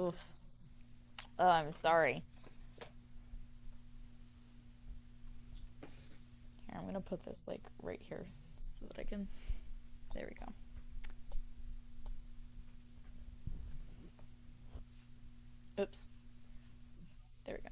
Oof. Oh, I'm sorry. Here, I'm gonna put this like right here so that I can. There we go. Oops. There we go.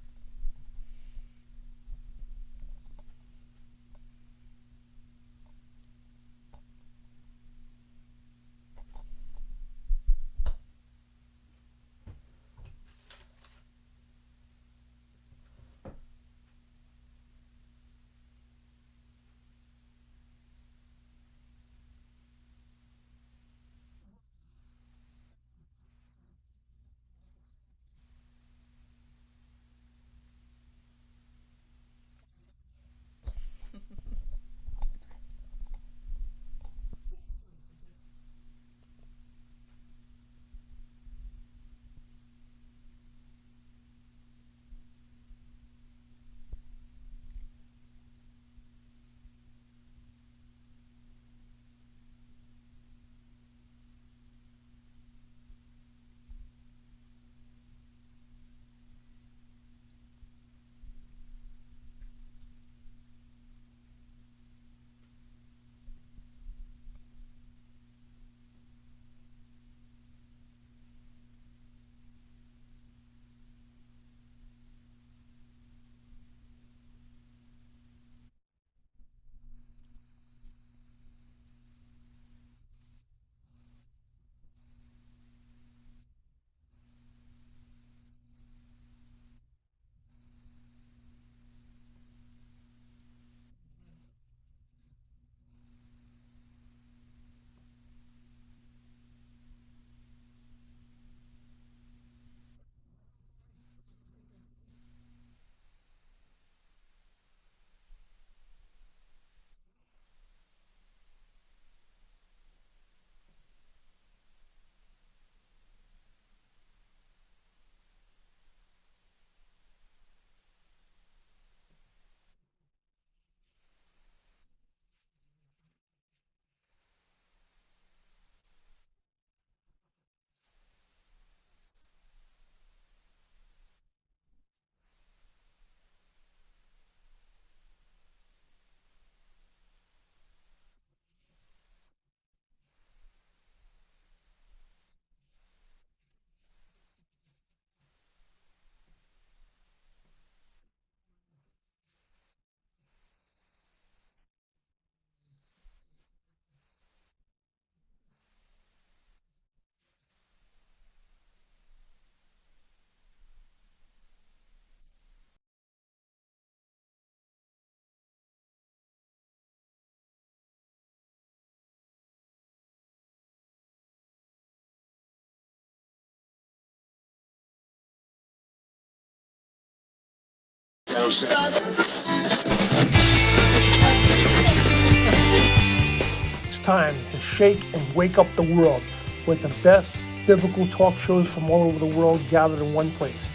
It's time to shake and wake up the world with the best biblical talk shows from all over the world gathered in one place.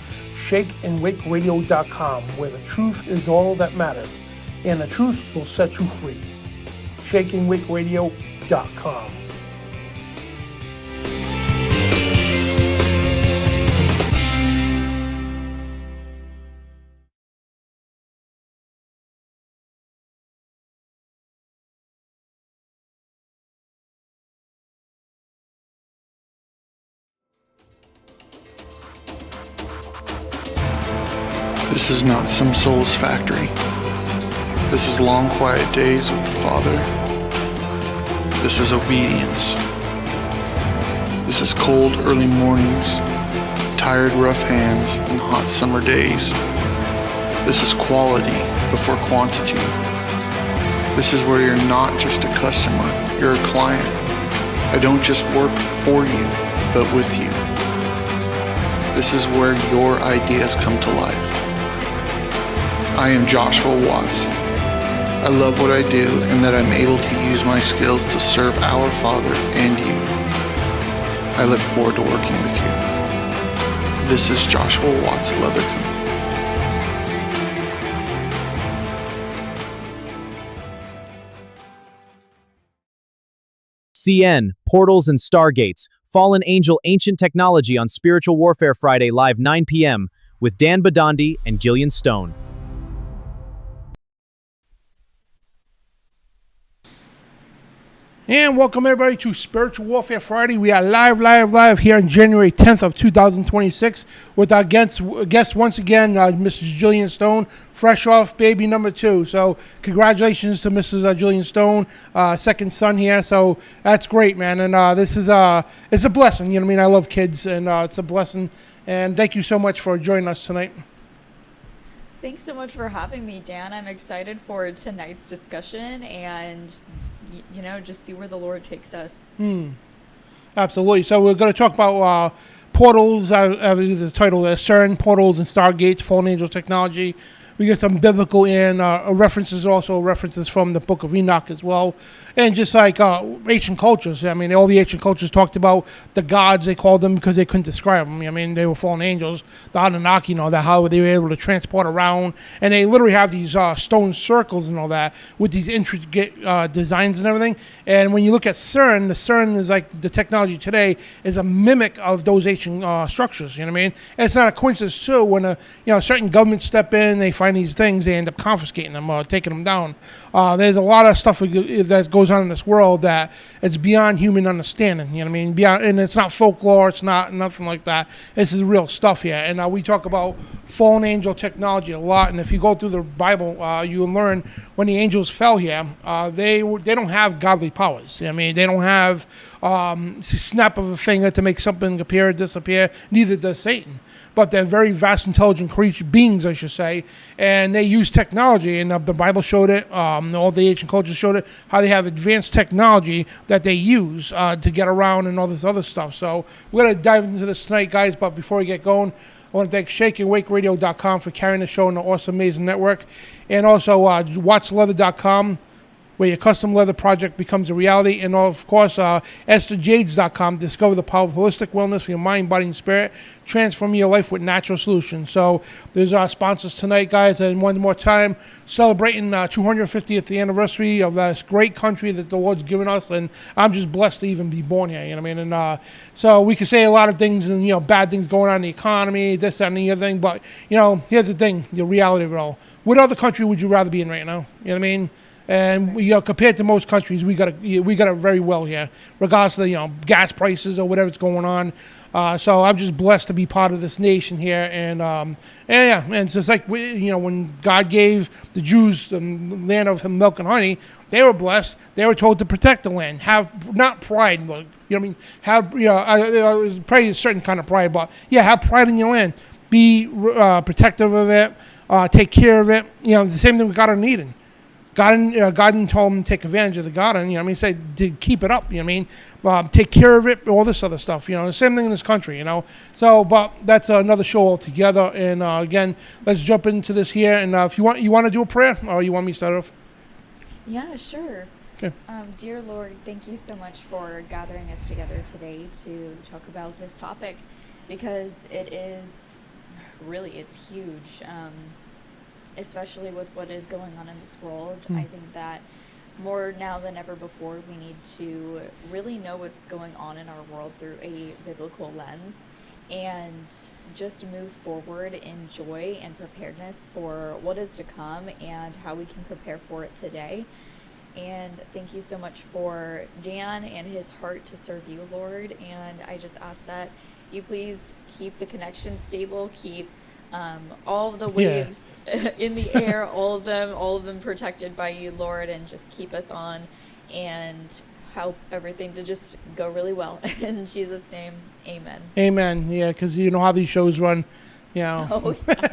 ShakeandWakeRadio.com, where the truth is all that matters, and the truth will set you free. ShakeandWakeRadio.com. This is not some soulless factory. This is long, quiet days with the Father. This is obedience. This is cold, early mornings, tired, rough hands, and hot summer days. This is quality before quantity. This is where you're not just a customer, you're a client. I don't just work for you, but with you. This is where your ideas come to life. I am Joshua Watts. I love what I do and that I'm able to use my skills to serve our Father and you. I look forward to working with you. This is Joshua Watts Leathercomb. CN, Portals and Stargates, Fallen Angel Ancient Technology on Spiritual Warfare Friday, live 9 p.m. with Dan Bidondi and Gillyan Stone. And welcome everybody to Spiritual Warfare Friday. We are live here on January 10th of 2026 with our guest once again, Mrs. Gillyan Stone, fresh off baby number 2. So congratulations to Mrs. Gillyan Stone, second son here. So that's great, man. And this is it's a blessing. You know what I mean? I love kids, and it's a blessing. And thank you so much for joining us tonight. Thanks so much for having me, Dan. I'm excited for tonight's discussion and, just see where the Lord takes us. Absolutely. So we're going to talk about portals. The title is CERN, portals and Stargates, fallen angel technology. We get some biblical and references from the book of Enoch as well. And just like ancient cultures. I mean, all the ancient cultures talked about the gods, they called them because they couldn't describe them. I mean, they were fallen angels. The Anunnaki, how they were able to transport around. And they literally have these stone circles and all that with these intricate designs and everything. And when you look at CERN, the CERN is like the technology today is a mimic of those ancient structures. You know what I mean? And it's not a coincidence, too, when certain governments step in, they find these things, they end up confiscating them or taking them down. There's a lot of stuff that goes on in this world that it's beyond human understanding. You know what I mean? And it's not folklore. It's not nothing like that. This is real stuff here. And we talk about fallen angel technology a lot. And if you go through the Bible, you will learn when the angels fell here, they don't have godly powers. You know what I mean? They don't have snap of a finger to make something appear or disappear. Neither does Satan. But they're very vast, intelligent beings, I should say, and they use technology, and the Bible showed it, all the ancient cultures showed it, how they have advanced technology that they use to get around and all this other stuff. So we're going to dive into this tonight, guys, but before we get going, I want to thank shakeandwakeradio.com for carrying the show on the awesome, amazing network, and also watchleather.com, where your custom leather project becomes a reality. And, of course, EstherJades.com. Discover the power of holistic wellness for your mind, body, and spirit. Transform your life with natural solutions. So there's our sponsors tonight, guys. And one more time, celebrating 250th anniversary of this great country that the Lord's given us. And I'm just blessed to even be born here, you know what I mean? And so we could say a lot of things and, bad things going on in the economy, this, that, and the other thing. But, here's the thing, the reality of it all. What other country would you rather be in right now? You know what I mean? And compared to most countries, we got it very well here, regardless of the gas prices or whatever's going on. So I'm just blessed to be part of this nation here, and it's just like when God gave the Jews the land of milk and honey, they were blessed. They were told to protect the land, have not pride, you know what I mean? Have probably a certain kind of pride, but have pride in your land, be protective of it, take care of it. It's the same thing with God in Eden. God didn't tell him to take advantage of the garden, he said to keep it up, take care of it, all this other stuff, the same thing in this country, So, but that's another show altogether. And again, let's jump into this here. And if you want to do a prayer, or you want me to start off? Yeah, sure. Okay. Dear Lord, thank you so much for gathering us together today to talk about this topic, because it's huge. Especially with what is going on in this world. I think that more now than ever before, we need to really know what's going on in our world through a biblical lens, and just move forward in joy and preparedness for what is to come and how we can prepare for it today. And thank you so much for Dan and his heart to serve you, Lord. And I just ask that you please keep the connection stable, keep all of the waves in the air, all of them protected by you, Lord, and just keep us on and help everything to just go really well. In Jesus' name, amen. Amen. Yeah, because you know how these shows run, Oh, yeah.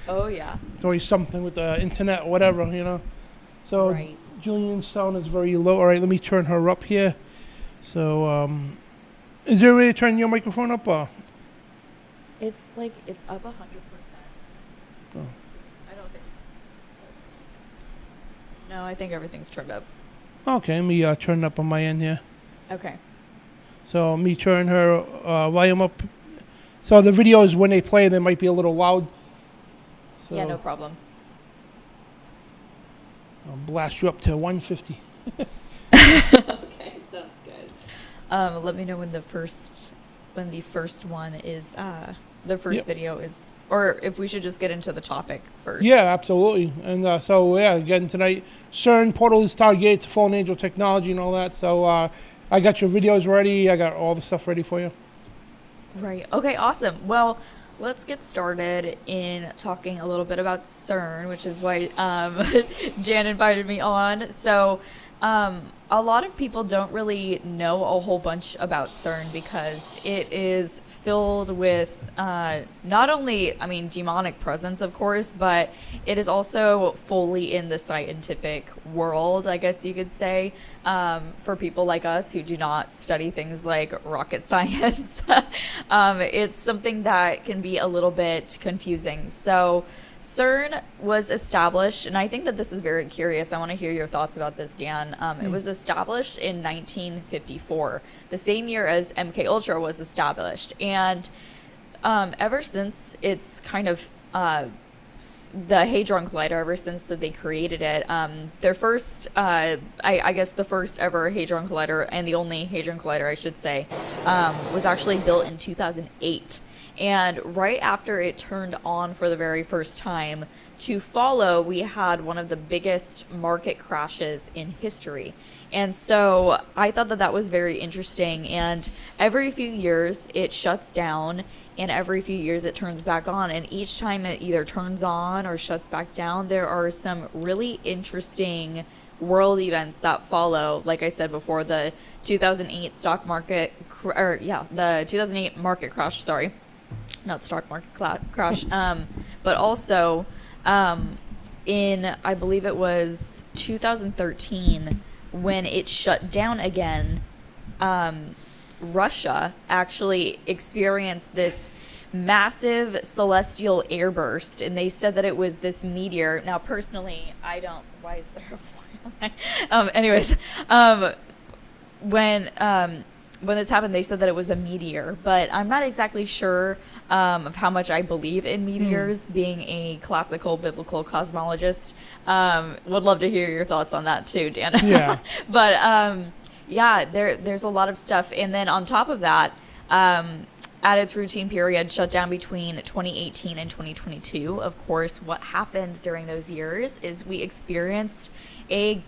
Oh, yeah. It's always something with the internet or whatever, So right. Gillyan Stone is very low. All right, let me turn her up here. So is there a way to turn your microphone up? It's up 100%. Oh. I don't think. No, I think everything's turned up. Okay, let me turn it up on my end here. Okay. So me turn her volume up. So the videos, when they play, they might be a little loud. So Yeah, no problem. I'll blast you up to 150. Okay, sounds good. Let me know when the first one is, the first Yep. video is, or if we should just get into the topic first. Yeah, absolutely. And again tonight, CERN, portals, Stargates, fallen angel technology, and all that. So I got your videos ready. I got all the stuff ready for you. Right. Okay, awesome. Well, let's get started in talking a little bit about CERN, which is why Jan invited me on. So a lot of people don't really know a whole bunch about CERN because it is filled with not only, I mean, demonic presence, of course, but it is also fully in the scientific world, I guess you could say, for people like us who do not study things like rocket science. It's something that can be a little bit confusing. So CERN was established, and I think that this is very curious. I want to hear your thoughts about this, Dan. It was established in 1954, the same year as MK Ultra was established. And ever since it's kind of the Hadron Collider, ever since that they created it, their first, I guess the first ever Hadron Collider, and the only Hadron Collider, I should say, was actually built in 2008. And right after it turned on for the very first time, to follow, we had one of the biggest market crashes in history. And so I thought that that was very interesting. And every few years it shuts down, and every few years it turns back on. And each time it either turns on or shuts back down, there are some really interesting world events that follow. Like I said before, the 2008 stock market, the 2008 market crash, sorry. Not stock market crash, but also in, I believe it was 2013, when it shut down again, Russia actually experienced this massive celestial airburst, and they said that it was this meteor. Now, personally, I don't. Why is there a fly on my? Anyways, when this happened, they said that it was a meteor, but I'm not exactly sure of how much I believe in meteors, being a classical biblical cosmologist. Would love to hear your thoughts on that too, Dan. Yeah. But there's a lot of stuff. And then on top of that, at its routine period, shut down between 2018 and 2022. Of course, what happened during those years is we experienced a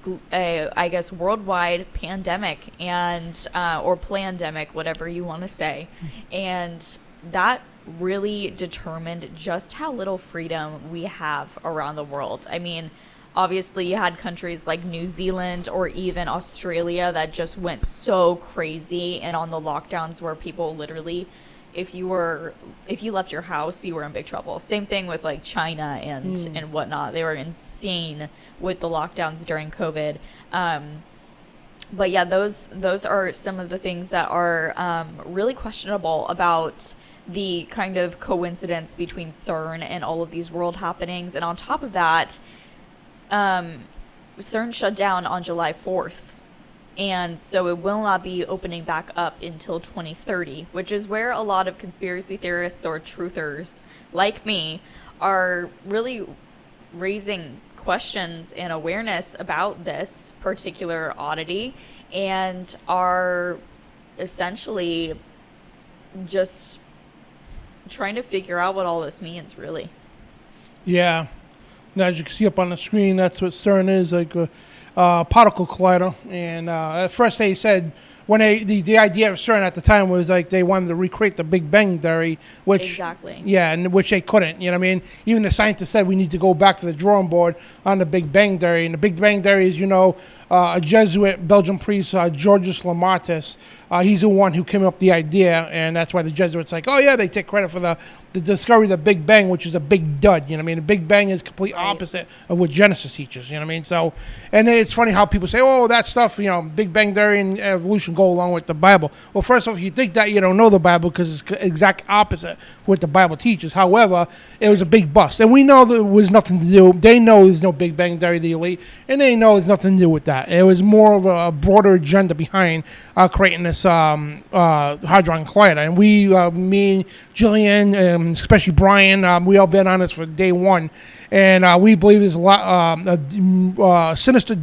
I guess, worldwide pandemic and or plandemic, whatever you want to say, and that really determined just how little freedom we have around the world. I mean, obviously you had countries like New Zealand or even Australia that just went so crazy and on the lockdowns where people literally, if you left your house, you were in big trouble. Same thing with like China and whatnot. They were insane with the lockdowns during COVID. But yeah, those are some of the things that are really questionable about the kind of coincidence between CERN and all of these world happenings. And on top of that, CERN shut down on July 4th. And so it will not be opening back up until 2030, which is where a lot of conspiracy theorists or truthers like me are really raising questions and awareness about this particular oddity, and are essentially just trying to figure out what all this means, really. Yeah. Now, as you can see up on the screen, that's what CERN is, like a particle collider. And at first they said, when the idea of CERN at the time was like they wanted to recreate the Big Bang Theory, which Exactly. Yeah, and which they couldn't. You know what I mean? Even the scientists said we need to go back to the drawing board on the Big Bang Theory. And the Big Bang Theory is, a Jesuit Belgian priest, Georges Lamartis. He's the one who came up with the idea, and that's why the Jesuits like, oh yeah, they take credit for the discovery of the Big Bang, which is a big dud. You know what I mean? The Big Bang is complete opposite of what Genesis teaches. You know what I mean? So, and it's funny how people say, oh, that stuff, Big Bang Theory and evolution go along with the Bible. Well, first off, if you think that, you don't know the Bible, because it's exact opposite of what the Bible teaches. However, it was a big bust, and we know there was nothing to do. They know there's no Big Bang Theory, the elite, and they know there's nothing to do with that. It was more of a broader agenda behind creating this Hadron Collider. And we, me and Gillyan, especially Brian, we all been on this for day one, and we believe there's a lot sinister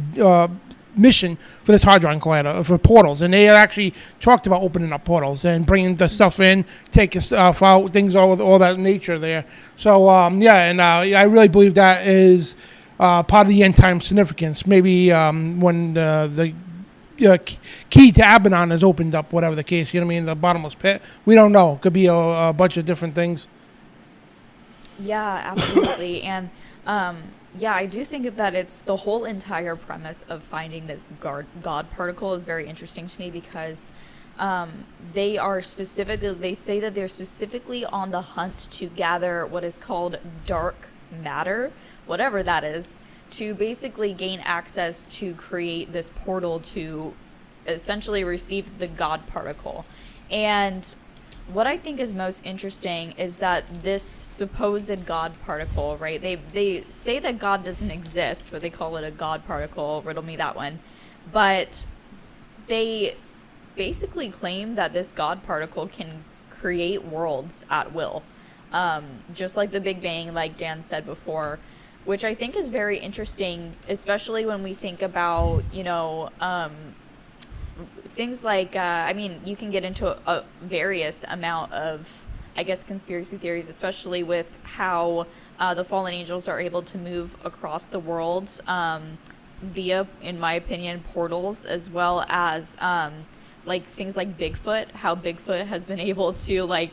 mission for this Hadron Collider for portals, and they actually talked about opening up portals and bringing the stuff in, taking stuff out, things all that nature there. So I really believe that is part of the end time significance. Maybe when the key to Abaddon is opened up, whatever the case, you know what I mean, the bottomless pit. We don't know. Could be a bunch of different things. Yeah, absolutely. And I do think that it's the whole entire premise of finding this God particle is very interesting to me, because they say that they're specifically on the hunt to gather what is called dark matter, whatever that is, to basically gain access to create this portal to essentially receive the God particle. And what I think is most interesting is that this supposed God particle, right? They say that God doesn't exist, but they call it a God particle. Riddle me that one. But they basically claim that this God particle can create worlds at will, just like the Big Bang, like Dan said before, which I think is very interesting, especially when we think about, things like, you can get into a various amount of, I guess, conspiracy theories, especially with how the fallen angels are able to move across the world via, in my opinion, portals, as well as things like Bigfoot, how Bigfoot has been able to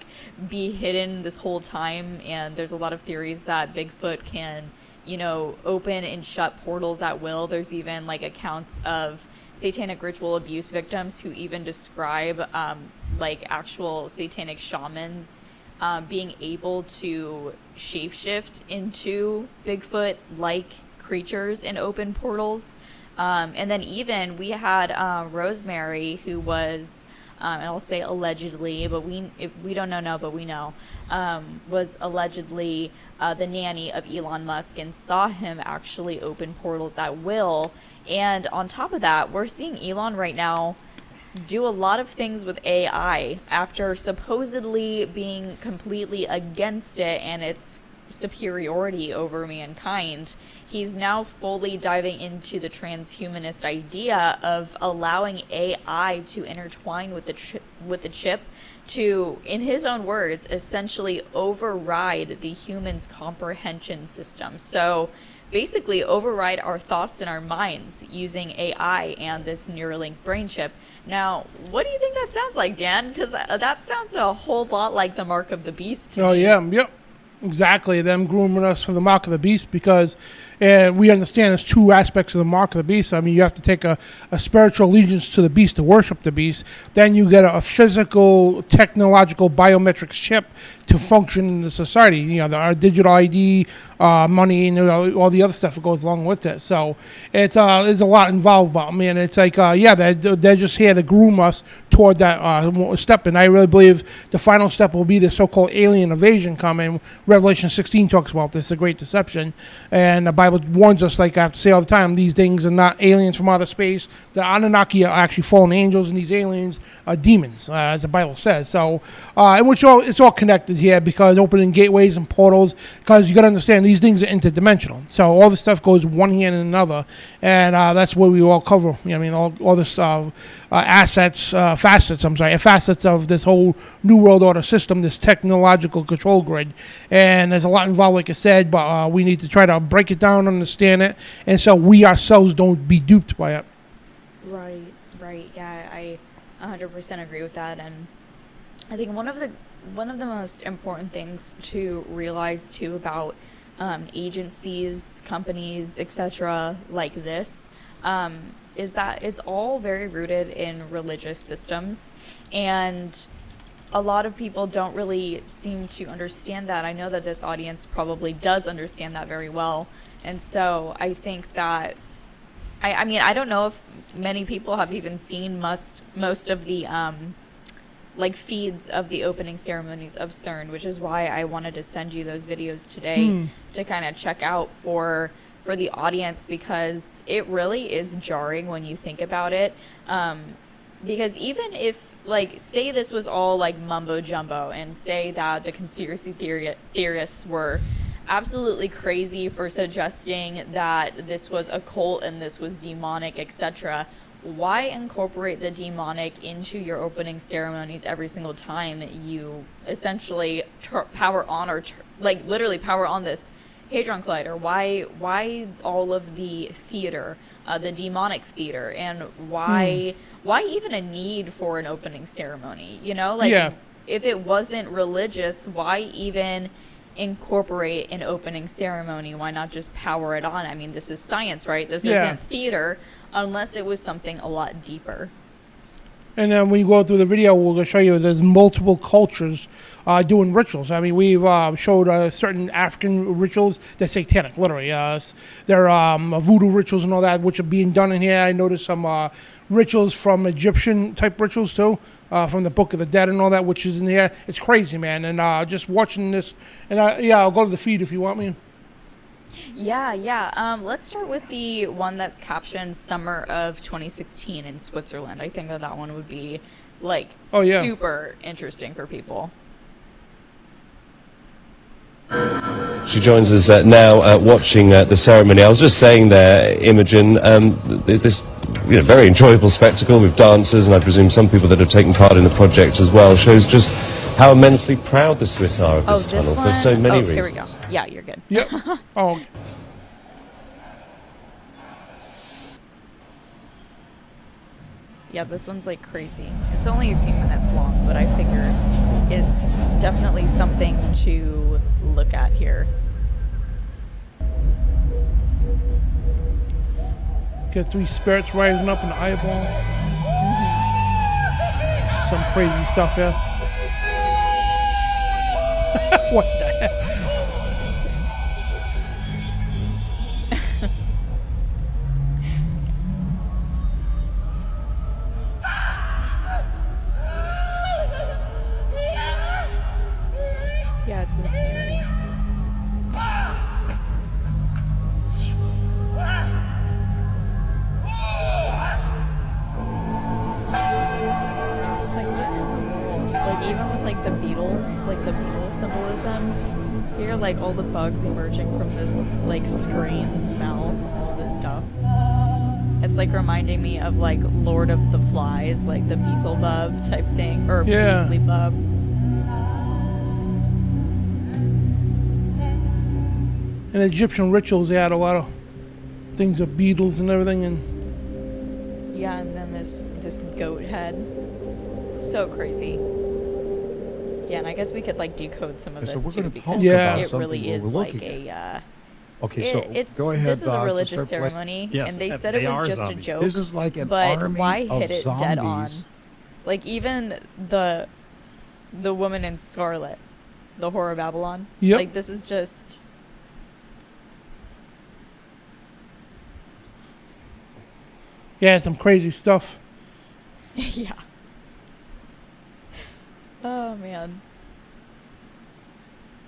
be hidden this whole time, and there's a lot of theories that Bigfoot can open and shut portals at will. There's even accounts of satanic ritual abuse victims who even describe actual satanic shamans being able to shapeshift into Bigfoot like creatures in open portals. And then even we had Rosemary, who was and I'll say allegedly, but we don't know, but we know, was allegedly the nanny of Elon Musk, and saw him actually open portals at will. And on top of that, we're seeing Elon right now do a lot of things with AI after supposedly being completely against it and its superiority over mankind. He's now fully diving into the transhumanist idea of allowing AI to intertwine with the chip to, in his own words, essentially override the human's comprehension system. So basically override our thoughts and our minds using AI and this Neuralink brain chip. Now, what do you think that sounds like, Dan? Because that sounds a whole lot like the mark of the beast to me. Oh, yeah, yep. Exactly, them grooming us for the mark of the beast, because we understand there's two aspects of the mark of the beast. I mean, you have to take a spiritual allegiance to the beast to worship the beast. Then you get a physical, technological, biometric chip to function in the society. You know, our digital ID, money, and all the other stuff that goes along with it. So it's there's a lot involved. But I mean, it's like they're just here to groom us toward that step. And I really believe the final step will be the so-called alien invasion coming. Revelation 16 talks about this, the great deception, and the Bible warns us, like I have to say all the time, these things are not aliens from outer space. The Anunnaki are actually fallen angels, and these aliens are demons, as the Bible says. So, it's all connected here, because opening gateways and portals, because you got to understand these things are interdimensional. So all this stuff goes one hand in another, and that's what we all cover. You know, I mean, all this facets of this whole New World Order system, this technological control grid. And there's a lot involved, like I said, but we need to try to break it down, understand it, and so we ourselves don't be duped by it. Right. Yeah, I 100% agree with that. And I think one of the most important things to realize too about agencies, companies, etc., like this, is that it's all very rooted in religious systems, and a lot of people don't really seem to understand that. I know that this audience probably does understand that very well, and so I think that I mean, I don't know if many people have even seen most of the feeds of the opening ceremonies of CERN, which is why I wanted to send you those videos today to kind of check out for the audience, because it really is jarring when you think about it. Because even if, say this was all mumbo jumbo, and say that the conspiracy theorists were absolutely crazy for suggesting that this was occult and this was demonic, etc. Why incorporate the demonic into your opening ceremonies every single time you essentially power on or like literally power on this Hadron Collider? Why all of the theater, the demonic theater, and why even a need for an opening ceremony? You know, like if it wasn't religious, why even incorporate an opening ceremony? Why not just power it on? I mean, this is science, right? This isn't theater, unless it was something a lot deeper. And then when you go through the video, we're going to show you there's multiple cultures doing rituals. I mean, we've showed certain African rituals. They're satanic, literally. They're voodoo rituals and all that, which are being done in here. I noticed some rituals from Egyptian-type rituals, too, from the Book of the Dead and all that, which is in here. It's crazy, man. And just watching this, and I'll go to the feed if you want me. Yeah. Let's start with the one that's captioned Summer of 2016 in Switzerland. I think that one would be, like, super interesting for people. She joins us now watching the ceremony. I was just saying there, Imogen, this very enjoyable spectacle with dancers, and I presume some people that have taken part in the project as well, shows just how immensely proud the Swiss are of this tunnel for so many reasons. Here we go. Yeah, you're good. Yep. Oh. Yeah, this one's like crazy. It's only a few minutes long, but I figure it's definitely something to look at here. Got 3 spirits rising up in the eyeball. Some crazy stuff here. What the heck? Yeah, it's insane. Like even with like the beetles, like the beetle symbolism, here like all the bugs emerging from this like screen's mouth, all this stuff. It's like reminding me of like Lord of the Flies, like the Beelzebub type thing, or Beelzebub. In Egyptian rituals, they had a lot of things of beetles and everything, and yeah, and then this goat head, so crazy. Yeah, and I guess we could like decode some of this so too, because it really is like a. Okay, so go ahead. This is a religious ceremony, and they said it was just a joke. This is like an but army why of hit it zombies. dead on? Like even the woman in Scarlet, the Horror of Babylon. Yep. Like this is just. yeah, some crazy stuff. Yeah. Oh man.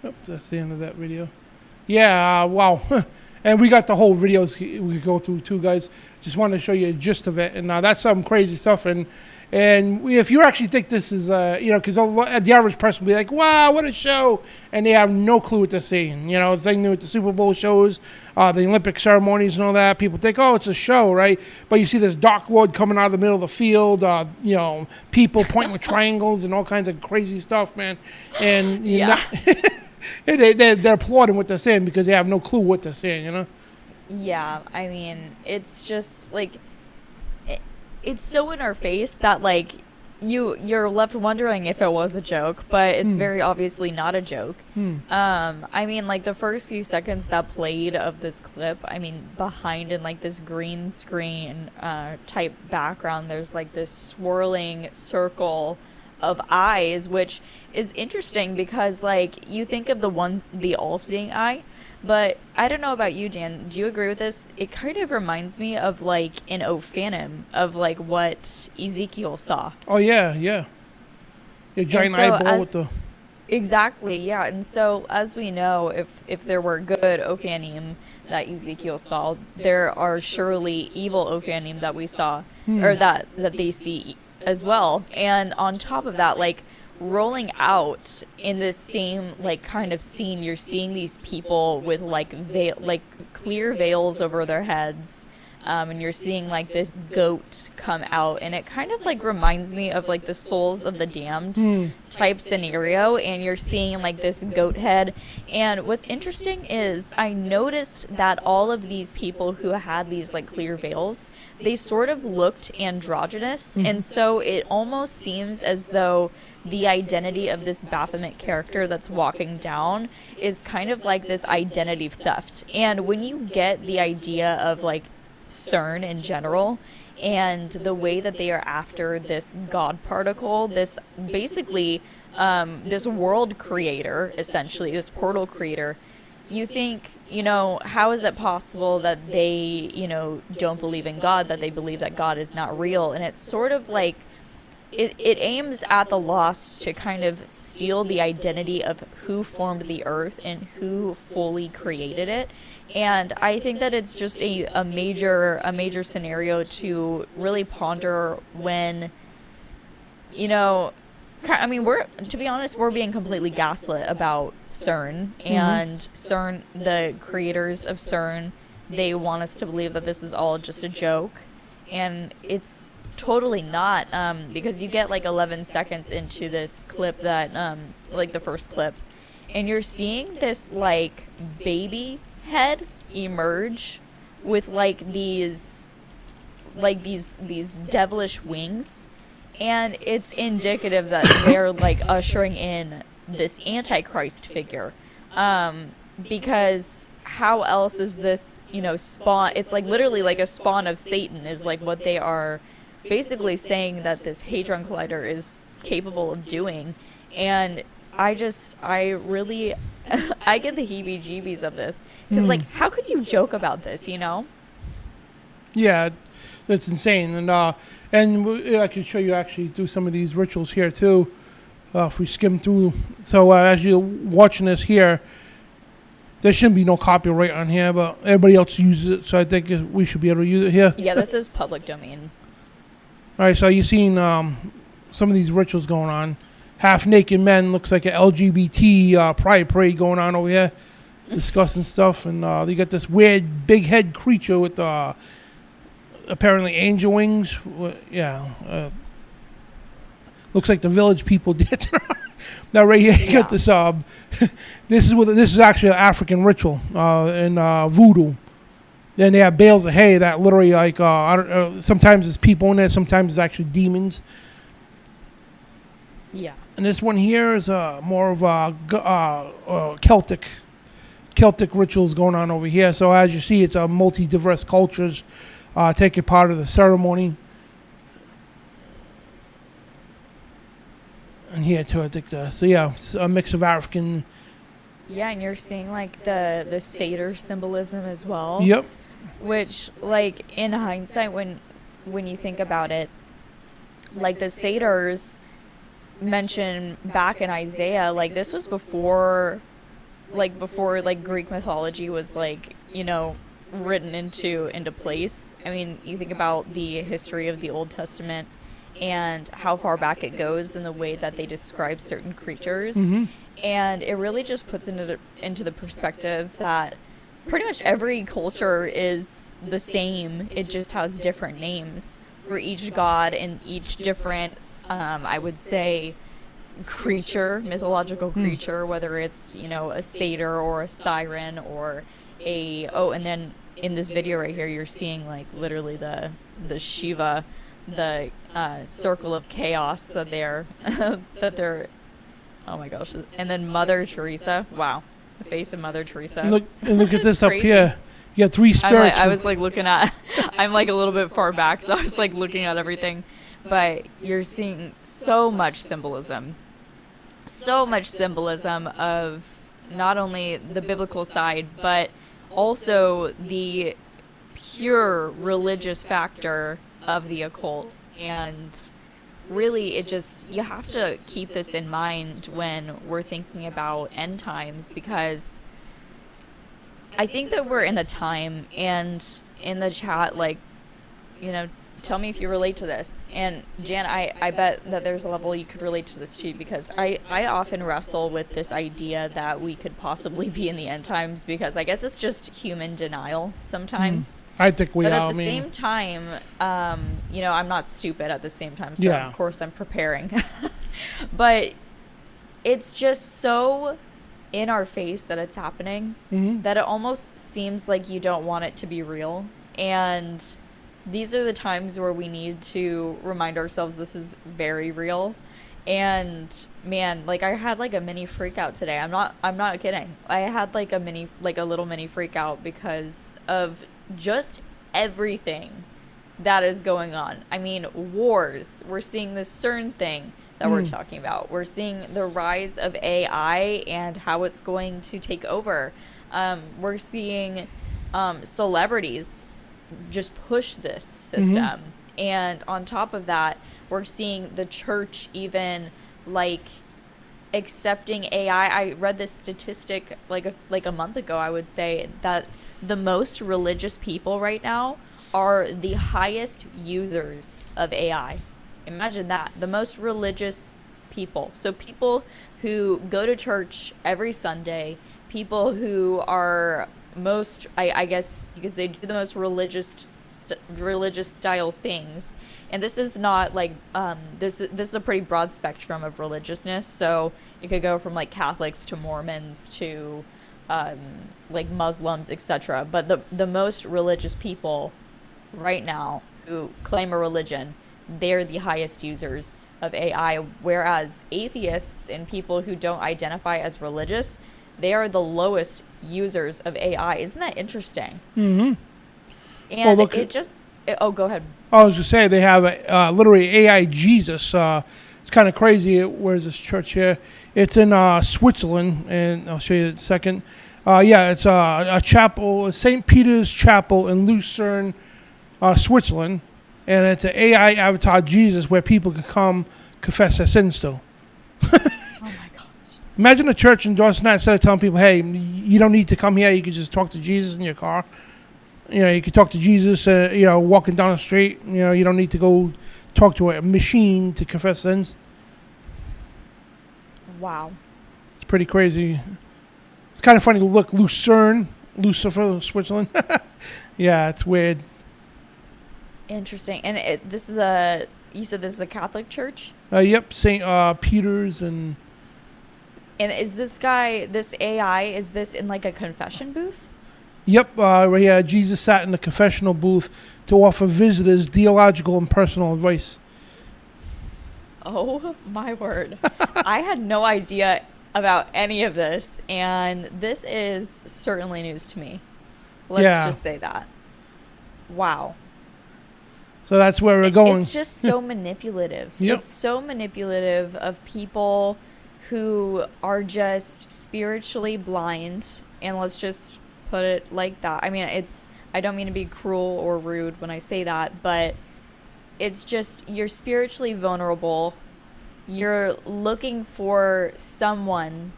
Yep, that's the end of that video. Yeah, wow. And we got the whole videos we could go through too, guys. Just wanted to show you a gist of it. And that's some crazy stuff. And if you actually think this is, because the average person will be like, wow, what a show. And they have no clue what they're seeing. You know, it's like with the Super Bowl shows, the Olympic ceremonies and all that. People think, oh, it's a show, right? But you see this Dark Lord coming out of the middle of the field, people pointing with triangles and all kinds of crazy stuff, man. And they're applauding what they're saying because they have no clue what they're saying, you know? Yeah, I mean, it's just like it's so in our face that like you're left wondering if it was a joke, but it's very obviously not a joke. I mean, like the first few seconds that played of this clip, I mean, behind in like this green screen type background, there's like this swirling circle of eyes, which is interesting because like you think of the all-seeing eye, but I don't know about you, Dan. Do you agree with this? It kind of reminds me of like an Ophanim of like what Ezekiel saw. Oh yeah. Your giant eyeball with the. Exactly, yeah. And so as we know, if there were good Ophanim that Ezekiel saw, there are surely evil Ophanim that we saw, or that they see as well. And on top of that, like rolling out in this same like kind of scene, you're seeing these people with like clear veils over their heads, and you're seeing like this goat come out, and it kind of like reminds me of like the Souls of the Damned type scenario, and you're seeing like this goat head. And what's interesting is I noticed that all of these people who had these like clear veils, they sort of looked androgynous, and so it almost seems as though the identity of this Baphomet character that's walking down is kind of like this identity theft. And when you get the idea of like CERN in general and the way that they are after this god particle, this basically this world creator, essentially this portal creator, you think, you know, how is it possible that they, you know, don't believe in God, that they believe that God is not real? And it's sort of like it aims at the lost to kind of steal the identity of who formed the earth and who fully created it. And I think that it's just a major scenario to really ponder when, you know, I mean, to be honest, we're being completely gaslit about CERN, and CERN, the creators of CERN, they want us to believe that this is all just a joke, and it's totally not, because you get like 11 seconds into this clip that, like the first clip, and you're seeing this like baby head emerge with like these devilish wings, and it's indicative that they're like ushering in this Antichrist figure, because how else is this, you know, spawn? It's like literally like a spawn of Satan is like what they are basically saying that this Hadron Collider is capable of doing. And I really I get the heebie-jeebies of this, because like, how could you joke about this, you know? Yeah, that's insane. And I can show you actually through some of these rituals here too, if we skim through. So as you're watching this here, there shouldn't be no copyright on here, but everybody else uses it, so I think we should be able to use it here. Yeah, this is public domain. All right, so you're seeing some of these rituals going on. Half-naked men, looks like an LGBT pride parade going on over here, discussing stuff. And you got this weird big head creature with apparently angel wings. Looks like the village people did. Now right here you got this. This is actually an African ritual in voodoo. Then they have bales of hay that literally like sometimes it's people in there, sometimes it's actually demons. Yeah. And this one here is more of Celtic rituals going on over here. So as you see, it's multi-diverse cultures taking part of the ceremony. And here too, I think it's a mix of African. Yeah, and you're seeing like the satyr symbolism as well. Yep. Which, like, in hindsight, when you think about it, like the satyrs mentioned back in Isaiah, like this was before Greek mythology was like, you know, written into place. I mean, you think about the history of the Old Testament and how far back it goes in the way that they describe certain creatures. And it really just puts into the perspective that pretty much every culture is the same. It just has different names for each god and each different, I would say, mythological creature, whether it's, you know, a satyr or a siren or and then in this video right here, you're seeing like literally the Shiva, the circle of chaos that they're, oh my gosh. And then Mother Teresa. Wow. The face of Mother Teresa. Look at this up here. You got three spiritual. I was like looking at, I'm like a little bit far back, so I was like looking at everything. But you're seeing so much symbolism of not only the biblical side, but also the pure religious factor of the occult. And really, you have to keep this in mind when we're thinking about end times, because I think that we're in a time, and in the chat, like, you know, tell me if you relate to this. And Jan, I bet that there's a level you could relate to this too, because I often wrestle with this idea that we could possibly be in the end times, because I guess it's just human denial sometimes. I think we but are. at the same time, I'm not stupid at the same time, so Yeah. of course I'm preparing. But it's just so in our face that it's happening, that it almost seems like you don't want it to be real. And these are the times where we need to remind ourselves this is very real. And man, like I had like a mini freak out today. I'm not kidding. I had like a little mini freak out because of just everything that is going on. I mean, wars. We're seeing this CERN thing that we're talking about. We're seeing the rise of AI and how it's going to take over. We're seeing celebrities just push this system. And on top of that, we're seeing the church even like accepting AI. I read this statistic like a month ago, I would say, that the most religious people right now are the highest users of AI. Imagine that. The most religious people. So people who go to church every Sunday, people who are most, I guess you could say, do the most religious style things. And this is not like, this is a pretty broad spectrum of religiousness. So it could go from like Catholics to Mormons to like Muslims, etc. But the most religious people right now who claim a religion, they're the highest users of AI, whereas atheists and people who don't identify as religious, they are the lowest users of AI. Isn't that interesting? And well, go ahead. I was going to say, they have literally AI Jesus. It's kind of crazy. Where's this church here? It's in Switzerland, and I'll show you in a second. It's a chapel, St. Peter's Chapel in Lucerne, Switzerland. And it's an AI avatar Jesus where people can come confess their sins to. Oh my gosh. Imagine a church endorsing that instead of telling people, hey, you don't need to come here. You can just talk to Jesus in your car. You can talk to Jesus, walking down the street. You don't need to go talk to a machine to confess sins. Wow. It's pretty crazy. It's kind of funny to look. Lucerne, Lucifer, Switzerland. Yeah, it's weird. Interesting. And you said this is a Catholic church? Yep, St. Peter's and is this AI, is this in like a confession booth? Yep, Jesus sat in the confessional booth to offer visitors theological and personal advice. Oh my word. I had no idea about any of this, and this is certainly news to me. Let's just say that. Wow. So that's where we're going. It's just so manipulative. Yep. It's so manipulative of people who are just spiritually blind, and let's just put it like that. I mean, I don't mean to be cruel or rude when I say that, but it's just, you're spiritually vulnerable. You're looking for someone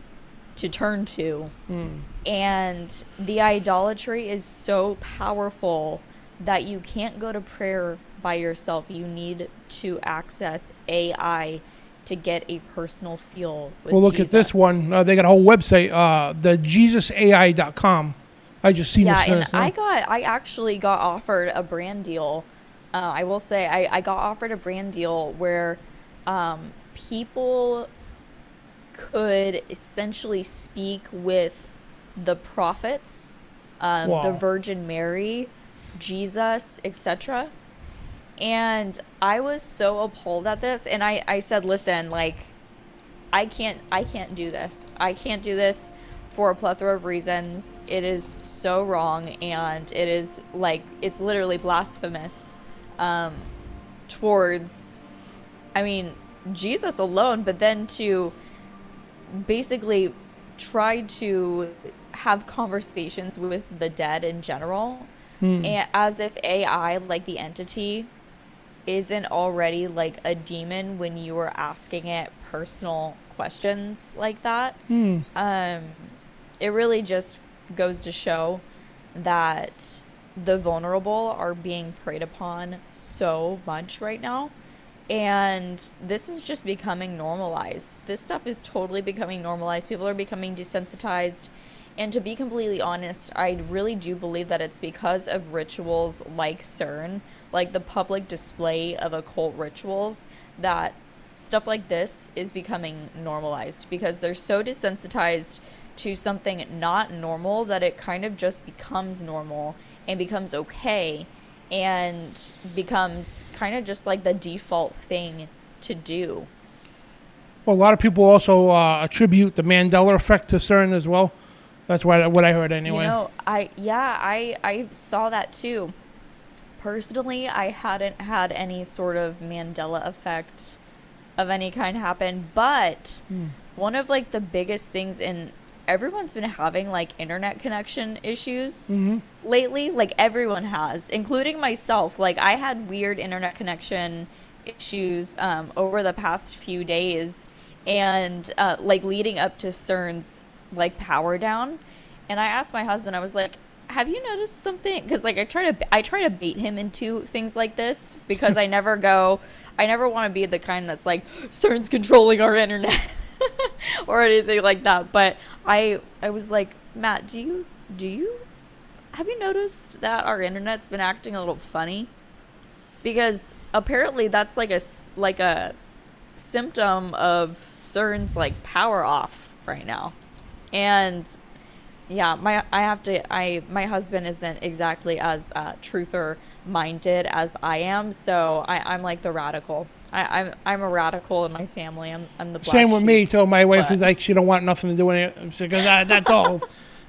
to turn to. And the idolatry is so powerful that you can't go to prayer by yourself. You need to access AI to get a personal feel with Well, look Jesus. at this one. They got a whole website, thejesusai.com. I just seen this. Yeah, and I actually got offered a brand deal. I will say I got offered a brand deal where people could essentially speak with the prophets, the Virgin Mary, Jesus, etc. And I was so appalled at this, and I said, listen, like, I can't do this. I can't do this for a plethora of reasons. It is so wrong, and it is like, it's literally blasphemous towards, I mean, Jesus alone, but then to basically try to have conversations with the dead in general, and as if AI, like the entity, isn't already like a demon when you are asking it personal questions like that. It really just goes to show that the vulnerable are being preyed upon so much right now. And this is just becoming normalized. This stuff is totally becoming normalized. People are becoming desensitized. And to be completely honest, I really do believe that it's because of rituals like CERN, like the public display of occult rituals, that stuff like this is becoming normalized, because they're so desensitized to something not normal that it kind of just becomes normal and becomes okay and becomes kind of just like the default thing to do. Well, a lot of people also attribute the Mandela effect to CERN as well. That's what I heard anyway. You know, I saw that too. Personally, I hadn't had any sort of Mandela effect of any kind happen, but one of like the biggest things everyone's been having like internet connection issues lately. Like everyone has, including myself. Like I had weird internet connection issues over the past few days, and like leading up to CERN's like power down. And I asked my husband, I was like, have you noticed something? Because like I try to bait him into things like this, because I never want to be the kind that's like, CERN's controlling our internet or anything like that. But I was like, Matt, have you noticed that our internet's been acting a little funny? Because apparently that's like a symptom of CERN's like power off right now. And yeah, my husband isn't exactly as truther minded as I am, so I'm like the radical. I'm a radical in my family. I'm the black Same with sheep. me too. My wife is like, she don't want nothing to do with it because that's all.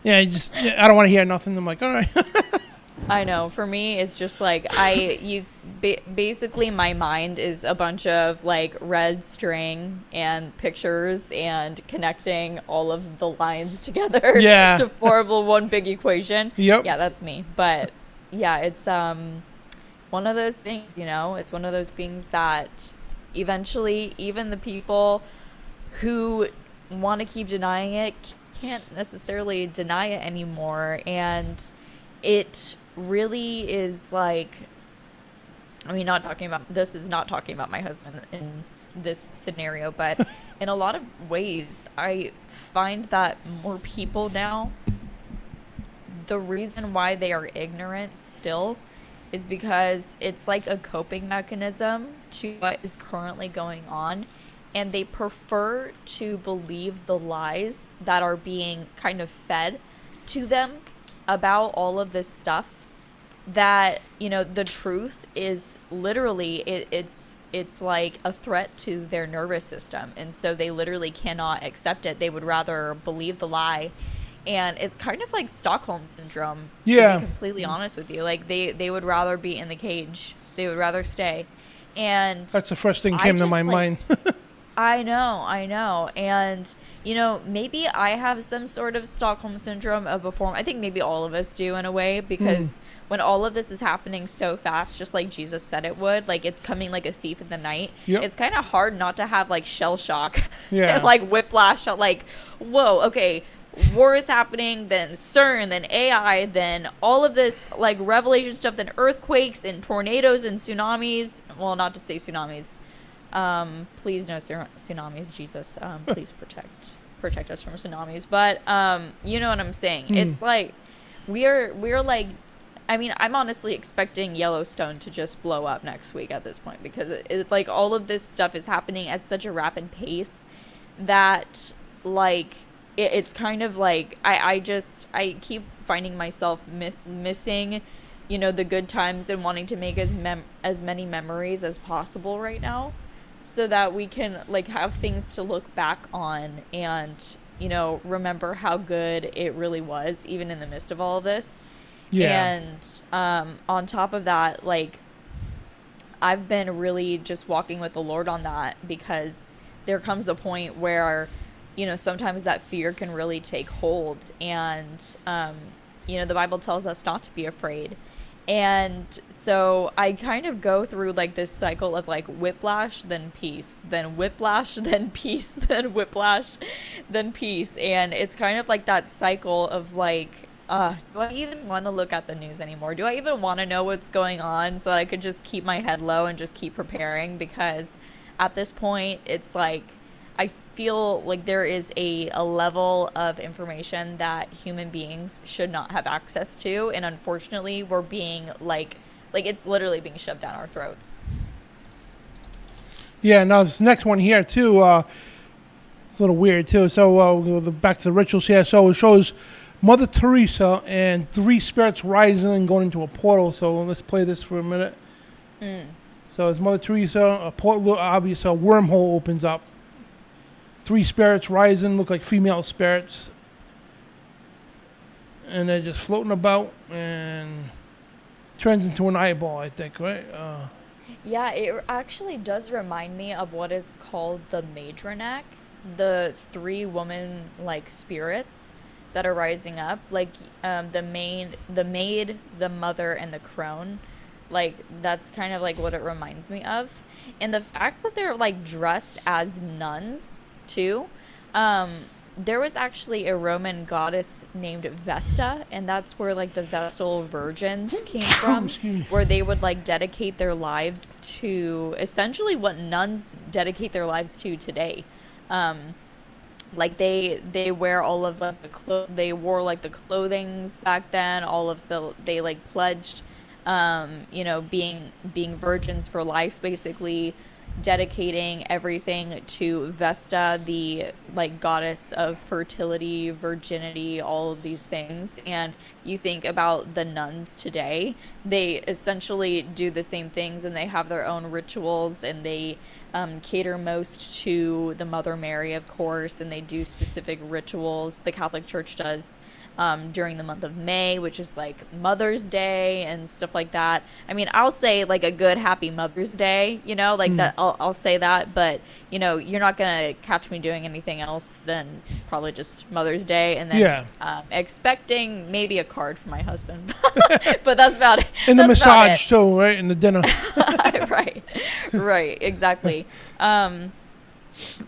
Yeah, I don't want to hear nothing. I'm like, all right. I know. For me, it's just like basically my mind is a bunch of like red string and pictures and connecting all of the lines together to form one big equation. Yep. Yeah, that's me. But yeah, it's one of those things, you know. It's one of those things that eventually even the people who want to keep denying it can't necessarily deny it anymore. And it really is like, I mean, this is not talking about my husband in this scenario, but in a lot of ways, I find that more people now, the reason why they are ignorant still is because it's like a coping mechanism to what is currently going on, and they prefer to believe the lies that are being kind of fed to them about all of this stuff. That, you know, the truth is literally it's like a threat to their nervous system, and so they literally cannot accept it. They would rather believe the lie. And it's kind of like Stockholm syndrome, to be completely honest with you. Like they would rather be in the cage. They would rather stay. And that's the first thing came to my mind. I know. And, you know, maybe I have some sort of Stockholm syndrome of a form. I think maybe all of us do in a way, because when all of this is happening so fast, just like Jesus said it would, like it's coming like a thief in the night. Yep. It's kind of hard not to have like shell shock and like whiplash. Like, whoa, okay, war is happening, then CERN, then AI, then all of this like revelation stuff, then earthquakes and tornadoes and tsunamis. Well, not to say tsunamis. Please no tsunamis, Jesus. Please protect us from tsunamis. But you know what I'm saying. It's like we're like, I mean, I'm honestly expecting Yellowstone to just blow up next week at this point, because it like all of this stuff is happening at such a rapid pace that like it's kind of like I keep finding myself missing, you know, the good times and wanting to make as many memories as possible right now, so that we can like have things to look back on and, you know, remember how good it really was, even in the midst of all of this. And on top of that, like I've been really just walking with the Lord on that, because there comes a point where, you know, sometimes that fear can really take hold, and you know, the Bible tells us not to be afraid. And so I kind of go through like this cycle of like whiplash, then peace, then whiplash, then peace, then whiplash, then peace. And it's kind of like that cycle of like, Do I even want to look at the news anymore? Do I even want to know what's going on so that I could just keep my head low and just keep preparing? Because at this point, it's like I feel like there is a level of information that human beings should not have access to, and unfortunately, we're being like it's literally being shoved down our throats. Yeah, now this next one here too, it's a little weird too. So we'll go back to the rituals here. So it shows Mother Teresa and 3 spirits rising and going into a portal. So let's play this for a minute. So it's Mother Teresa, a portal, obviously a wormhole opens up. 3 spirits rising, look like female spirits. And they're just floating about and turns into an eyeball, I think, right? Yeah, it actually does remind me of what is called the Matriarch, the 3 woman like spirits that are rising up, like the maid, the mother, and the crone. Like that's kind of like what it reminds me of, and the fact that they're like dressed as nuns too. There was actually a Roman goddess named Vesta, and that's where like the Vestal virgins came from, where they would like dedicate their lives to essentially what nuns dedicate their lives to today. Like they wear all of like they wore like the clothings back then. They like pledged, being virgins for life, basically dedicating everything to Vesta, the like goddess of fertility, virginity, all of these things. And you think about the nuns today, they essentially do the same things, and they have their own rituals, and they cater most to the Mother Mary, of course, and they do specific rituals. The Catholic Church does during the month of May, which is like Mother's Day and stuff like that. I mean, I'll say like a good happy Mother's Day, that I'll say that, but you're not gonna catch me doing anything else than probably just Mother's Day, and then expecting maybe a card from my husband, but that's about it. And the massage too, right? And the dinner. right, exactly.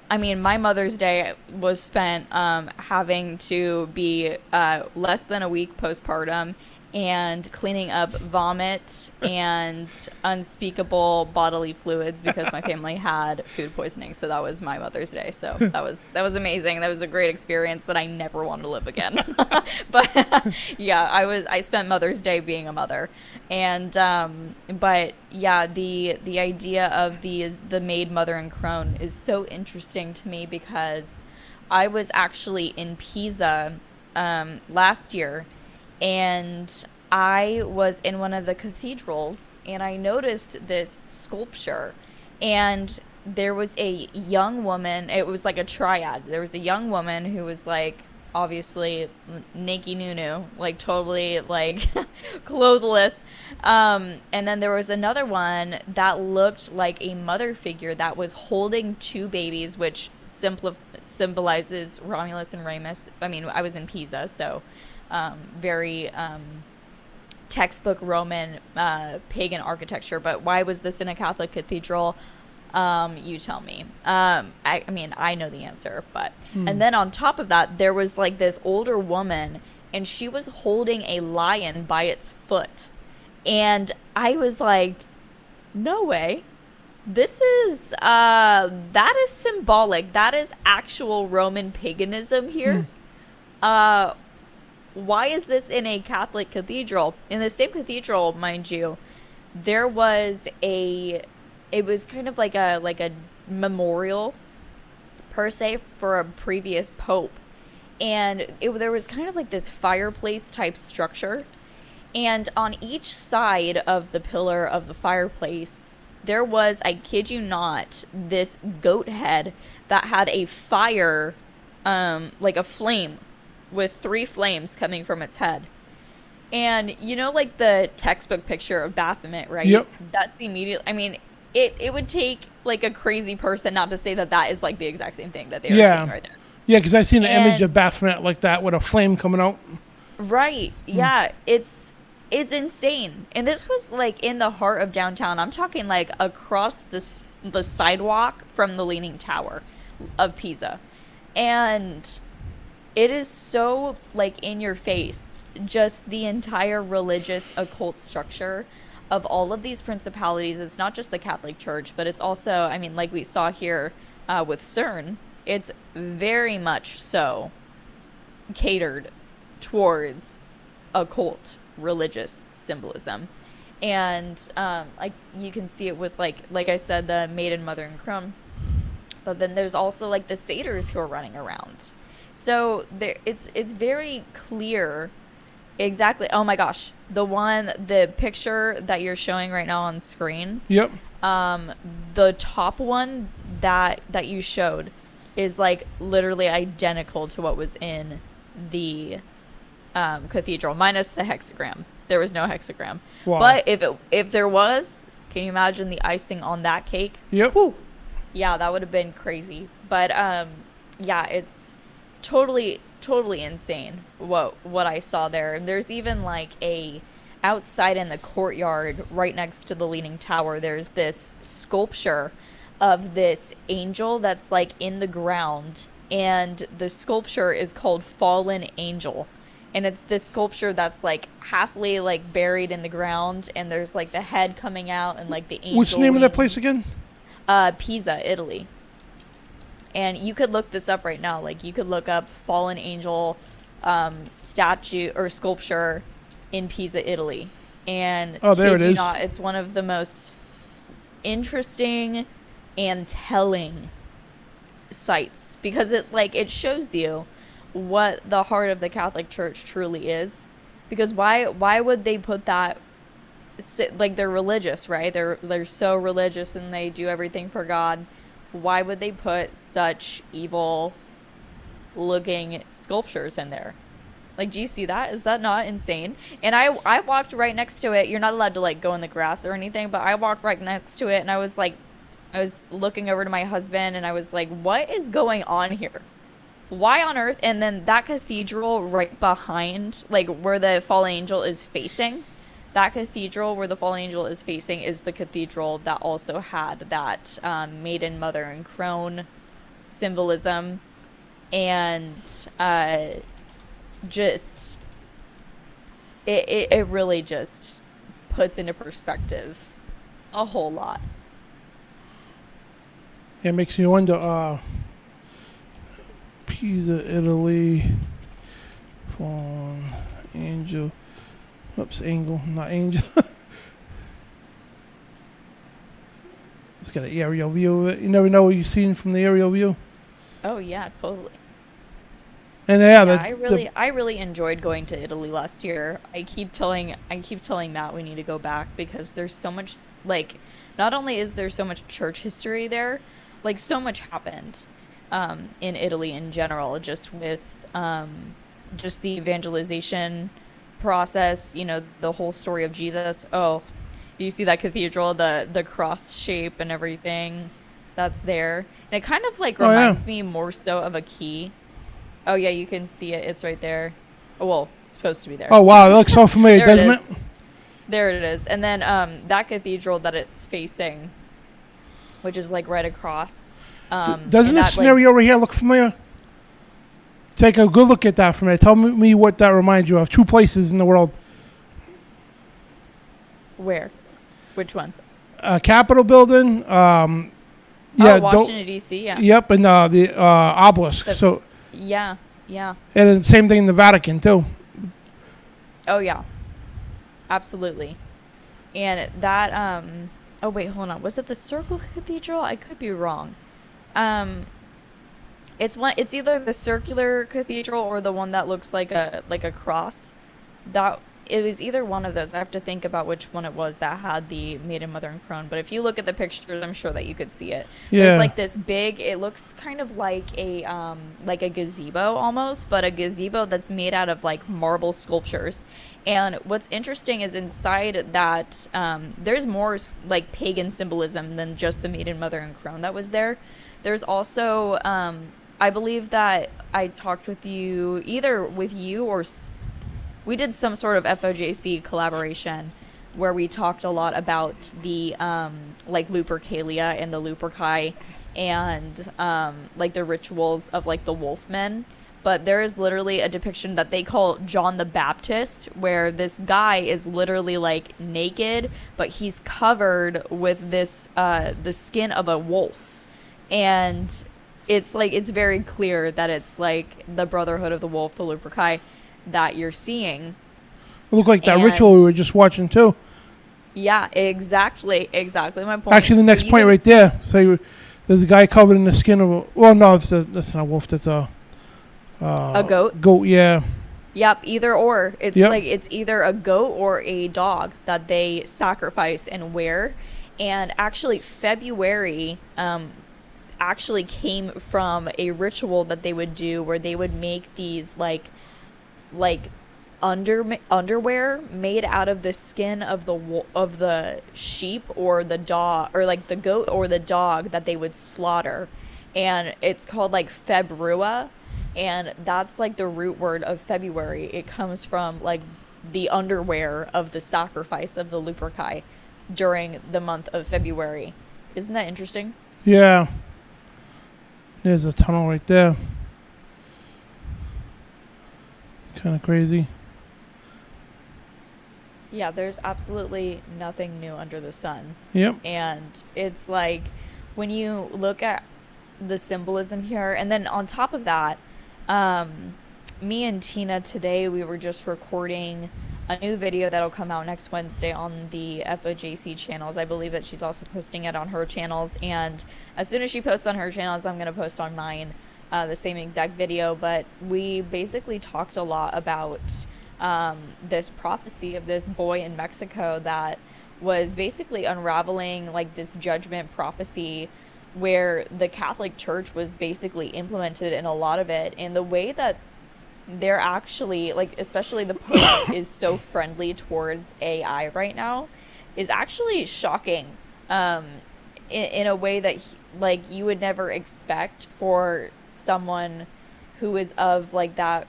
I mean, my Mother's Day was spent having to be less than a week postpartum and cleaning up vomit and unspeakable bodily fluids because my family had food poisoning. So that was my Mother's Day. So that was amazing. That was a great experience that I never want to live again. But yeah, I spent Mother's Day being a mother. And but yeah, the idea of the maid, mother, and crone is so interesting to me because I was actually in Pisa last year, and I was in one of the cathedrals, and I noticed this sculpture, and there was a young woman. It was like a triad. There was a young woman who was like obviously naked nunu, like totally like clothless, and then there was another one that looked like a mother figure that was holding 2 babies, which symbolizes Romulus and Remus. I mean, I was in Pisa, so very textbook Roman pagan architecture. But why was this in a Catholic cathedral? You tell me. I mean, I know the answer, but and then on top of that, there was like this older woman, and she was holding a lion by its foot, and I was like, no way. This is that is symbolic. That is actual Roman paganism here. Why is this in a Catholic cathedral? In the same cathedral, mind you, there was it was kind of like a memorial per se for a previous pope, and there was kind of like this fireplace type structure, and on each side of the pillar of the fireplace there was, I kid you not, this goat head that had a fire, like a flame with 3 flames coming from its head. And like the textbook picture of Baphomet, right? Yep. That's immediately, I mean, it would take like a crazy person not to say that is like the exact same thing that they were seeing right there. Yeah, because I seen an image of Baphomet like that with a flame coming out. Right. Yeah. It's insane. And this was like in the heart of downtown. I'm talking like across the sidewalk from the Leaning Tower of Pisa. And it is so like in your face just the entire religious occult structure of all of these principalities. It's not just the Catholic Church, but it's also, I mean, like we saw here with CERN, it's very much so catered towards occult religious symbolism. And like you can see it with like I said, the maiden, mother, and crone. But then there's also like the satyrs who are running around. So there, it's very clear exactly. Oh my gosh, the picture that you're showing right now on screen. Yep. The top one that you showed is like literally identical to what was in the cathedral, minus the hexagram. There was no hexagram. Wow. But if there was, can you imagine the icing on that cake? Yep. Whew. Yeah, that would have been crazy. But yeah, it's totally insane what I saw there. And there's even like outside in the courtyard right next to the Leaning Tower, there's this sculpture of this angel that's like in the ground, and the sculpture is called Fallen Angel. And it's this sculpture that's like halfway like buried in the ground, and there's like the head coming out and like the angel. What's the name of that place again? Pisa, Italy. And you could look this up right now. Like you could look up Fallen Angel statue or sculpture in Pisa, Italy. And oh, there it is. Not, it's one of the most interesting and telling sights, because it shows you what the heart of the Catholic Church truly is. Because why would they put that? Like, they're religious, right? They're so religious and they do everything for God. Why would they put such evil looking sculptures in there? Like, do you see that? Is that not insane? And I walked right next to it. You're not allowed to like go in the grass or anything, but I walked right next to it, and I was looking over to my husband, and I was like, what is going on here? Why on earth? And then that cathedral right behind, like where the fallen angel is facing, that cathedral where the fallen angel is facing is the cathedral that also had that maiden, mother, and crone symbolism. And just it really just puts into perspective a whole lot. It makes me wonder, Pisa, Italy, Fallen Angel. Oops, Angel, not Angel. Let's get an aerial view of it. You never know what you've seen from the aerial view. Oh yeah, totally. And I really enjoyed going to Italy last year. I keep telling Matt we need to go back, because there's so much, like, not only is there so much church history there, like so much happened in Italy in general, just with just the evangelization process, you know, the whole story of Jesus. Oh, you see that cathedral, the cross shape and everything that's there. And it kind of like reminds me more so of a key. Oh yeah, you can see it. It's right there. Oh, well, it's supposed to be there. Oh wow, it looks so familiar, doesn't it? There it is. And then that cathedral that it's facing, which is like right across. Doesn't this scenario over here look familiar? Take a good look at that from there. Tell me what that reminds you of. Two places in the world. Where? Which one? Capitol building. Yeah, Washington D.C. Yeah. Yep, and the obelisk. Yeah. And then same thing in the Vatican too. Oh yeah, absolutely. And that oh wait, hold on. Was it the Circle Cathedral? I could be wrong. It's either the circular cathedral or the one that looks like a cross. That it was either one of those. I have to think about which one it was that had the maiden, mother, and crone. But if you look at the pictures, I'm sure that you could see it. Yeah. There's like this big. It looks kind of like a gazebo almost, but a gazebo that's made out of like marble sculptures. And what's interesting is inside that there's more like pagan symbolism than just the maiden, mother, and crone that was there. There's also I believe that I talked with you, either with you or we did some sort of FOJC collaboration where we talked a lot about the like Lupercalia and the Luperci and like the rituals of like the Wolfmen. but there is literally a depiction that they call John the Baptist, where this guy is literally like naked, but he's covered with this the skin of a wolf, and it's like it's very clear that it's like the Brotherhood of the Wolf, the Luperci, that you're seeing. It looked like that ritual we were just watching too. Yeah, exactly my point. Actually, the next point right there. So there's a guy covered in the skin of a. Well, no, that's not a wolf. That's a goat. Goat, yeah. Yep, either or. It's Yep. like it's either a goat or a dog that they sacrifice and wear. And actually, February actually came from a ritual that they would do where they would make these like underwear made out of the skin of the sheep or the dog, or like the goat or the dog that they would slaughter, and it's called like Februa, and that's like the root word of February. It comes from like the underwear of the sacrifice of the Luperci during the month of February. Isn't that interesting? Yeah. There's a tunnel right there. It's kind of crazy. Yeah, there's absolutely nothing new under the sun. Yep. And it's like when you look at the symbolism here, and then on top of that, me and Tina today, we were just recording a new video that'll come out next Wednesday on the FOJC channels. I believe that she's also posting it on her channels, and as soon as she posts on her channels, I'm going to post on mine the same exact video. But we basically talked a lot about this prophecy of this boy in Mexico that was basically unraveling like this judgment prophecy where the Catholic Church was basically implemented in a lot of it, and the way that they're actually, like, especially the Pope is so friendly towards AI right now is actually shocking in a way that like you would never expect for someone who is of like that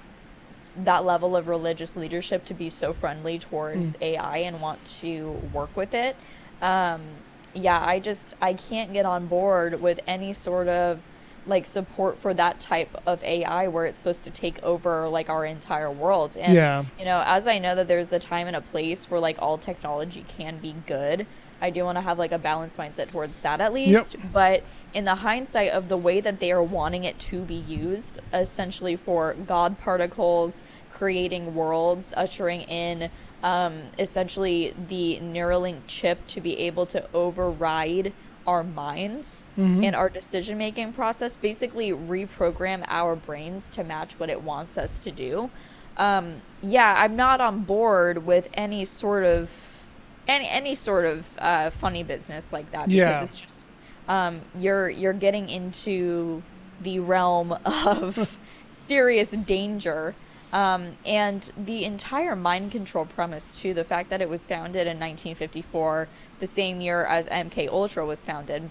level of religious leadership to be so friendly towards AI and want to work with it. Yeah, I can't get on board with any sort of like support for that type of AI where it's supposed to take over like our entire world. And you know, as I know that there's a time and a place where like all technology can be good, I do want to have like a balanced mindset towards that at least. But in the hindsight of the way that they are wanting it to be used, essentially for God particles, creating worlds, ushering in essentially the Neuralink chip to be able to override our minds and our decision-making process, basically reprogram our brains to match what it wants us to do. Yeah, I'm not on board with any sort of funny business like that, because it's just you're getting into the realm of serious danger. And the entire mind control premise too, the fact that it was founded in 1954, the same year as MK Ultra was founded,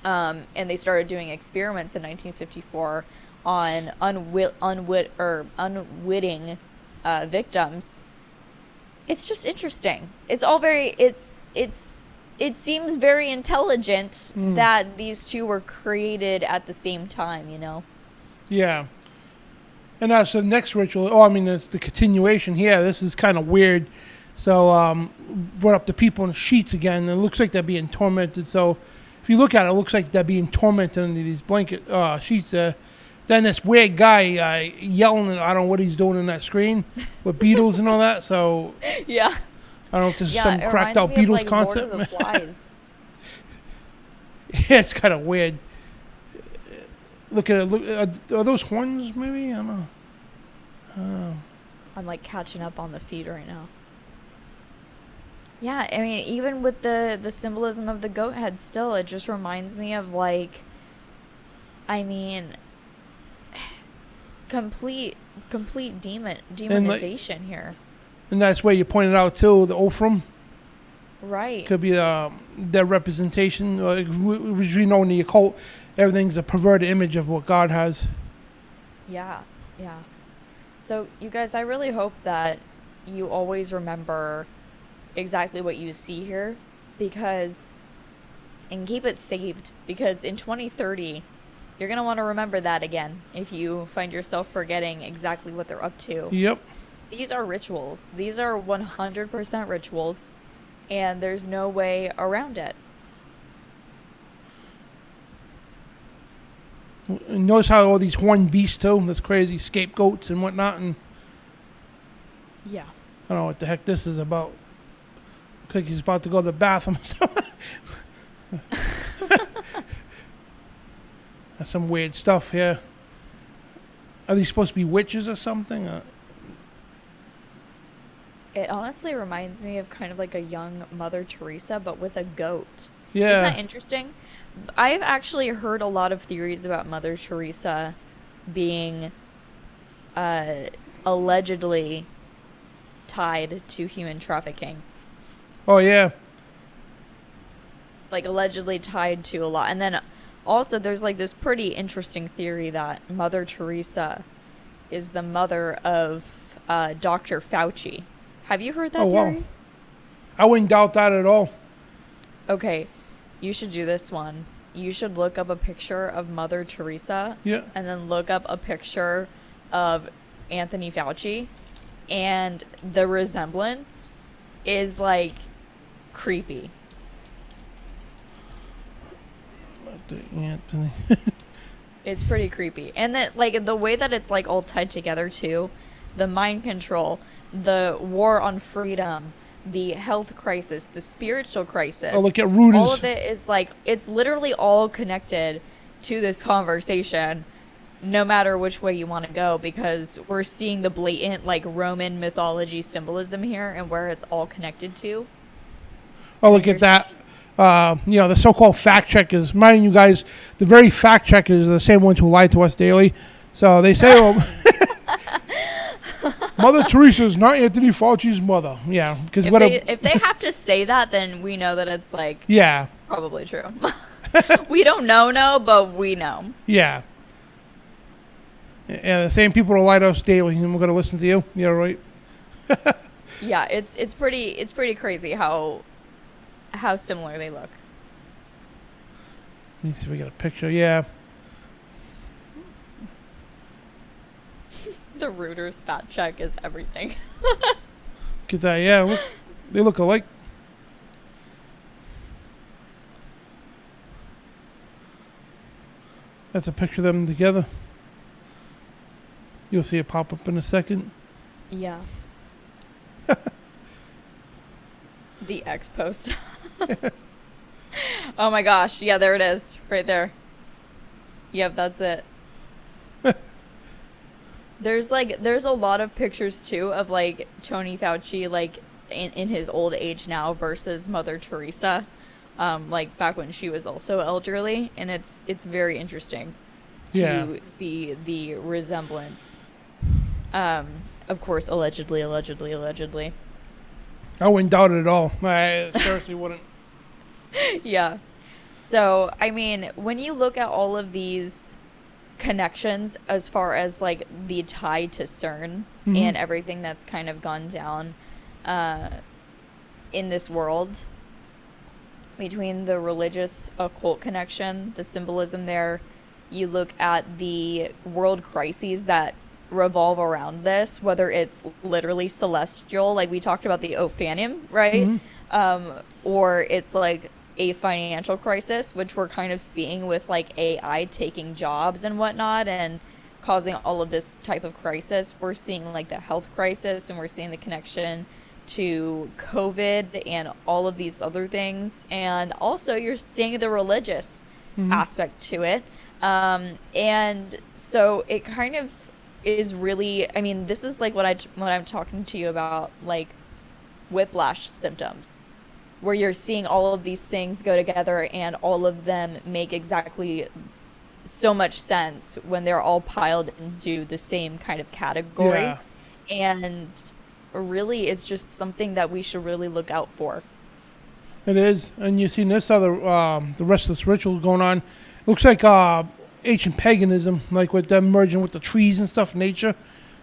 and they started doing experiments in 1954 on unwitting victims. It's just interesting. It's all very it seems very intelligent that these two were created at the same time, you know? Yeah. And that's the next ritual. Oh, I mean, it's the continuation here. This is kind of weird. So, brought up the people in the sheets again. It looks like they're being tormented. So, if you look at it, it looks like they're being tormented under these blanket sheets. Then this weird guy yelling, I don't know what he's doing in that screen with Beatles and all that. So, yeah. I don't know if this is some cracked out Beatles like concept. Lord of the Flies. Yeah, it's kind of weird. Look at it. Are those horns, maybe? I don't know. I'm like catching up on the feed right now. Yeah, I mean, even with the symbolism of the goat head still, it just reminds me of like, I mean, complete demonization here. And that's where you pointed out too, the Ophram. Right. Could be their representation, which we know in the occult, everything's a perverted image of what God has. Yeah, yeah. So, you guys, I really hope that you always remember exactly what you see here, and keep it saved, because in 2030, You're going to want to remember that again if you find yourself forgetting exactly what they're up to. Yep. These are rituals. These are 100% rituals, and there's no way around it. And notice how all these horned beasts too, that's crazy, scapegoats and whatnot, and Yeah. I don't know what the heck this is about. Looks like he's about to go to the bathroom. That's some weird stuff here. Are these supposed to be witches or something? It honestly reminds me of kind of like a young Mother Teresa, but with a goat. Yeah. Isn't that interesting? I've actually heard a lot of theories about Mother Teresa being allegedly tied to human trafficking. Oh, yeah. Like, allegedly tied to a lot. And then also there's like this pretty interesting theory that Mother Teresa is the mother of Dr. Fauci. Have you heard that theory? Wow. I wouldn't doubt that at all. Okay, you should do this one. You should look up a picture of Mother Teresa. Yeah. And then look up a picture of Anthony Fauci. And the resemblance is like creepy. Anthony. It's pretty creepy. And that, like, the way that it's like all tied together too, the mind control, the war on freedom, the health crisis, the spiritual crisis. Oh, look at Rudy's. All of it is like, it's literally all connected to this conversation, no matter which way you want to go, because we're seeing the blatant like Roman mythology symbolism here and where it's all connected to. Oh, look at that. The so-called fact checkers. Mind you guys, the very fact checkers are the same ones who lie to us daily. So they say, Mother Teresa is not Anthony Fauci's mother. Yeah, because if they have to say that, then we know that it's like probably true. We don't know, but we know. Yeah. Yeah, the same people who lie to us daily, and we're gonna listen to you. Yeah, right. Yeah, it's pretty crazy how similar they look. Let me see if we get a picture. Yeah. The Reuters fact check is everything. Get that? Yeah, look, they look alike. That's a picture of them together. You'll see it pop up in a second. Yeah. The X post. Oh my gosh. Yeah, there it is. Right there. Yep, that's it. There's a lot of pictures too of like Tony Fauci like in his old age now versus Mother Teresa, like back when she was also elderly, and it's very interesting to see the resemblance. Of course, allegedly. I wouldn't doubt it at all. I seriously wouldn't. Yeah. So, I mean, when you look at all of these connections as far as like the tie to CERN and everything that's kind of gone down in this world, between the religious occult connection, the symbolism there, you look at the world crises that revolve around this, whether it's literally celestial, like we talked about the Ophanium, right? Or it's like a financial crisis, which we're kind of seeing with like AI taking jobs and whatnot and causing all of this type of crisis. We're seeing like the health crisis, and we're seeing the connection to COVID and all of these other things. And also you're seeing the religious aspect to it. And so it kind of is really, I mean, this is like what I'm talking to you about, like whiplash symptoms, where you're seeing all of these things go together and all of them make exactly so much sense when they're all piled into the same kind of category. Yeah. And really, it's just something that we should really look out for. It is. And you've seen this other, the rest of this ritual going on. It looks like ancient paganism, like with them merging with the trees and stuff, nature.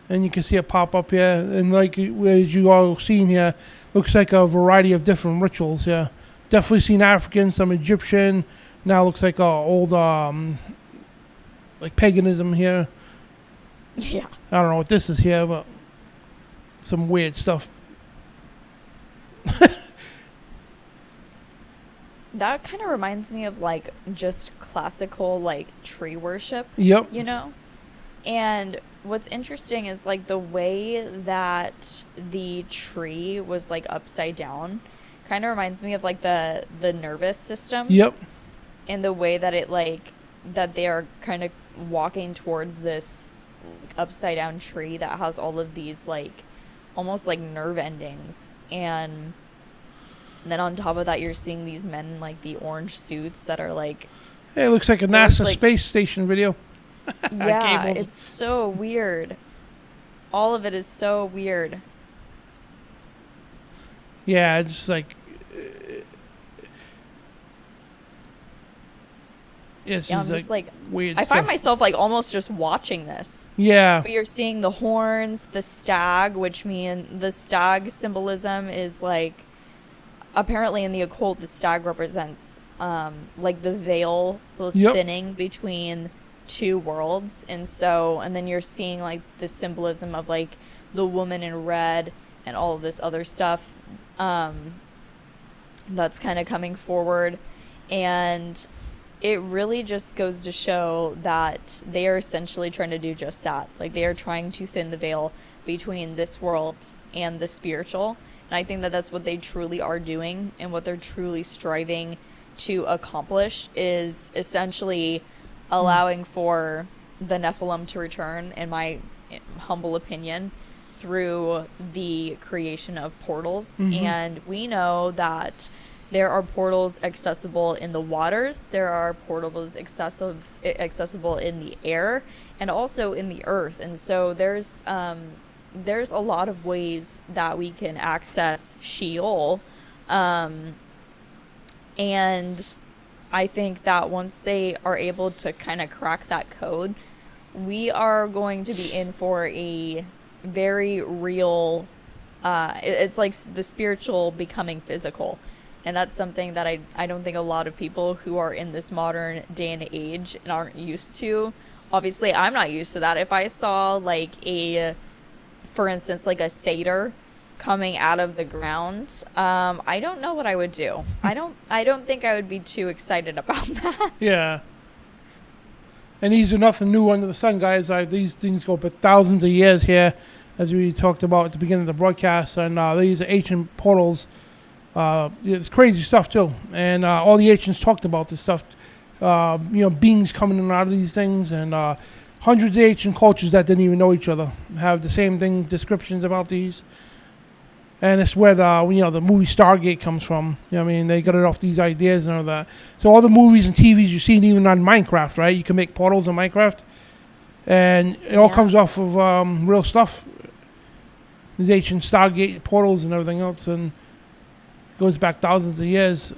And you can see it pop up here. And like as you all seen here, looks like a variety of different rituals. Yeah, definitely seen African, some Egyptian. Now looks like old like paganism here. Yeah. I don't know what this is here, but some weird stuff. That kind of reminds me of like just classical like tree worship. Yep. You know? And what's interesting is like the way that the tree was like upside down kind of reminds me of like the nervous system. Yep. And the way that it like that they are kind of walking towards this upside down tree that has all of these like almost like nerve endings. And then on top of that, you're seeing these men in like the orange suits that are like, hey, it looks like a NASA space station video. Yeah, Cables. it's so weird. All of it is so weird. Yeah, it's just like it's Yeah, I'm just just like weird I stuff. find myself like almost just watching this. Yeah. But you're seeing the horns, the stag, which mean the stag symbolism is like apparently in the occult the stag represents like the veil, the thinning between two worlds. And then you're seeing like the symbolism of like the woman in red and all of this other stuff that's kind of coming forward. And it really just goes to show that they are essentially trying to do just that. Like they are trying to thin the veil between this world and the spiritual. And I think that that's what they truly are doing, and what they're truly striving to accomplish is essentially allowing for the Nephilim to return, in my humble opinion, through the creation of portals. And we know that there are portals accessible in the waters, there are portals accessible in the air, and also in the earth. And so there's a lot of ways that we can access Sheol. And I think that once they are able to kind of crack that code, we are going to be in for a very real, it's like the spiritual becoming physical. And that's something that I don't think a lot of people who are in this modern day and age and aren't used to. Obviously, I'm not used to that. If I saw like for instance, like a satyr coming out of the ground, I don't know what I would do. I don't think I would be too excited about that. Yeah. And these are nothing new under the sun, guys. These things go for thousands of years here, as we talked about at the beginning of the broadcast. And these are ancient portals. It's crazy stuff, too. And all the ancients talked about this stuff. Beings coming in and out of these things. And hundreds of ancient cultures that didn't even know each other have the same thing, descriptions about these. And it's where the movie Stargate comes from. You know what I mean? They got it off these ideas and all that. So all the movies and TVs you've seen, even on Minecraft, right? You can make portals in Minecraft. And it all comes off of real stuff. These ancient Stargate portals and everything else. And it goes back thousands of years.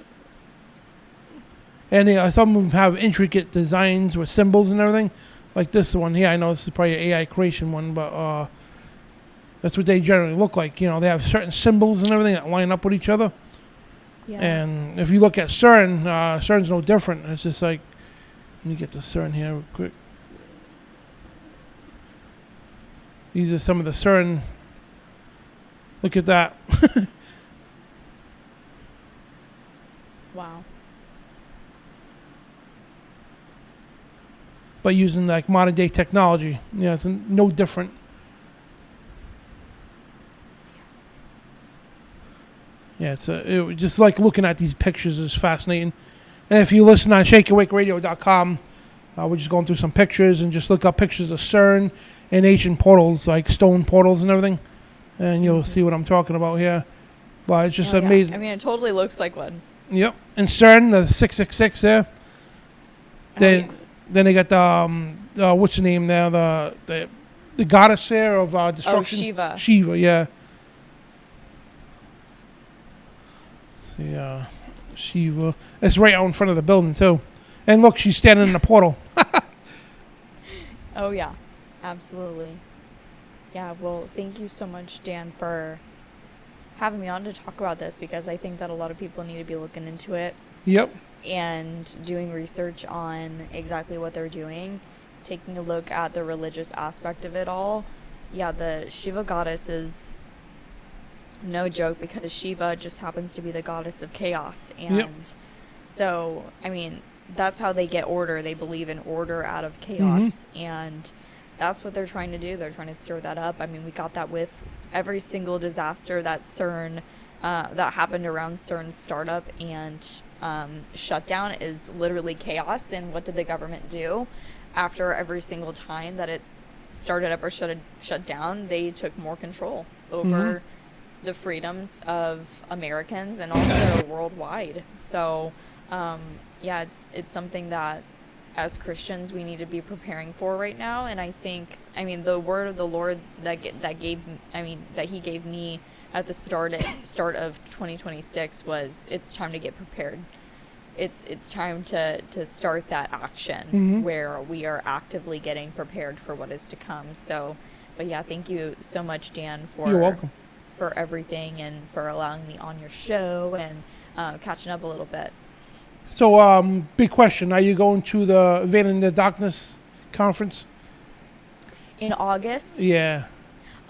And some of them have intricate designs with symbols and everything. Like this one here. I know this is probably an AI creation one, but that's what they generally look like. They have certain symbols and everything that line up with each other. Yeah. And if you look at CERN, CERN's no different. It's just like, let me get the CERN here real quick. These are some of the CERN. Look at that. Wow. But using like modern day technology. It's no different. Yeah, it just like looking at these pictures is fascinating. And if you listen on shakeawakeradio.com, we're just going through some pictures and just look up pictures of CERN and ancient portals, like stone portals and everything. And you'll see what I'm talking about here. But it's just amazing. I mean, it totally looks like one. Yep. And CERN, the 666 there. Then they got the, what's the name there? The goddess there of destruction. Oh, Shiva. Shiva, yeah. Shiva. It's right out in front of the building too. And look, she's standing in the portal. Oh yeah, absolutely. Yeah, well, thank you so much, Dan, for having me on to talk about this, because I think that a lot of people need to be looking into it. Yep. And doing research on exactly what they're doing. taking a look at the religious aspect of it all, yeah, the Shiva goddess is no joke, because Shiva just happens to be the goddess of chaos. And so, I mean, that's how they get order. They believe in order out of chaos. And that's what they're trying to do. They're trying to stir that up. I mean, we got that with every single disaster that CERN, that happened around CERN's startup and shutdown is literally chaos. And what did the government do after every single time that it started up or shut down? They took more control over the freedoms of Americans and also worldwide. So, yeah, it's something that as Christians we need to be preparing for right now. And I think, I mean, the word of the Lord that he gave me at the start of 2026 was, it's time to get prepared. It's time to start that action where we are actively getting prepared for what is to come. So, but yeah, thank you so much, Dan, You're welcome. for everything and for allowing me on your show and catching up a little bit. So, big question. Are you going to the Invading the Darkness conference? In August? Yeah.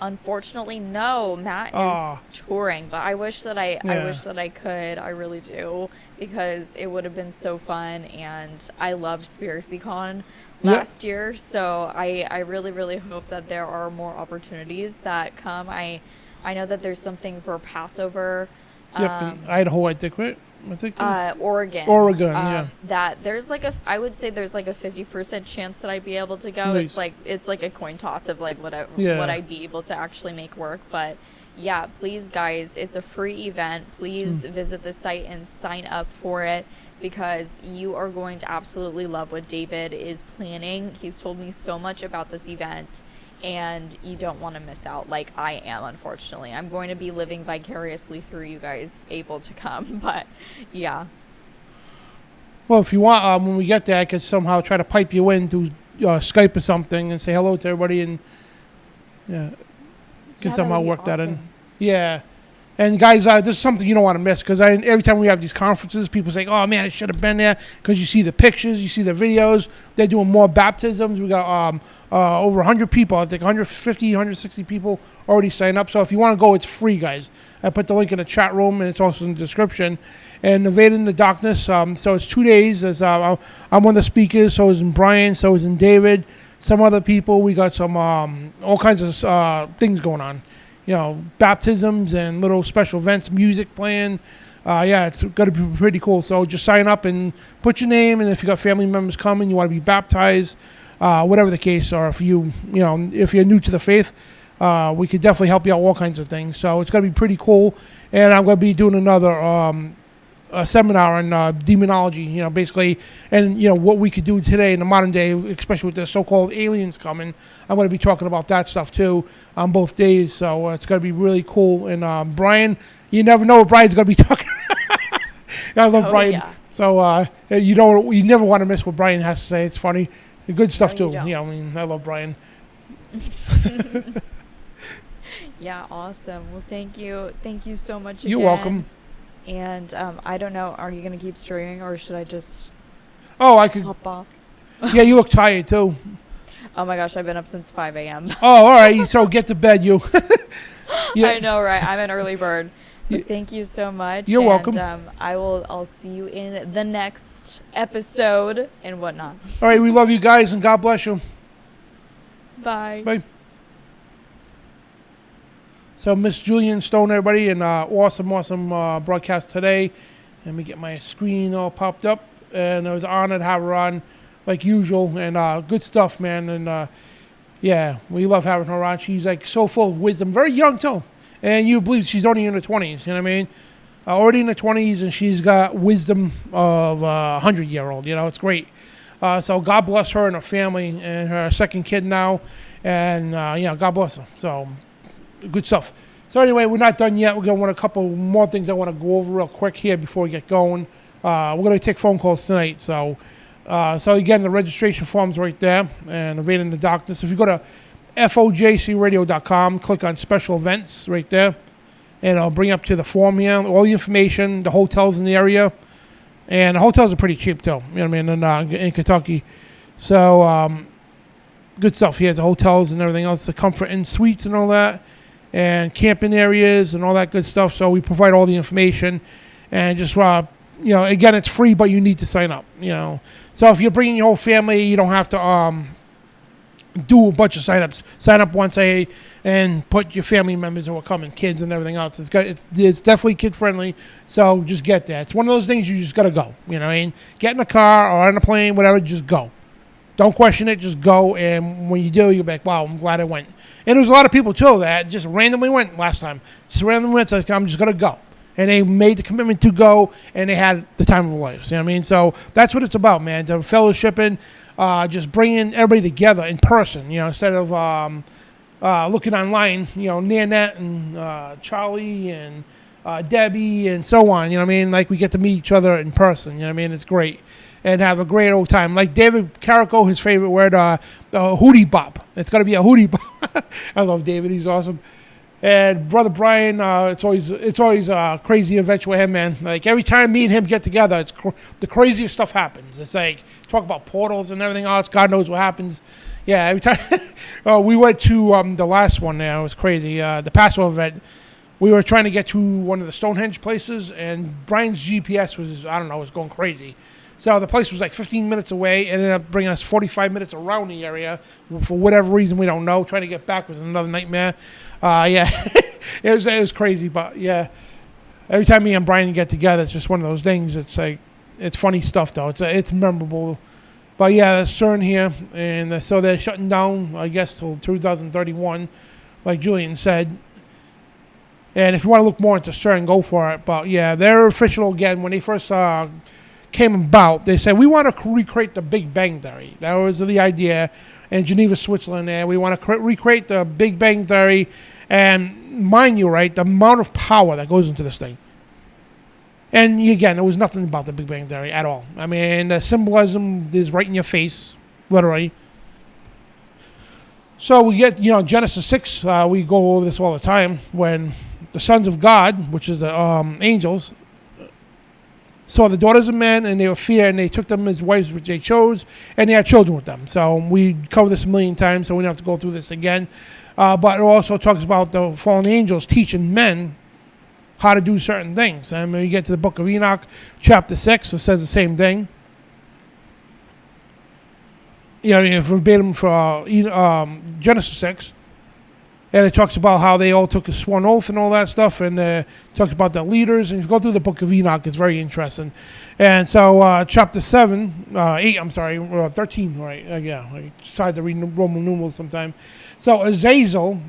Unfortunately, no. Matt is touring, but I wish that I could. I really do, because it would have been so fun, and I loved SpiracyCon last year. So I really, really hope that there are more opportunities that come. I know that there's something for Passover. Idaho, I think, right? I think Oregon. Yeah. That there's I would say there's like a 50% chance that I'd be able to go. Nice. It's like a coin toss of like what I'd be able to actually make work. But yeah, please guys, it's a free event. Please visit the site and sign up for it, because you are going to absolutely love what David is planning. He's told me so much about this event, and you don't want to miss out, like I am, unfortunately. I'm going to be living vicariously through you guys able to come, but yeah. Well, if you want, when we get there, I could somehow try to pipe you in through Skype or something and say hello to everybody, and somehow work that in. Yeah. And guys, this is something you don't want to miss, because every time we have these conferences, people say, oh man, I should have been there, because you see the pictures, you see the videos. They're doing more baptisms. We got over 100 people, I think 150, 160 people already signed up. So if you want to go, it's free, guys. I put the link in the chat room, and it's also in the description. And Invading the Darkness, so it's 2 days. As I'm one of the speakers, so is Brian, so is David, some other people. We got some all kinds of things going on. You know, baptisms and little special events, music playing. It's going to be pretty cool. So just sign up and put your name, and if you got family members coming, you want to be baptized, whatever the case, or if if you're new to the faith, we could definitely help you out, all kinds of things. So it's going to be pretty cool. And I'm going to be doing another a seminar on demonology, basically, and what we could do today in the modern day, especially with the so-called aliens coming. I'm going to be talking about that stuff too on both days, so it's going to be really cool. And Brian, you never know what Brian's going to be talking. I love Brian. Yeah. So you never want to miss what Brian has to say. It's funny, good stuff too. Yeah, I mean, I love Brian. Yeah, awesome. Well, thank you so much again. You're welcome. And I don't know, are you going to keep streaming, or should I just I could hop off? Yeah, you look tired too. Oh my gosh, I've been up since 5 a.m. Oh, all right. So get to bed, you. Yeah. I know, right? I'm an early bird. But thank you so much. You're welcome. I'll see you in the next episode and whatnot. All right, we love you guys, and God bless you. Bye. Bye. So Miss Gillyan Stone, everybody, and awesome broadcast today. Let me get my screen all popped up, and it was an honor to have her on, like usual, and good stuff, man. And we love having her on. She's like so full of wisdom, very young too, and you believe she's only in her 20s. You know what I mean? Already in her 20s, and she's got wisdom of a 100-year-old. It's great. So God bless her and her family, and her second kid now, and God bless her. So. Good stuff. So anyway, we're not done yet. We're going to want a couple more things I want to go over real quick here before we get going. We're going to take phone calls tonight. So again, the registration form's right there, and Invading the Darkness. If you go to FOJCradio.com, click on special events right there, and it'll bring up to the form here, all the information, the hotels in the area, and the hotels are pretty cheap too. You know what I mean? In Kentucky. So good stuff. He has the hotels and everything else, the comfort inn suites and all that, and camping areas and all that good stuff. So we provide all the information, and just again, it's free, but you need to sign up. So if you're bringing your whole family, you don't have to do a bunch of sign-ups. Sign up once and put your family members who are coming, kids and everything else. It's definitely kid-friendly, so just get there. It's one of those things you just got to go. Get in a car or on a plane, whatever, just go. Don't question it, just go, and when you do, you'll be like, wow, I'm glad I went. And there's a lot of people, too, that just randomly went last time. Just randomly went, so I'm just going to go. And they made the commitment to go, and they had the time of their lives. You know what I mean? So that's what it's about, man. The fellowshipping, just bringing everybody together in person, instead of looking online, Nanette and Charlie and Debbie and so on. You know what I mean? Like, we get to meet each other in person. You know what I mean? It's great. And have a great old time. Like David Carrico, his favorite word, hootie bop. It's got to be a hootie bop. I love David. He's awesome. And Brother Brian, it's always a crazy adventure with him, man. Like, every time me and him get together, the craziest stuff happens. It's like, talk about portals and everything else. God knows what happens. Yeah, every time. We went to the last one there. It was crazy. The Passover event. We were trying to get to one of the Stonehenge places, and Brian's GPS was going crazy. So the place was like 15 minutes away. It ended up bringing us 45 minutes around the area for whatever reason we don't know. Trying to get back was another nightmare. Yeah, it was crazy. But yeah, every time me and Brian get together, it's just one of those things. It's like, it's funny stuff though. It's memorable. But yeah, there's CERN here, and so they're shutting down, I guess, till 2031, like Gillyan said. And if you want to look more into CERN, go for it. But yeah, they're official again. When they first came about, they said, we want to recreate the Big Bang Theory. That was the idea in Geneva, Switzerland there. We want to recreate the Big Bang Theory, and mind you, right, the amount of power that goes into this thing. And again, there was nothing about the Big Bang Theory at all. I mean, the symbolism is right in your face, literally. So we get, Genesis 6, we go over this all the time, when the sons of God, which is the angels, saw the daughters of men, and they were feared, and they took them as wives which they chose, and they had children with them. So we covered this a million times, so we don't have to go through this again. But it also talks about the fallen angels teaching men how to do certain things. And when you get to the book of Enoch, chapter 6, it says the same thing. Verbatim for Genesis 6. And it talks about how they all took a sworn oath and all that stuff, and talks about the leaders. And if you go through the book of Enoch, it's very interesting. And so chapter 13, right? I decided to read Roman numerals sometime. So Azazel,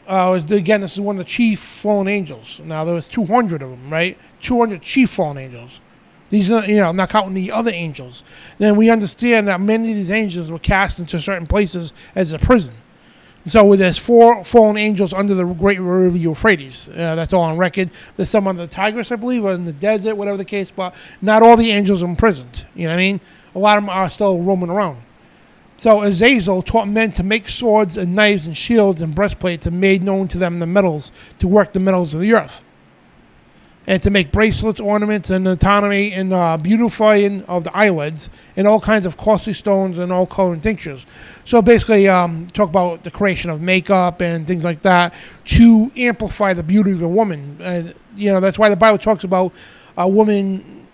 this is one of the chief fallen angels. Now, there was 200 of them, right? 200 chief fallen angels. These are, not counting the other angels. Then we understand that many of these angels were cast into certain places as a prison. So there's 4 fallen angels under the great river Euphrates. That's all on record. There's some on the Tigris, I believe, or in the desert, whatever the case. But not all the angels are imprisoned. You know what I mean? A lot of them are still roaming around. So Azazel taught men to make swords and knives and shields and breastplates, and made known to them the metals, to work the metals of the earth, and to make bracelets, ornaments, and autonomy and beautifying of the eyelids, and all kinds of costly stones and all color and tinctures. So basically, talk about the creation of makeup and things like that to amplify the beauty of a woman. And that's why the Bible talks about a woman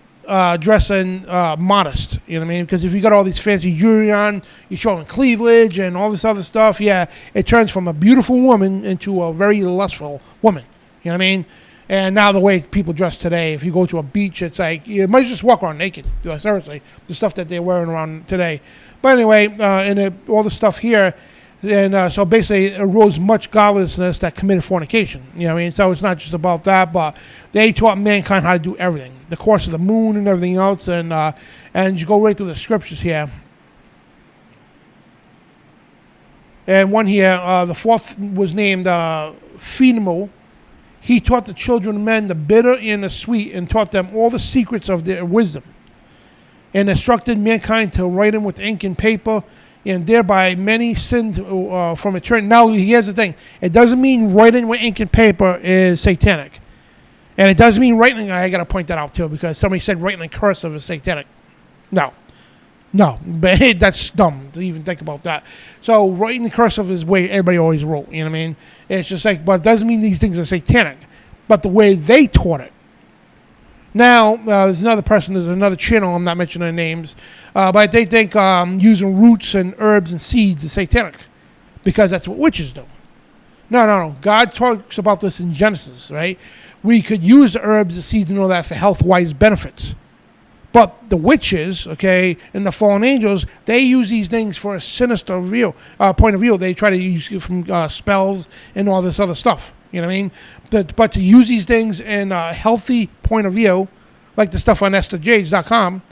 dressing modest. You know what I mean? Because if you got all these fancy jewelry on, you're showing cleavage and all this other stuff. Yeah, it turns from a beautiful woman into a very lustful woman. You know what I mean? And now the way people dress today, if you go to a beach, it's like, you might just walk around naked. Seriously, the stuff that they're wearing around today. But anyway, all the stuff here, and so basically it arose much godlessness that committed fornication. You know what I mean? So it's not just about that, but they taught mankind how to do everything. The course of the moon and everything else, and you go right through the scriptures here. And one here, the 4th was named Phenemo. He taught the children of men the bitter and the sweet, and taught them all the secrets of their wisdom, and instructed mankind to write them with ink and paper, and thereby many sinned from eternity. Now, here's the thing. It doesn't mean writing with ink and paper is satanic. And it doesn't mean writing, I got to point that out too, because somebody said writing in cursive is satanic. No. No, but that's dumb to even think about that. So writing the cursive is the way everybody always wrote. You know what I mean? It's just like, but it doesn't mean these things are satanic. But the way they taught it. Now, there's another person, there's another channel, I'm not mentioning their names, but they think using roots and herbs and seeds is satanic because that's what witches do. No. God talks about this in Genesis, right? We could use the herbs, the seeds, and all that for health-wise benefits. But the witches, okay, and the fallen angels, they use these things for a sinister point of view. They try to use it from spells and all this other stuff. You know what I mean? But to use these things in a healthy point of view, like the stuff on EstherJades.com,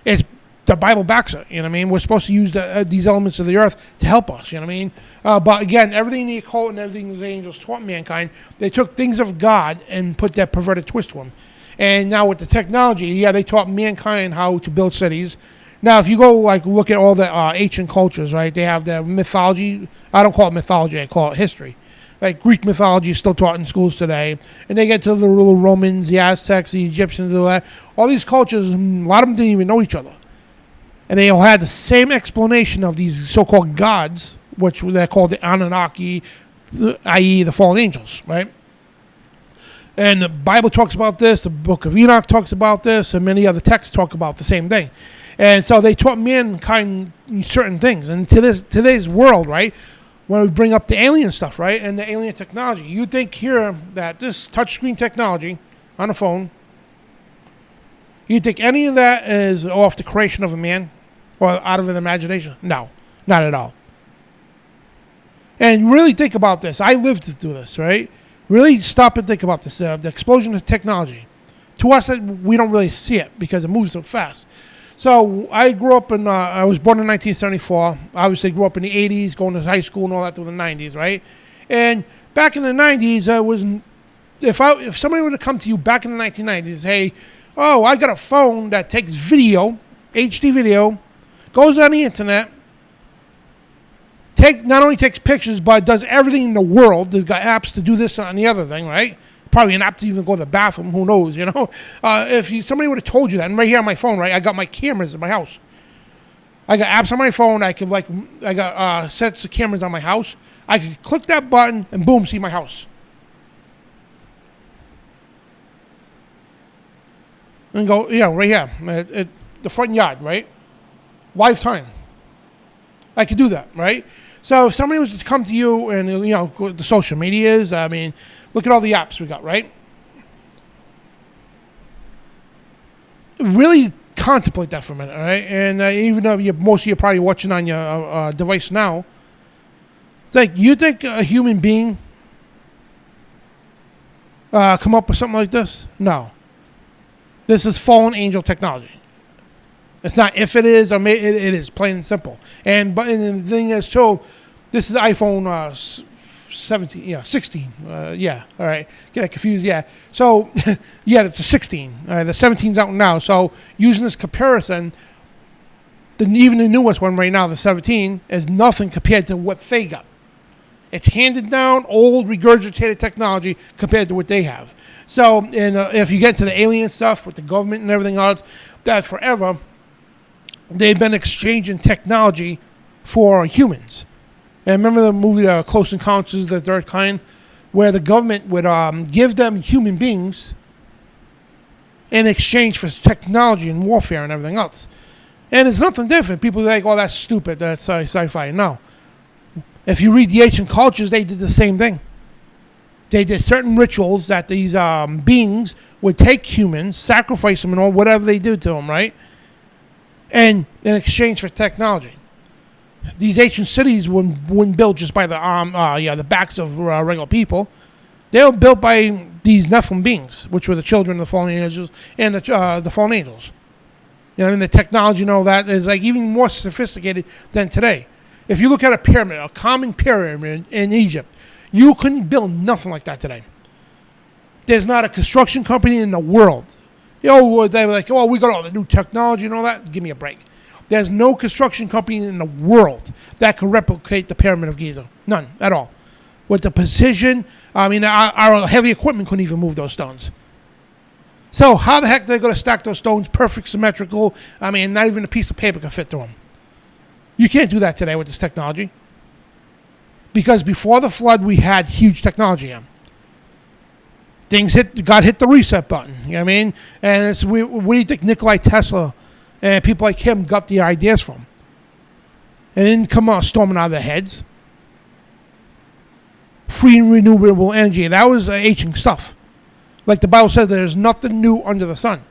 it's the Bible backs it. You know what I mean? We're supposed to use these elements of the earth to help us. You know what I mean? But again, everything the occult and everything the angels taught mankind, they took things of God and put that perverted twist to them. And now with the technology, yeah, they taught mankind how to build cities. Now, if you go look at all the ancient cultures, right? They have the mythology. I don't call it mythology. I call it history. Like Greek mythology is still taught in schools today. And they get to the little Romans, the Aztecs, the Egyptians, all that. All these cultures, a lot of them didn't even know each other. And they all had the same explanation of these so-called gods, which they're called the Anunnaki, i.e. the fallen angels, right? And the Bible talks about this, the book of Enoch talks about this, and many other texts talk about the same thing. And so they taught mankind certain things. And today's world, right, when we bring up the alien stuff, right, and the alien technology, you think here that this touchscreen technology on a phone, you think any of that is off the creation of a man or out of an imagination? No, not at all. And really think about this. I lived through this, right? Really stop and think about this. The explosion of technology. To us, we don't really see it because it moves so fast. So I grew up I was born in 1974. Obviously grew up in the 80s, going to high school and all that through the 90s, right? And back in the 90s, if somebody would have come to you back in the 1990s, hey, oh, I got a phone that takes video, HD video, goes on the internet, not only takes pictures, but does everything in the world. There's got apps to do this and the other thing, right? Probably an app to even go to the bathroom. Who knows, you know? If somebody would have told you that, and right here on my phone, right, I got my cameras in my house. I got apps on my phone. I got sets of cameras on my house. I could click that button and boom, see my house. And go, right here, the front yard, right? Lifetime. I could do that, right? So if somebody was to come to you and, the social medias, I mean, look at all the apps we got, right? Really contemplate that for a minute, all right? And even though most of you are probably watching on your device now, it's like, you think a human being come up with something like this? No. This is fallen angel technology. It's not if it is, or it is, plain and simple. And the thing is, too, this is iPhone 17, 16. All right. Get confused, yeah. So, it's a 16. The 17's out now. So, using this comparison, even the newest one right now, the 17, is nothing compared to what they got. It's handed down, old, regurgitated technology compared to what they have. So, if you get to the alien stuff with the government and everything else, that forever, they've been exchanging technology for humans. And remember the movie Close Encounters of the Third Kind, where the government would give them human beings in exchange for technology and warfare and everything else. And it's nothing different. People are like, oh, that's stupid. That's sci-fi. No. If you read the ancient cultures, they did the same thing. They did certain rituals that these beings would take humans, sacrifice them, and all whatever they do to them, right? And in exchange for technology. These ancient cities weren't built just by the backs of regular people. They were built by these Nephilim beings, which were the children of the fallen angels and the fallen angels. And the technology and all that is like even more sophisticated than today. If you look at a common pyramid in Egypt, you couldn't build nothing like that today. There's not a construction company in the world. They were like, oh, we got all the new technology and all that. Give me a break. There's no construction company in the world that could replicate the Pyramid of Giza. None at all. With the precision, our heavy equipment couldn't even move those stones. So how the heck they're going to stack those stones perfect, symmetrical? I mean, not even a piece of paper can fit through them. You can't do that today with this technology. Because before the flood, we had huge technology in. God hit the reset button. You know what I mean? And where do you think Nikola Tesla and people like him got the ideas from? And didn't come out storming out of their heads. Free and renewable energy. That was ancient stuff. Like the Bible says, there's nothing new under the sun.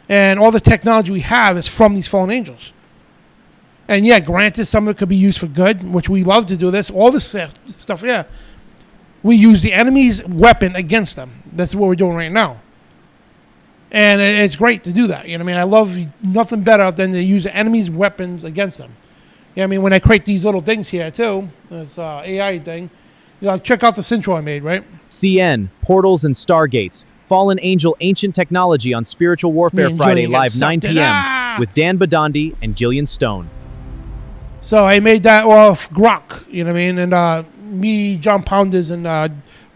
And all the technology we have is from these fallen angels. And yeah, granted, some of it could be used for good, which we love to do this. All this stuff, yeah. We use the enemy's weapon against them. That's what we're doing right now. And it's great to do that. You know what I mean? I love nothing better than to use the enemy's weapons against them. You know what I mean? When I create these little things here, too, this AI thing, check out this intro I made, right? CN, Portals and Stargates, Fallen Angel Ancient Technology on Spiritual Warfare Friday live 9 p.m. with Dan Bidondi and Gillyan Stone. So I made that off Grok, you know what I mean? And me, John Pounders, and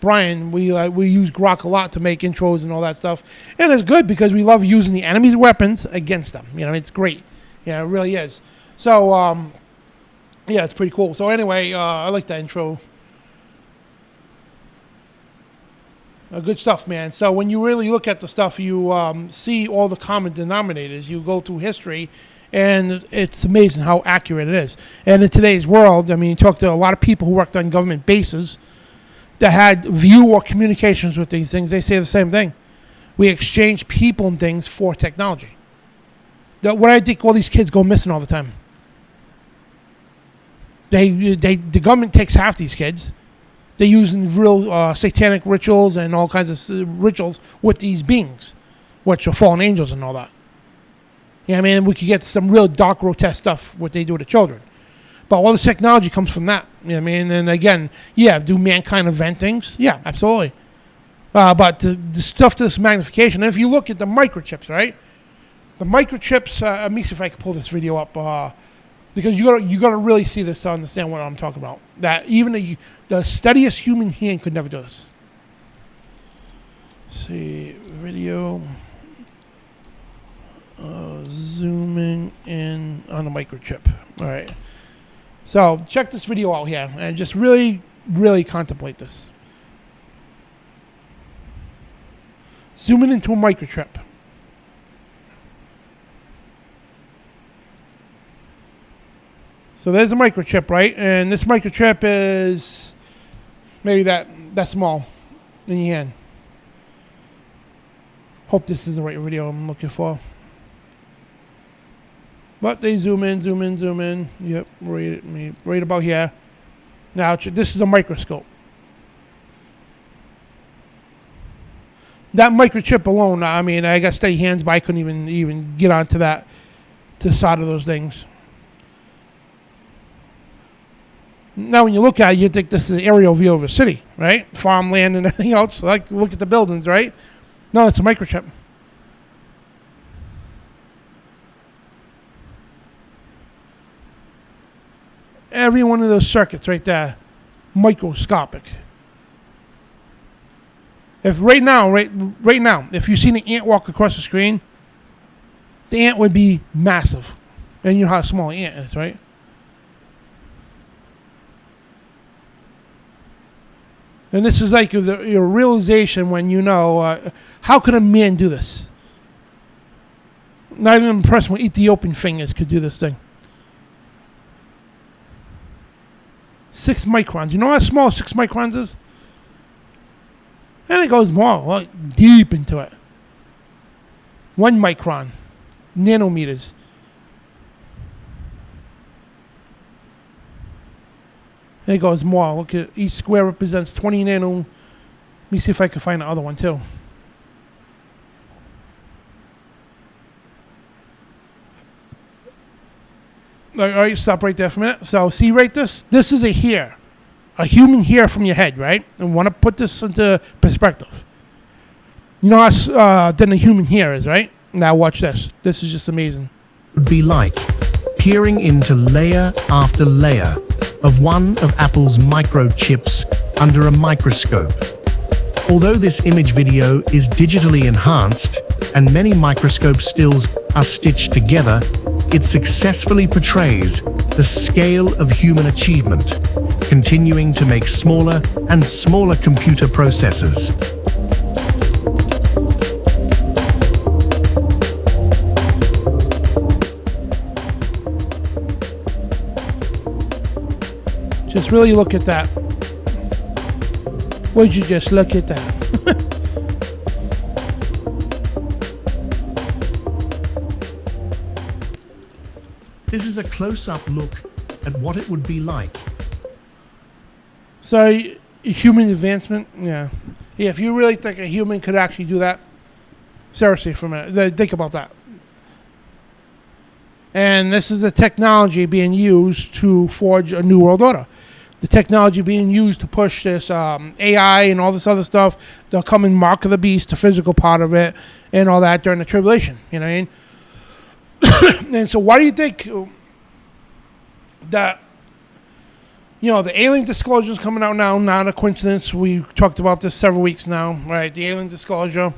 Brian, we use Grok a lot to make intros and all that stuff. And it's good because we love using the enemy's weapons against them. You know, it's great. Yeah, it really is. So, yeah, it's pretty cool. So anyway, I like that intro. Good stuff, man. So when you really look at the stuff, you see all the common denominators. You go through history, and it's amazing how accurate it is. And in today's world, I mean, you talk to a lot of people who worked on government bases that had view or communications with these things. They say the same thing. We exchange people and things for technology. What I think all these kids go missing all the time. The government takes half these kids. They use real satanic rituals and all kinds of rituals with these beings, which are fallen angels and all that. You know what I mean? We could get some real dark, grotesque stuff, what they do to children. But all the technology comes from that. You know what I mean? And again, yeah, do mankind invent things? Yeah, absolutely. But the stuff to this magnification, and if you look at the microchips, right? The microchips, let me see if I can pull this video up. Because you gotta really see this to understand what I'm talking about. That even the steadiest human hand could never do this. Let's see, video. Zooming in on the microchip. All right. So check this video out here and just really, really contemplate this. Zooming into a microchip. So there's a microchip, right? And this microchip is maybe that small in your hand. Hope this is the right video I'm looking for. But they zoom in, zoom in, zoom in. Yep, right about here. Now, this is a microscope. That microchip alone, I mean, I got steady hands, but I couldn't even get onto that, to the side of those things. Now, when you look at it, you think this is an aerial view of a city, right? Farmland and everything else. Like, look at the buildings, right? No, it's a microchip. Every one of those circuits right there, microscopic. If right now, if you seen an ant walk across the screen, the ant would be massive. And you know how small an ant is, right? And this is like your realization when you know, how could a man do this? Not even a person with Ethiopian fingers could do this thing. 6 microns. You know how small 6 microns is? And it goes more, like, deep into it. 1 micron. Nanometers. And it goes more. Look at each square represents 20 nano. Let me see if I can find the other one too. All right, stop right there for a minute. So see right this? This is a hair. A human hair from your head, right? And want to put this into perspective. You know how thin a human hair is, right? Now watch this. This is just amazing. Would be like peering into layer after layer of one of Apple's microchips under a microscope. Although this image video is digitally enhanced, and many microscope stills are stitched together, it successfully portrays the scale of human achievement, continuing to make smaller and smaller computer processors. Just really look at that. Would you just look at that? This is a close-up look at what it would be like. So, human advancement, yeah. Yeah, if you really think a human could actually do that, seriously for a minute, think about that. And this is the technology being used to forge a new world order. The technology being used to push this AI and all this other stuff, the coming mark of the beast, the physical part of it, and all that during the tribulation. You know what I mean? And so why do you think that, the alien disclosure is coming out now, not a coincidence. We talked about this several weeks now, right? The alien disclosure.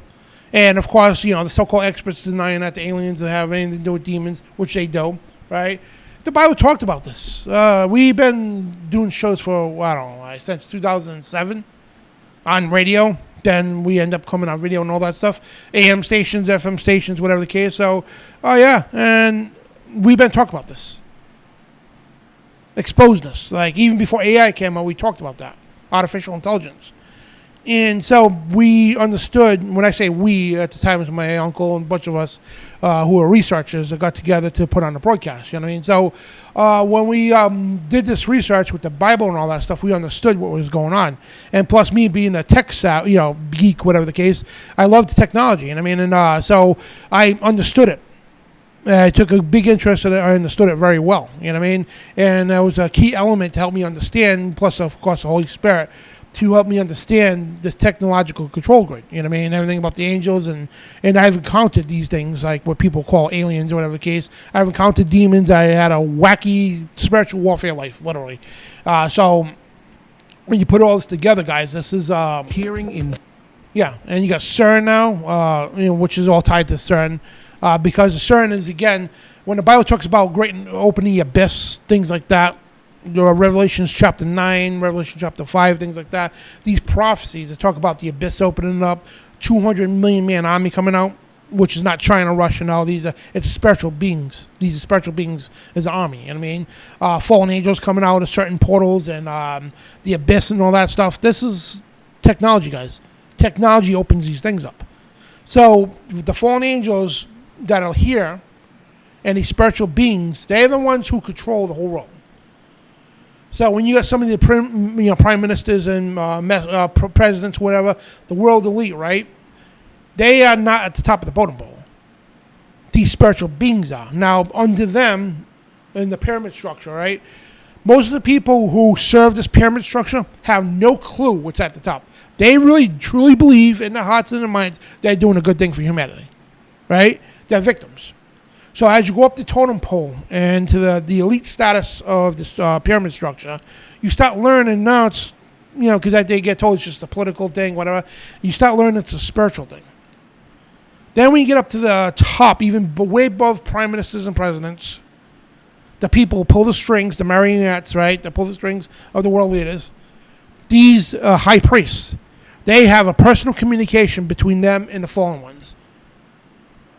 And, of course, the so-called experts denying that the aliens have anything to do with demons, which they do, right? The Bible talked about this. We've been doing shows for, I don't know, since 2007 on radio. Then we end up coming on video and all that stuff. AM stations, FM stations, whatever the case. So, and we've been talking about this. Exposed us. Like, even before AI came out, we talked about that. Artificial intelligence. And so we understood, when I say we, at the time it was my uncle and a bunch of us who were researchers that got together to put on the broadcast, you know what I mean? So when we did this research with the Bible and all that stuff, we understood what was going on. And plus me being a tech geek, whatever the case, I loved technology, you know what I mean? And so I understood it. I took a big interest in it. I understood it very well, you know what I mean? And that was a key element to help me understand, plus, of course, the Holy Spirit, to help me understand this technological control grid, you know what I mean? Everything about the angels, and I've encountered these things, like what people call aliens or whatever the case. I've encountered demons. I had a wacky spiritual warfare life, literally. So when you put all this together, guys, this is Hearing in... Yeah, and you got CERN now, which is all tied to CERN, because CERN is, again, when the Bible talks about great opening the abyss, things like that, Revelations chapter 9, Revelation chapter 5, things like that. These prophecies that talk about the abyss opening up, 200 million man army coming out, which is not China, Russia, and all these. It's spiritual beings. These are spiritual beings as an army. You know what I mean? Fallen angels coming out of certain portals, and the abyss and all that stuff. This is technology, guys. Technology opens these things up. So the fallen angels that are here and these spiritual beings, they're the ones who control the whole world. So when you got some of the prime ministers and presidents, whatever, the world elite, right? They are not at the top of the totem pole. These spiritual beings are. Now, under them, in the pyramid structure, right? Most of the people who serve this pyramid structure have no clue what's at the top. They really, truly believe in their hearts and their minds they're doing a good thing for humanity, right? They're victims. So as you go up the totem pole and to the elite status of this pyramid structure, you start learning now it's, because they get told it's just a political thing, whatever. You start learning it's a spiritual thing. Then when you get up to the top, even way above prime ministers and presidents, the people who pull the strings, the marionettes, right? That pull the strings of the world leaders. These high priests, they have a personal communication between them and the fallen ones.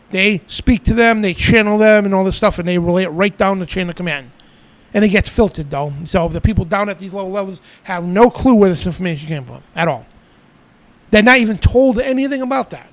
They speak to them, they channel them and all this stuff, and they relay it right down the chain of command. And it gets filtered, though. So the people down at these lower levels have no clue where this information came from at all. They're not even told anything about that.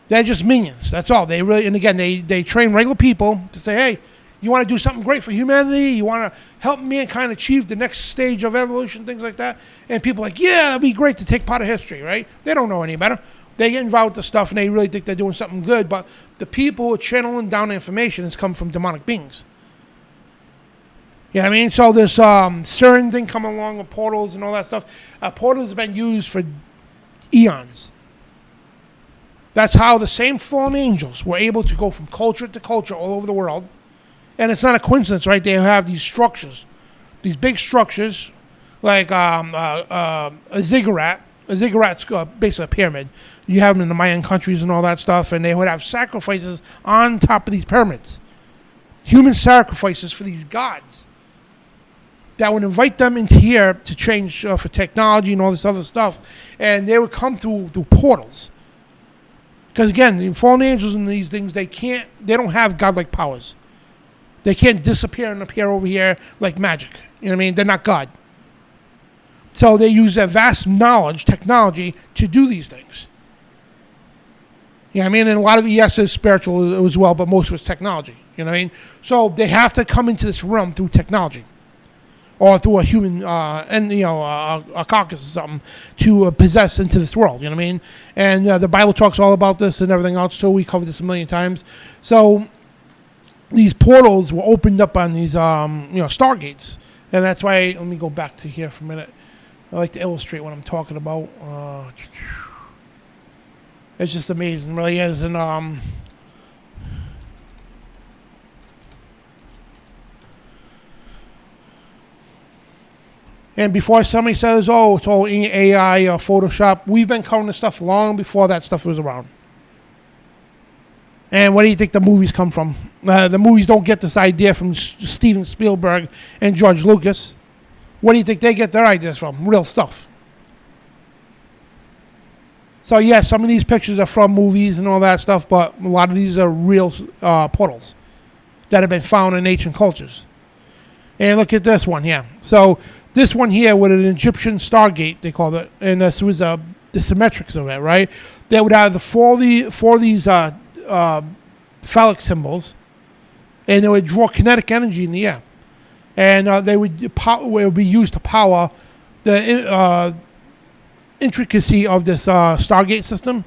They're just minions. That's all. They really, and again, they train regular people to say, hey, you want to do something great for humanity? You want to help mankind achieve the next stage of evolution, things like that? And people are like, yeah, it'd be great to take part of history, right? They don't know any better. They get involved with the stuff and they really think they're doing something good, but the people who are channeling down the information has come from demonic beings. You know what I mean? So this CERN thing coming along with portals and all that stuff. Portals have been used for eons. That's how the same fallen angels were able to go from culture to culture all over the world. And it's not a coincidence, right? They have these structures, these big structures, like a ziggurat. A ziggurat's basically a pyramid. You have them in the Mayan countries and all that stuff, and they would have sacrifices on top of these pyramids. Human sacrifices for these gods that would invite them into here to change for technology and all this other stuff. And they would come through portals. Because again, the fallen angels and these things, they don't have godlike powers. They can't disappear and appear over here like magic. You know what I mean? They're not God. So they use their vast knowledge, technology, to do these things. You know what I mean? And a lot of it, yes, is spiritual as well, but most of it's technology. You know what I mean? So they have to come into this realm through technology. Or through a human, a carcass or something to possess into this world, you know what I mean? And the Bible talks all about this and everything else too. We covered this a million times. So these portals were opened up on these, Stargates. And that's why, let me go back to here for a minute. I like to illustrate what I'm talking about. It's just amazing, it really is. And, and before somebody says, oh, it's all AI or Photoshop, we've been covering this stuff long before that stuff was around. And what do you think the movies come from? The movies don't get this idea from Steven Spielberg and George Lucas. What do you think they get their ideas from? Real stuff. So, yeah, some of these pictures are from movies and all that stuff, but a lot of these are real portals that have been found in ancient cultures. And look at this one here. So, this one here with an Egyptian Stargate, they called it, and this was the symmetrics of it, right? They would have four of these phallic symbols, and they would draw kinetic energy in the air. And it would be used to power the intricacy of this Stargate system.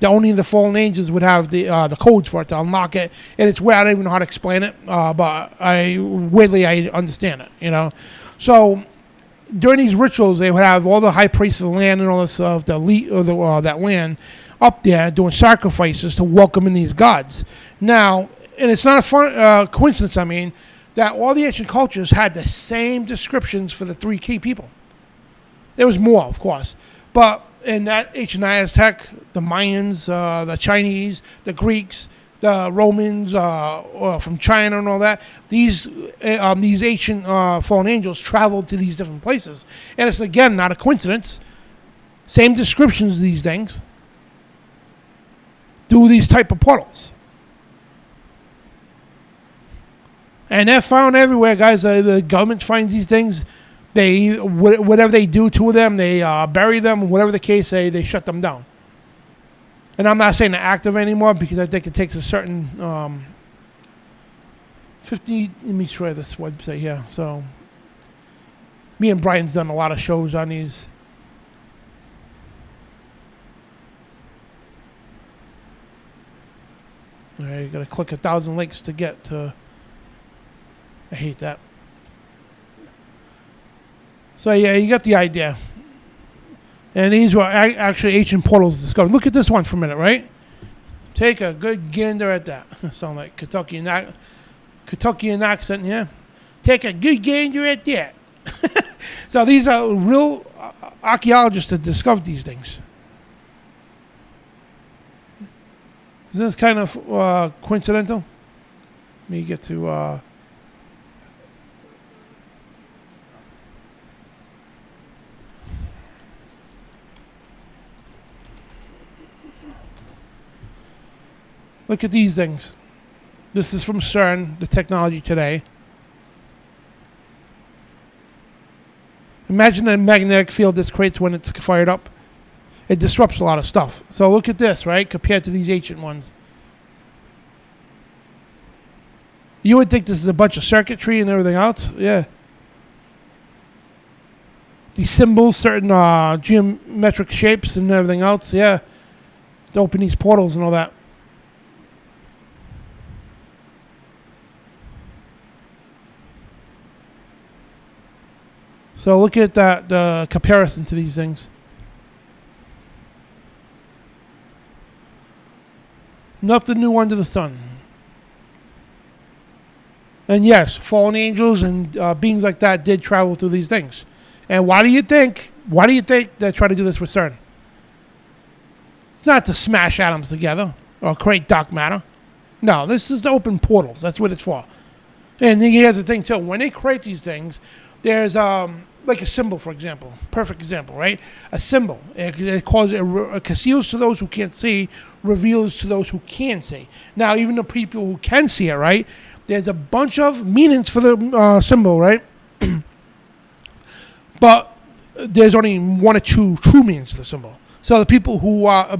That only the fallen angels would have the codes for it to unlock it. And it's weird, I don't even know how to explain it, but I understand it, you know? So during these rituals, they would have all the high priests of the land and all this that land up there doing sacrifices to welcome in these gods. Now, and it's not a coincidence, I mean, that all the ancient cultures had the same descriptions for the three key people. There was more, of course, but in that ancient Aztec, the Mayans, the Chinese, the Greeks, the Romans from China and all that, these ancient fallen angels traveled to these different places. And it's, again, not a coincidence. Same descriptions of these things through these type of portals. And they're found everywhere, guys. The government finds these things. They, whatever they do to them, they bury them. Whatever the case, they shut them down. And I'm not saying they're active anymore because I think it takes a certain 50. Let me try this website here. So, me and Brian's done a lot of shows on these. All right, you gotta click 1,000 links to get to. I hate that. So yeah, you got the idea. And these were actually ancient portals discovered. Look at this one for a minute, right? Take a good gander at that. Sound like Kentuckian accent here. Take a good gander at that. So these are real archaeologists that discovered these things. Is this kind of coincidental? Let me get to... Look at these things. This is from CERN, the technology today. Imagine the magnetic field this creates when it's fired up. It disrupts a lot of stuff. So look at this, right, compared to these ancient ones. You would think this is a bunch of circuitry and everything else. Yeah. These symbols, certain geometric shapes and everything else. Yeah. To open these portals and all that. So look at that, the comparison to these things. Nothing new under the sun. And yes, fallen angels and beings like that did travel through these things. And why do you think they try to do this with CERN? It's not to smash atoms together or create dark matter. No, this is to open portals. That's what it's for. And here's the thing, too. When they create these things, there's like a symbol, for example. Perfect example, right? A symbol. It conceals to those who can't see, reveals to those who can see. Now, even the people who can see it, right? There's a bunch of meanings for the symbol, right? But there's only one or two true meanings to the symbol. So the people who are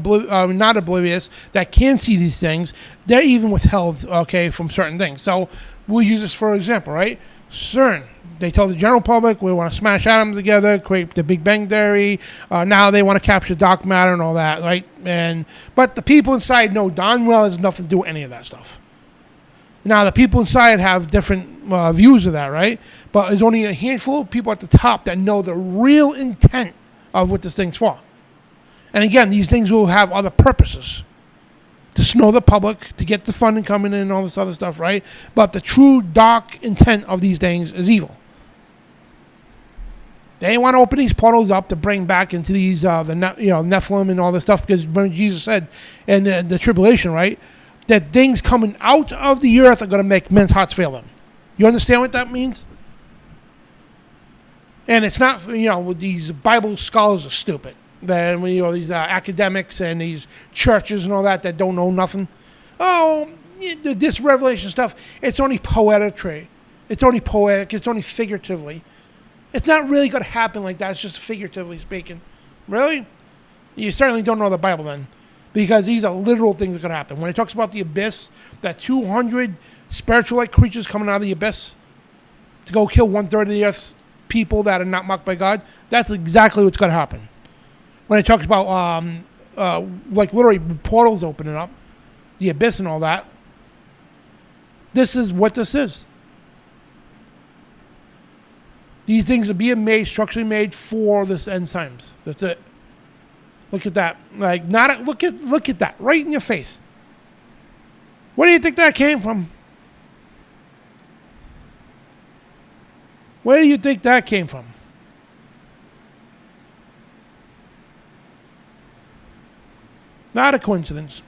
not oblivious, that can see these things, they're even withheld, okay, from certain things. So we'll use this for example, right? CERN. They told the general public, we want to smash atoms together, create the Big Bang Theory. Now they want to capture dark matter and all that, right? But the people inside know darn well has nothing to do with any of that stuff. Now, the people inside have different views of that, right? But there's only a handful of people at the top that know the real intent of what this thing's for. And again, these things will have other purposes. To snow the public, to get the funding coming in and all this other stuff, right? But the true dark intent of these things is evil. They want to open these portals up to bring back into these, Nephilim and all this stuff, because when Jesus said in the tribulation, right, that things coming out of the earth are going to make men's hearts fail them. You understand what that means? And it's not, these Bible scholars are stupid. Then these academics and these churches and all that don't know nothing. Oh, this Revelation stuff, it's only poetry. It's only poetic. It's only figuratively. It's not really going to happen like that. It's just figuratively speaking. Really? You certainly don't know the Bible then, because these are literal things that could happen. When it talks about the abyss, that 200 spiritual-like creatures coming out of the abyss to go kill 1/3 of the earth's people that are not mocked by God, that's exactly what's going to happen. When it talks about, like literally portals opening up, the abyss and all that, this is what this is. These things are being made, structurally made for this end times. That's it. Look at that. Look at that right in your face. Where do you think that came from? Where do you think that came from? Not a coincidence.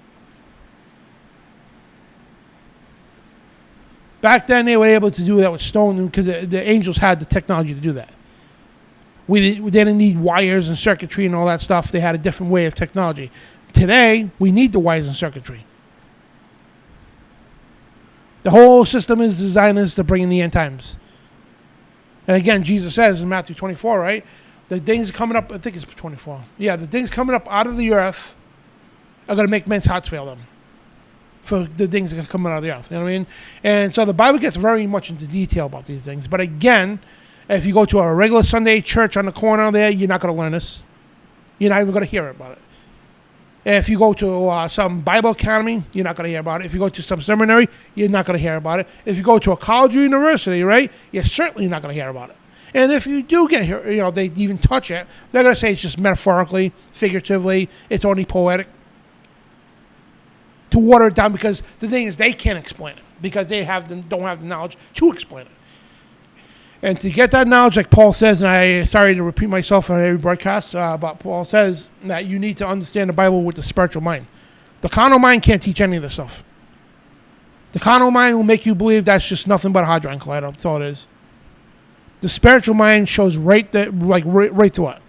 Back then, they were able to do that with stone because the angels had the technology to do that. They didn't need wires and circuitry and all that stuff. They had a different way of technology. Today, we need the wires and circuitry. The whole system is designed to bring in the end times. And again, Jesus says in Matthew 24, right? The things coming up, I think it's 24. Yeah, the things coming up out of the earth are going to make men's hearts fail them for the things that are coming out of the earth. You know what I mean? And so the Bible gets very much into detail about these things. But again, if you go to a regular Sunday church on the corner there, you're not going to learn this. You're not even going to hear about it. If you go to some Bible academy, you're not going to hear about it. If you go to some seminary, you're not going to hear about it. If you go to a college or university, right, you're certainly not going to hear about it. And if you do get here, they even touch it, they're going to say it's just metaphorically, figuratively, it's only poetic. To water it down, because the thing is they can't explain it because they don't have the knowledge to explain it. And to get that knowledge, like Paul says, and I'm sorry to repeat myself on every broadcast, but Paul says that you need to understand the Bible with the spiritual mind. The carnal mind can't teach any of this stuff. The carnal mind will make you believe that's just nothing but a hadron collider. That's all it is. The spiritual mind shows right through it.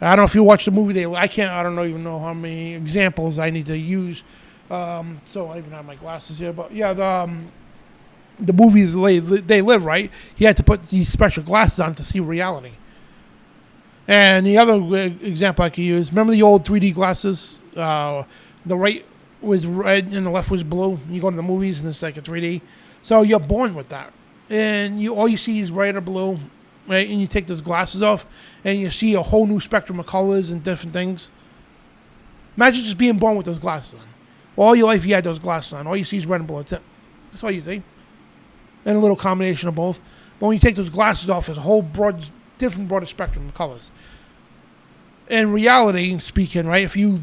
I don't know if you watch the movie. I don't even know how many examples I need to use. So I even have my glasses here. But yeah, the movie They Live, right? He had to put these special glasses on to see reality. And the other example I could use, remember the old 3D glasses? The right was red and the left was blue. You go to the movies and it's like a 3D. So you're born with that. And all you see is red or blue. Right, and you take those glasses off, and you see a whole new spectrum of colors and different things. Imagine just being born with those glasses on. All your life you had those glasses on. All you see is red and blue. That's all you see. And a little combination of both. But when you take those glasses off, there's a whole broader spectrum of colors. In reality, speaking, right, if you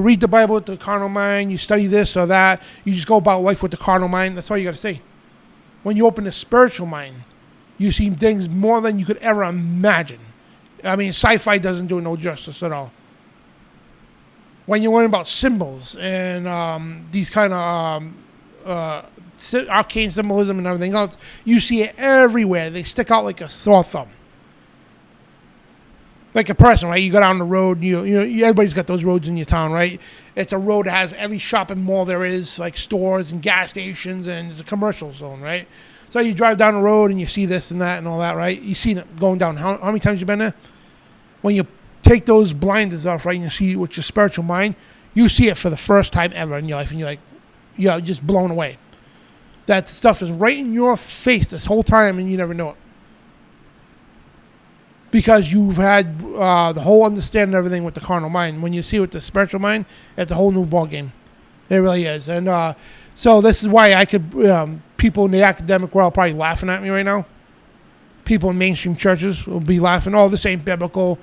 read the Bible with the carnal mind, you study this or that, you just go about life with the carnal mind, that's all you got to see. When you open the spiritual mind, you see things more than you could ever imagine. I mean, sci-fi doesn't do no justice at all. when you learn about symbols and these kind of arcane symbolism and everything else, you see it everywhere. They stick out like a sore thumb. Like a person, right? You go down the road, everybody's got those roads in your town, right? It's a road that has every shopping mall there is, like stores and gas stations, and it's a commercial zone, right? So you drive down the road and you see this and that and all that, right? You see it going down. How many times you been there? When you take those blinders off, right, and you see with your spiritual mind, you see it for the first time ever in your life, and you're like, you're just blown away. That stuff is right in your face this whole time, and you never know it. Because you've had the whole understanding of everything with the carnal mind. When you see it with the spiritual mind, it's a whole new ball game. It really is. And so this is why I could, people in the academic world probably laughing at me right now. People in mainstream churches will be laughing, oh, this ain't biblical.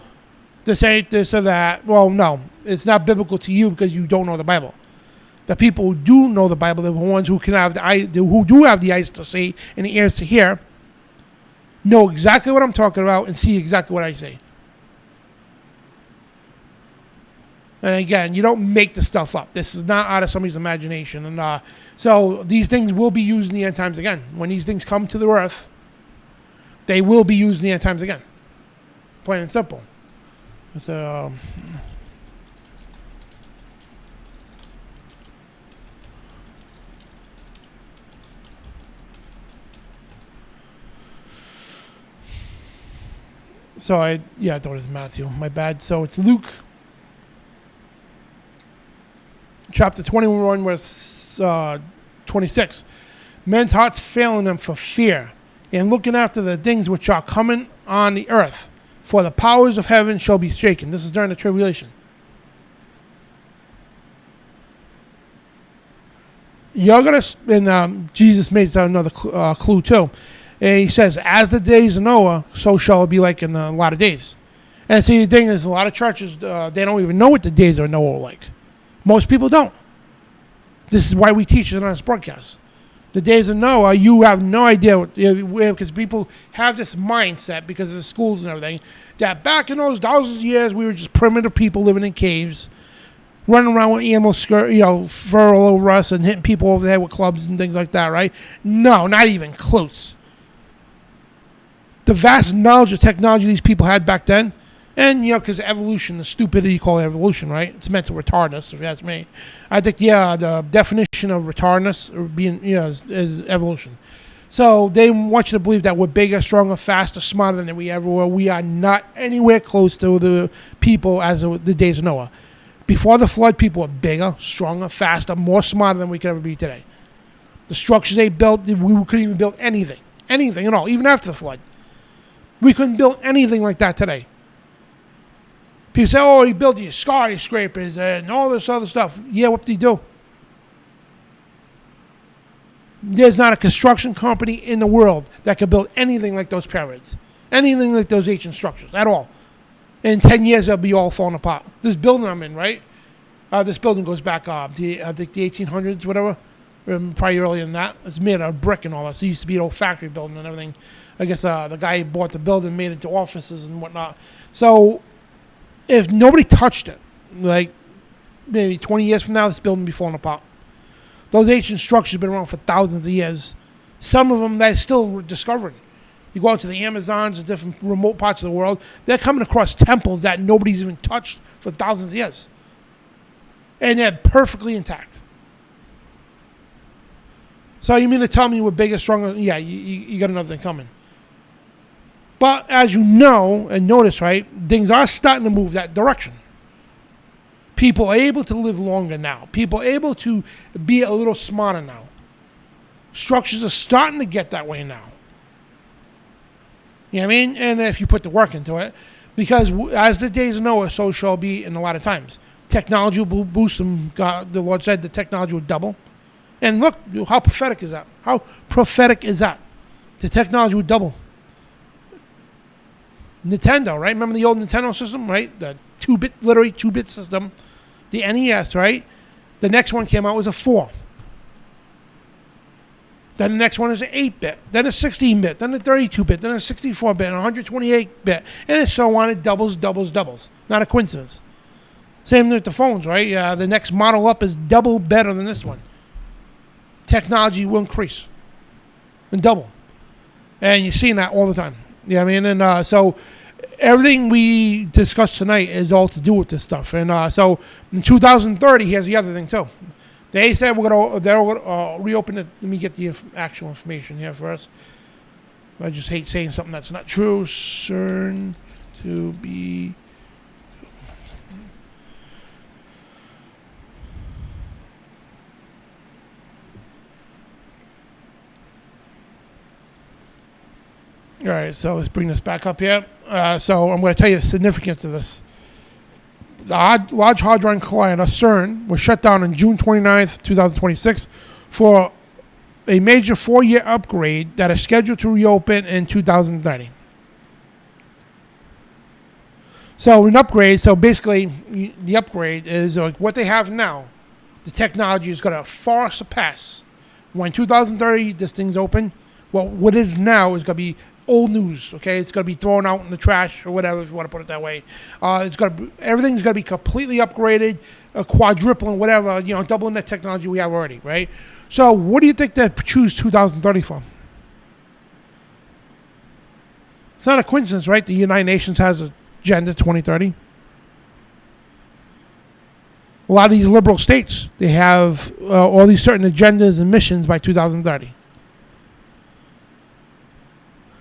This ain't this or that. Well, no, it's not biblical to you because you don't know the Bible. The people who do know the Bible, the ones who can have who do have the eyes to see and the ears to hear, know exactly what I'm talking about and see exactly what I say. And again, you don't make the stuff up. This is not out of somebody's imagination. And so these things will be used in the end times again. When these things come to the earth, they will be used in the end times again. Plain and simple. So, I thought it was Matthew. My bad. So it's Luke chapter 21, verse 26. Men's hearts failing them for fear and looking after the things which are coming on the earth. For the powers of heaven shall be shaken. This is during the tribulation. You're going to, and Jesus makes another clue too. And he says, as the days of Noah, so shall it be like in a lot of days. And see, the thing is, a lot of churches, they don't even know what the days of Noah are like. Most people don't. This is why we teach it on this broadcast. The days of Noah, you have no idea, because people have this mindset, because of the schools and everything, that back in those thousands of years, we were just primitive people living in caves, running around with animal fur all over us and hitting people over the head with clubs and things like that, right? No, not even close. The vast knowledge of technology these people had back then, and, because evolution, the stupidity you call it evolution, right? It's meant to retard us, if you ask me. I think, the definition of retardness or being, is evolution. So they want you to believe that we're bigger, stronger, faster, smarter than we ever were. We are not anywhere close to the people as of the days of Noah. Before the flood, people were bigger, stronger, faster, more smarter than we could ever be today. The structures they built, we couldn't even build anything at all, even after the flood. We couldn't build anything like that today. People say, oh, he built these skyscrapers and all this other stuff. Yeah, what did he do? There's not a construction company in the world that could build anything like those pyramids, anything like those ancient structures at all. In 10 years, they'll be all falling apart. This building I'm in, right? This building goes back to, I think, the 1800s, whatever. Probably earlier than that. It's made out of brick and all that. So it used to be an old factory building and everything. I guess the guy who bought the building made it into offices and whatnot. So if nobody touched it, like maybe 20 years from now, this building will be falling apart. Those ancient structures have been around for thousands of years. Some of them they're still discovering. You go out to the Amazons and different remote parts of the world, they're coming across temples that nobody's even touched for thousands of years. And they're perfectly intact. So you mean to tell me we're bigger, stronger? Yeah, you got another thing coming. But as you know and notice, right, things are starting to move that direction. People are able to live longer now. People are able to be a little smarter now. Structures are starting to get that way now. You know what I mean? And if you put the work into it, because as the days of Noah, so shall be in a lot of times. Technology will boost them. God, the Lord said the technology will double. And look, how prophetic is that? How prophetic is that? The technology will double. Nintendo, right? Remember the old Nintendo system, right? The 2-bit system. The NES, right? The next one came out was a 4. Then the next one is an 8-bit. Then a 16-bit. Then a 32-bit. Then a 64-bit. And a 128-bit. And so on. It doubles. Not a coincidence. Same with the phones, right? The next model up is double better than this one. Technology will increase and double. And you're seeing that all the time. You know what I mean? And so everything we discussed tonight is all to do with this stuff. And so in 2030, here's the other thing too. They said they're going to reopen it. Let me get the actual information here first. I just hate saying something that's not true. CERN to be... All right, so let's bring this back up here. So I'm going to tell you the significance of this. The Large Hadron Collider, CERN, was shut down on June 29th, 2026 for a major 4-year upgrade that is scheduled to reopen in 2030. So an upgrade, so basically the upgrade is like what they have now. The technology is going to far surpass when 2030 this thing's open. Well, what is now is going to be old news, okay? It's going to be thrown out in the trash or whatever, if you want to put it that way. Everything's going to be completely upgraded, quadrupling, whatever, doubling the technology we have already, right? So what do you think they choose 2030 for? It's not a coincidence, right? The United Nations has Agenda 2030. A lot of these liberal states, they have all these certain agendas and missions by 2030.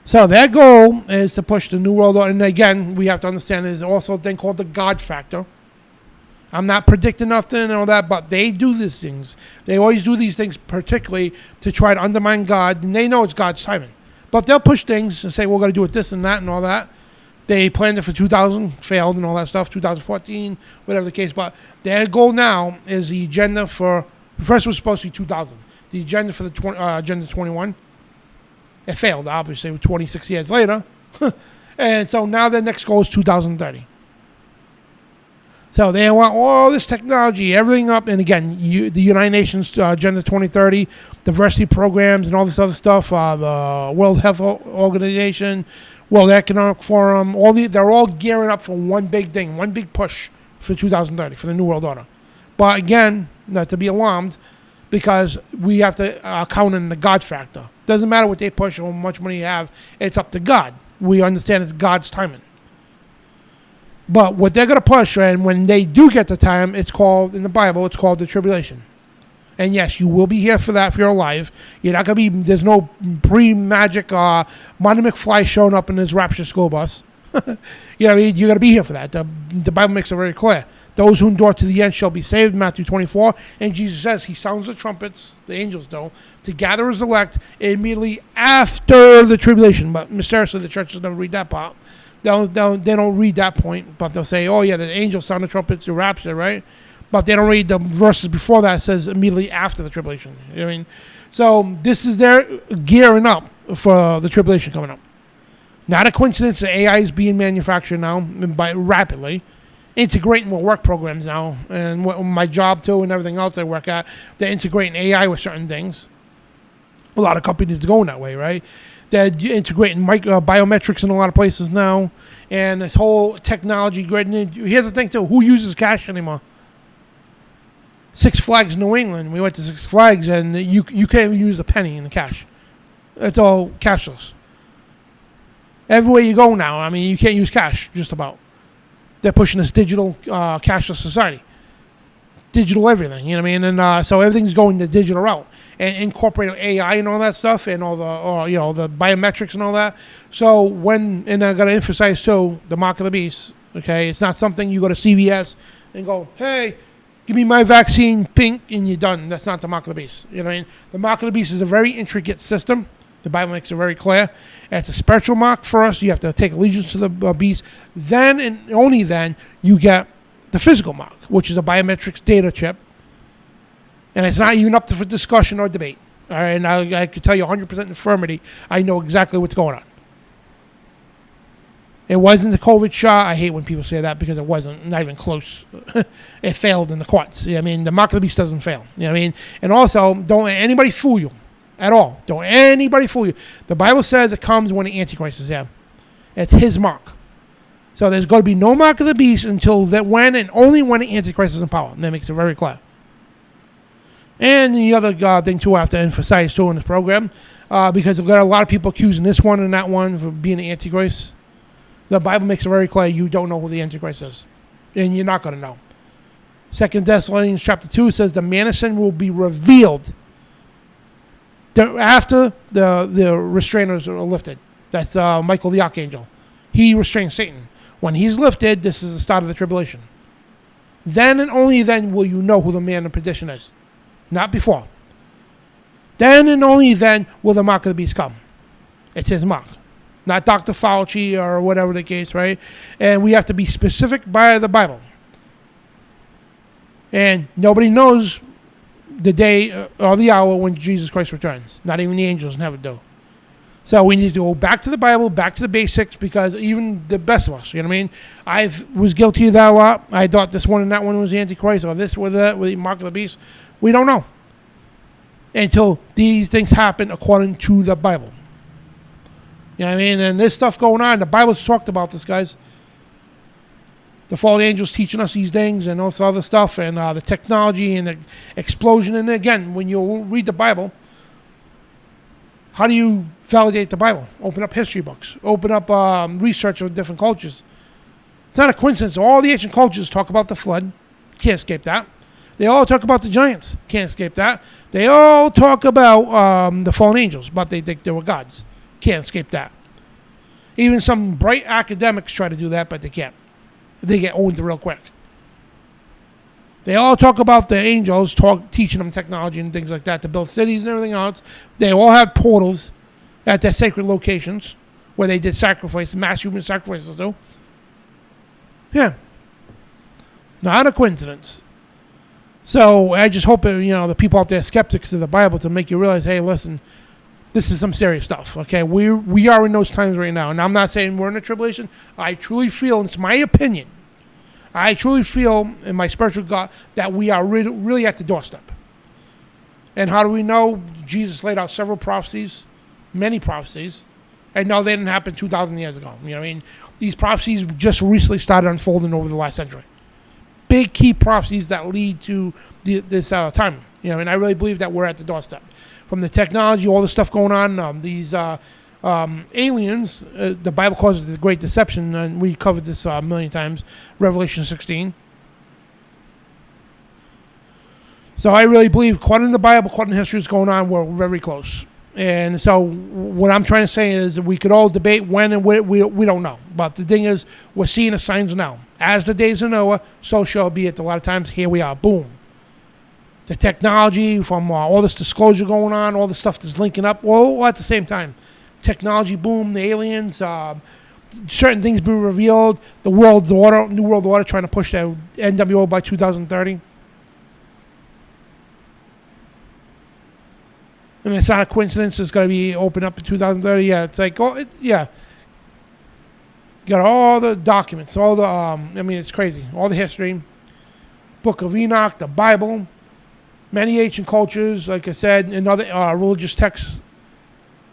So their goal is to push the New World Order. And again, we have to understand there's also a thing called the God factor. I'm not predicting nothing and all that, but they do these things. They always do these things particularly to try to undermine God, and they know it's God's timing. But they'll push things and say, we're going to do it this and that and all that. They planned it for 2000, failed and all that stuff, 2014, whatever the case. But their goal now is the agenda for, first it was supposed to be 2000. The agenda for the Agenda 21. It failed, obviously, 26 years later. And so now their next goal is 2030. So they want all this technology, everything up. And again, the United Nations Agenda 2030, diversity programs and all this other stuff, the World Health Organization, World Economic Forum, they're all gearing up for one big thing, one big push for 2030, for the New World Order. But again, not to be alarmed, because we have to count in the God factor. Doesn't matter what they push or how much money you have, it's up to God. We understand it's God's timing. But what they're going to push, and when they do get the time, it's called, in the Bible, it's called the tribulation. And yes, you will be here for that if you're alive. You're not going to be, there's no pre-magic Marty McFly showing up in his rapture school bus. You know what I mean? You're going to be here for that. The Bible makes it very clear. Those who endure to the end shall be saved, Matthew 24. And Jesus says he sounds the trumpets, the angels do, to gather his elect immediately after the tribulation. But mysteriously, the churches never read that part. They don't read that point, but they'll say, oh yeah, the angels sound the trumpets, the rapture, right? But they don't read the verses before that. It says immediately after the tribulation. You know what I mean? So this is their gearing up for the tribulation coming up. Not a coincidence that AI is being manufactured now rapidly. Integrating with work programs now, and my job too, and everything else I work at, they're integrating AI with certain things. A lot of companies are going that way, right? They're integrating biometrics in a lot of places now, and this whole technology grid. Here's the thing too: who uses cash anymore? Six Flags New England. We went to Six Flags, and you can't even use a penny in the cash. It's all cashless. Everywhere you go now, I mean, you can't use cash just about. They're pushing this digital cashless society. Digital everything, you know what I mean? And so everything's going the digital route. And incorporating AI and all that stuff and all the biometrics and all that. So and I got to emphasize too, the mark of the beast, okay? It's not something you go to CVS and go, hey, give me my vaccine, pink, and you're done. That's not the mark of the beast. You know what I mean? The mark of the beast is a very intricate system. The Bible makes it very clear. It's a spiritual mark for us. You have to take allegiance to the beast. Then and only then you get the physical mark, which is a biometrics data chip. And it's not even up for discussion or debate. All right, and I can tell you 100% infirmity. I know exactly what's going on. It wasn't the COVID shot. I hate when people say that because it wasn't, not even close. It failed in the courts. You know what I mean? The mark of the beast doesn't fail. You know what I mean? And also, don't let anybody fool you. At all. Don't anybody fool you. The Bible says it comes when the Antichrist is there. It's his mark. So there's going to be no mark of the beast until that when and only when the Antichrist is in power. And that makes it very clear. And the other thing, too, I have to emphasize, too, in this program, because I've got a lot of people accusing this one and that one for being the Antichrist. The Bible makes it very clear you don't know who the Antichrist is. And you're not going to know. 2 Thessalonians chapter 2 says the man of sin will be revealed after the restrainers are lifted. That's Michael the Archangel. He restrains Satan. When he's lifted, this is the start of the tribulation. Then and only then will you know who the man of perdition is. Not before. Then and only then will the mark of the beast come. It's his mark. Not Dr. Fauci or whatever the case, right? And we have to be specific by the Bible. And nobody knows the day or the hour when Jesus Christ returns. Not even the angels in heaven do. So we need to go back to the Bible, back to the basics, because even the best of us, you know what I mean? I was guilty of that a lot. I thought this one and that one was the Antichrist, or this with that, with the mark of the beast. We don't know until these things happen according to the Bible. You know what I mean? And there's stuff going on. The Bible's talked about this, guys. The fallen angels teaching us these things and all this other stuff, and the technology and the explosion. And again, when you read the Bible, how do you validate the Bible? Open up history books. Open up research of different cultures. It's not a coincidence. All the ancient cultures talk about the flood. Can't escape that. They all talk about the giants. Can't escape that. They all talk about the fallen angels, but they think they were gods. Can't escape that. Even some bright academics try to do that, but they can't. They get owned real quick. They all talk about the angels teaching them technology and things like that to build cities and everything else. They all have portals at their sacred locations where they did sacrifice, mass human sacrifices too. Yeah. Not a coincidence. So I just hope, the people out there skeptics of the Bible to make you realize, hey, listen, this is some serious stuff, okay? We are in those times right now. And I'm not saying we're in a tribulation. I truly feel, and it's my opinion, I truly feel in my spiritual God that we are really at the doorstep. And how do we know? Jesus laid out several prophecies, many prophecies. And no, they didn't happen 2,000 years ago. You know what I mean? These prophecies just recently started unfolding over the last century. Big key prophecies that lead to this time. And I really believe that we're at the doorstep. From the technology, all the stuff going on, these aliens, the Bible calls it the Great Deception, and we covered this a million times, Revelation 16. So I really believe, according to the Bible, according to history, what's going on, we're very close. And so what I'm trying to say is that we could all debate when and where, we don't know. But the thing is, we're seeing the signs now. As the days of Noah, so shall it be at a lot of times. Here we are. Boom. The technology from all this disclosure going on, all the stuff that's linking up, all at the same time. Technology boom, the aliens, certain things being revealed, the world's order, New World Order trying to push the NWO by 2030. And it's not a coincidence it's going to be opened up in 2030. Yeah, it's like, yeah. You got all the documents, all the, it's crazy. All the history, Book of Enoch, the Bible, many ancient cultures, like I said, and other religious texts.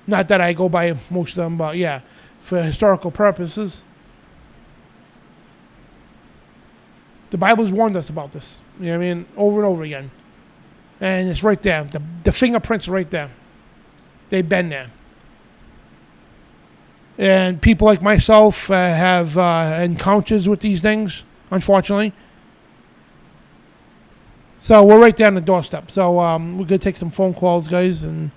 Not that I go by most of them, but yeah, for historical purposes. The Bible's warned us about this, over and over again. And it's right there. The fingerprints are right there. They've been there. And people like myself have encounters with these things, unfortunately. So we're right there on the doorstep. So we're going to take some phone calls, guys. And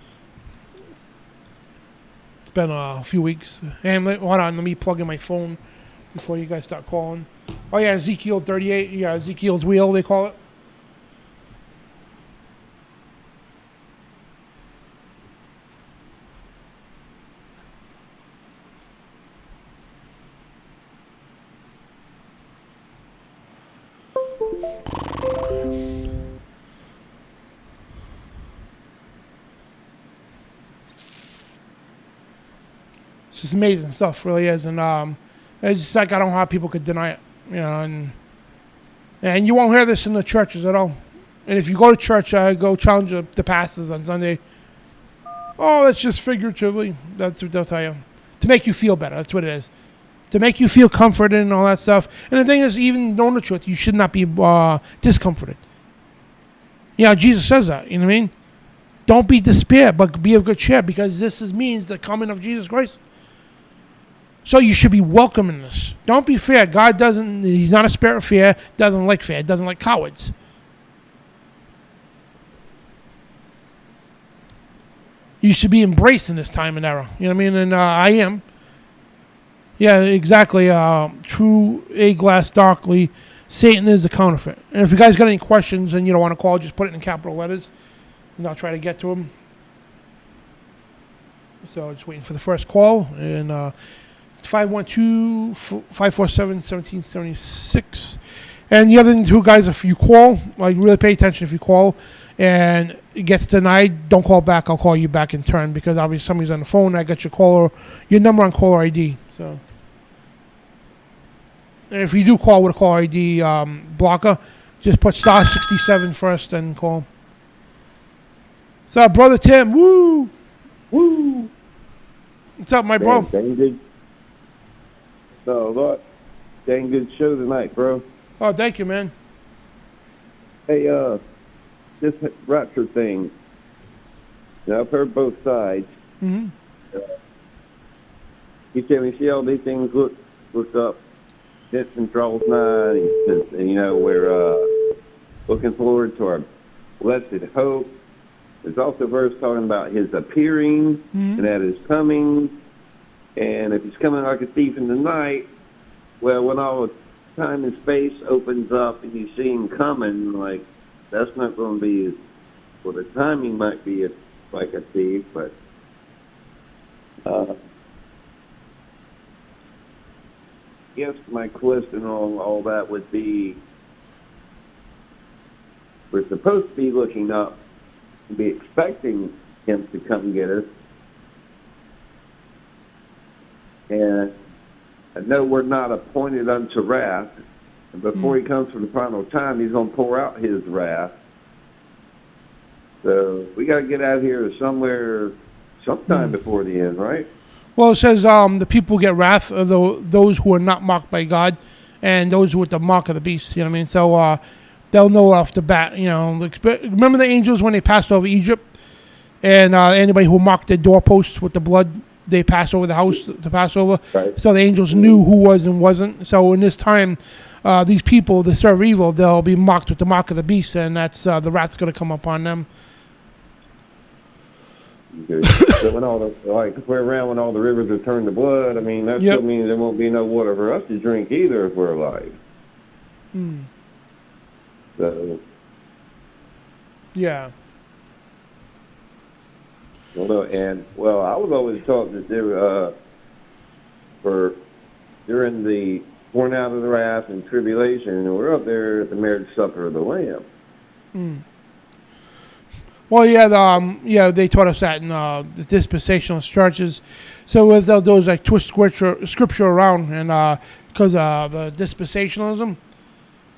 it's been a few weeks. And hold on, let me plug in my phone before you guys start calling. Oh, yeah, Ezekiel 38. Yeah, Ezekiel's wheel, they call it. It's just amazing stuff, really is, and it's just like I don't know how people could deny it, and you won't hear this in the churches at all. And if you go to church, go challenge the pastors on Sunday. Oh, that's just figuratively. That's what they'll tell you to make you feel better. That's what it is, to make you feel comforted and all that stuff. And the thing is, even knowing the truth, you should not be discomforted. Yeah, Jesus says that. You know what I mean? Don't be despair, but be of good cheer, because means the coming of Jesus Christ. So you should be welcoming this. Don't be fear. God he's not a spirit of fear, doesn't like fear, doesn't like cowards. You should be embracing this time and era. You know what I mean? And I am. Yeah, exactly. True, a glass darkly. Satan is a counterfeit. And if you guys got any questions and you don't want to call, just put it in capital letters, and I'll try to get to them. So just waiting for the first call. And it's 512-547-1776. And the other thing too, guys, if you call, like really pay attention if you call and it gets denied, don't call back. I'll call you back in turn, because obviously somebody's on the phone. I got your number on caller ID. So, and if you do call with a caller ID blocker, just put *67 first and call. What's up, brother Tim? Woo! Woo! What's up, my bro? Dang good. So, look, dang good show tonight, bro. Oh, thank you, man. Hey, this rapture thing. Now, I've heard both sides. Mm-hmm. You tell me, see all these things look up. Distant draws nigh, and you know, we're looking forward to our blessed hope. There's also a verse talking about his appearing, and that is coming. And if he's coming like a thief in the night, well, when all the time and space opens up and you see him coming, like, that's not going to be, well, the timing might be like a thief, but I guess my question on all that would be, we're supposed to be looking up and be expecting him to come get us. And I know we're not appointed unto wrath. And before he comes for the final time, he's going to pour out his wrath. So we got to get out here somewhere sometime before the end, right? Well, it says the people get wrath of those who are not marked by God, and those with the mark of the beast. You know what I mean? So they'll know off the bat. You know, remember the angels when they passed over Egypt, and anybody who marked their doorposts with the blood, they passed over the house to pass over. Right. So the angels knew who was and wasn't. So in this time, these people that serve evil, they'll be marked with the mark of the beast, and that's the wrath's going to come upon them. So when if we're around when all the rivers are turned to blood, I mean, that still means there won't be no water for us to drink either if we're alive. So. Yeah. Well, I was always taught that during the pouring out of the wrath and tribulation, we're up there at the marriage supper of the Lamb. Well, they taught us that in the dispensational churches. So with those like twist scripture around, and because the dispensationalism,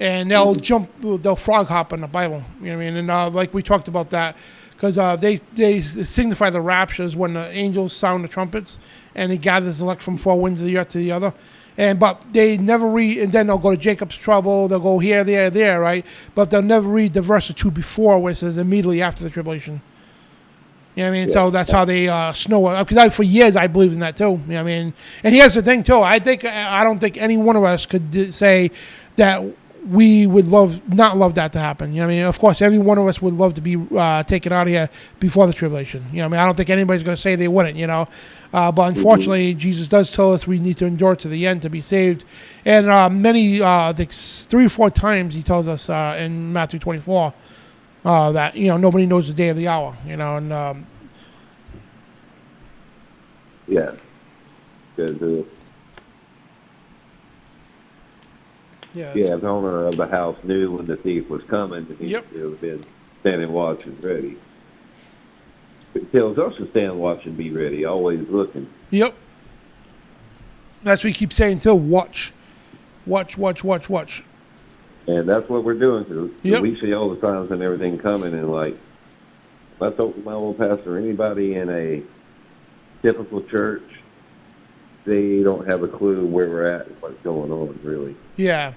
and they'll frog hop in the Bible. You know what I mean? And like we talked about that, because they signify the raptures when the angels sound the trumpets, and he gathers elect from four winds of the earth to the other. But they never read, and then they'll go to Jacob's trouble, they'll go here, there, right? But they'll never read the verse or two before where it says immediately after the tribulation. You know what I mean? Yeah. So that's how they snow. Because for years I believed in that too. You know what I mean? And here's the thing too. I don't think any one of us could say that we would not love that to happen. You know what I mean? Of course, every one of us would love to be taken out of here before the tribulation. You know what I mean? I don't think anybody's going to say they wouldn't, you know. But unfortunately, Jesus does tell us we need to endure to the end to be saved. And I think 3 or 4 times he tells us in Matthew 24 that, you know, nobody knows the day or the hour, you know. And yeah. Good. Yeah, the owner of the house knew when the thief was coming, and he would have been standing watch and ready. It tells us to stand watch and be ready, always looking. Yep. That's what we keep saying too. Watch. And that's what we're doing. So we see all the signs and everything coming, and like, I told my old pastor, anybody in a typical church they don't have a clue where we're at and what's going on, really. Yeah.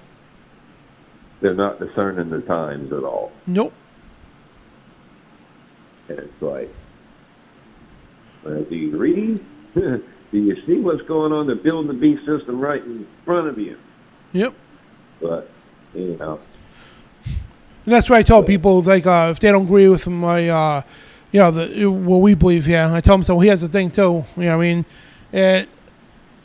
They're not discerning the times at all. Nope. And it's like, well, do you read? Do you see what's going on? They're building the beast system right in front of you. Yep. But, you know. And that's why I tell people, like, if they don't agree with my, what we believe here, I tell them, so here's the thing, too. You know what I mean?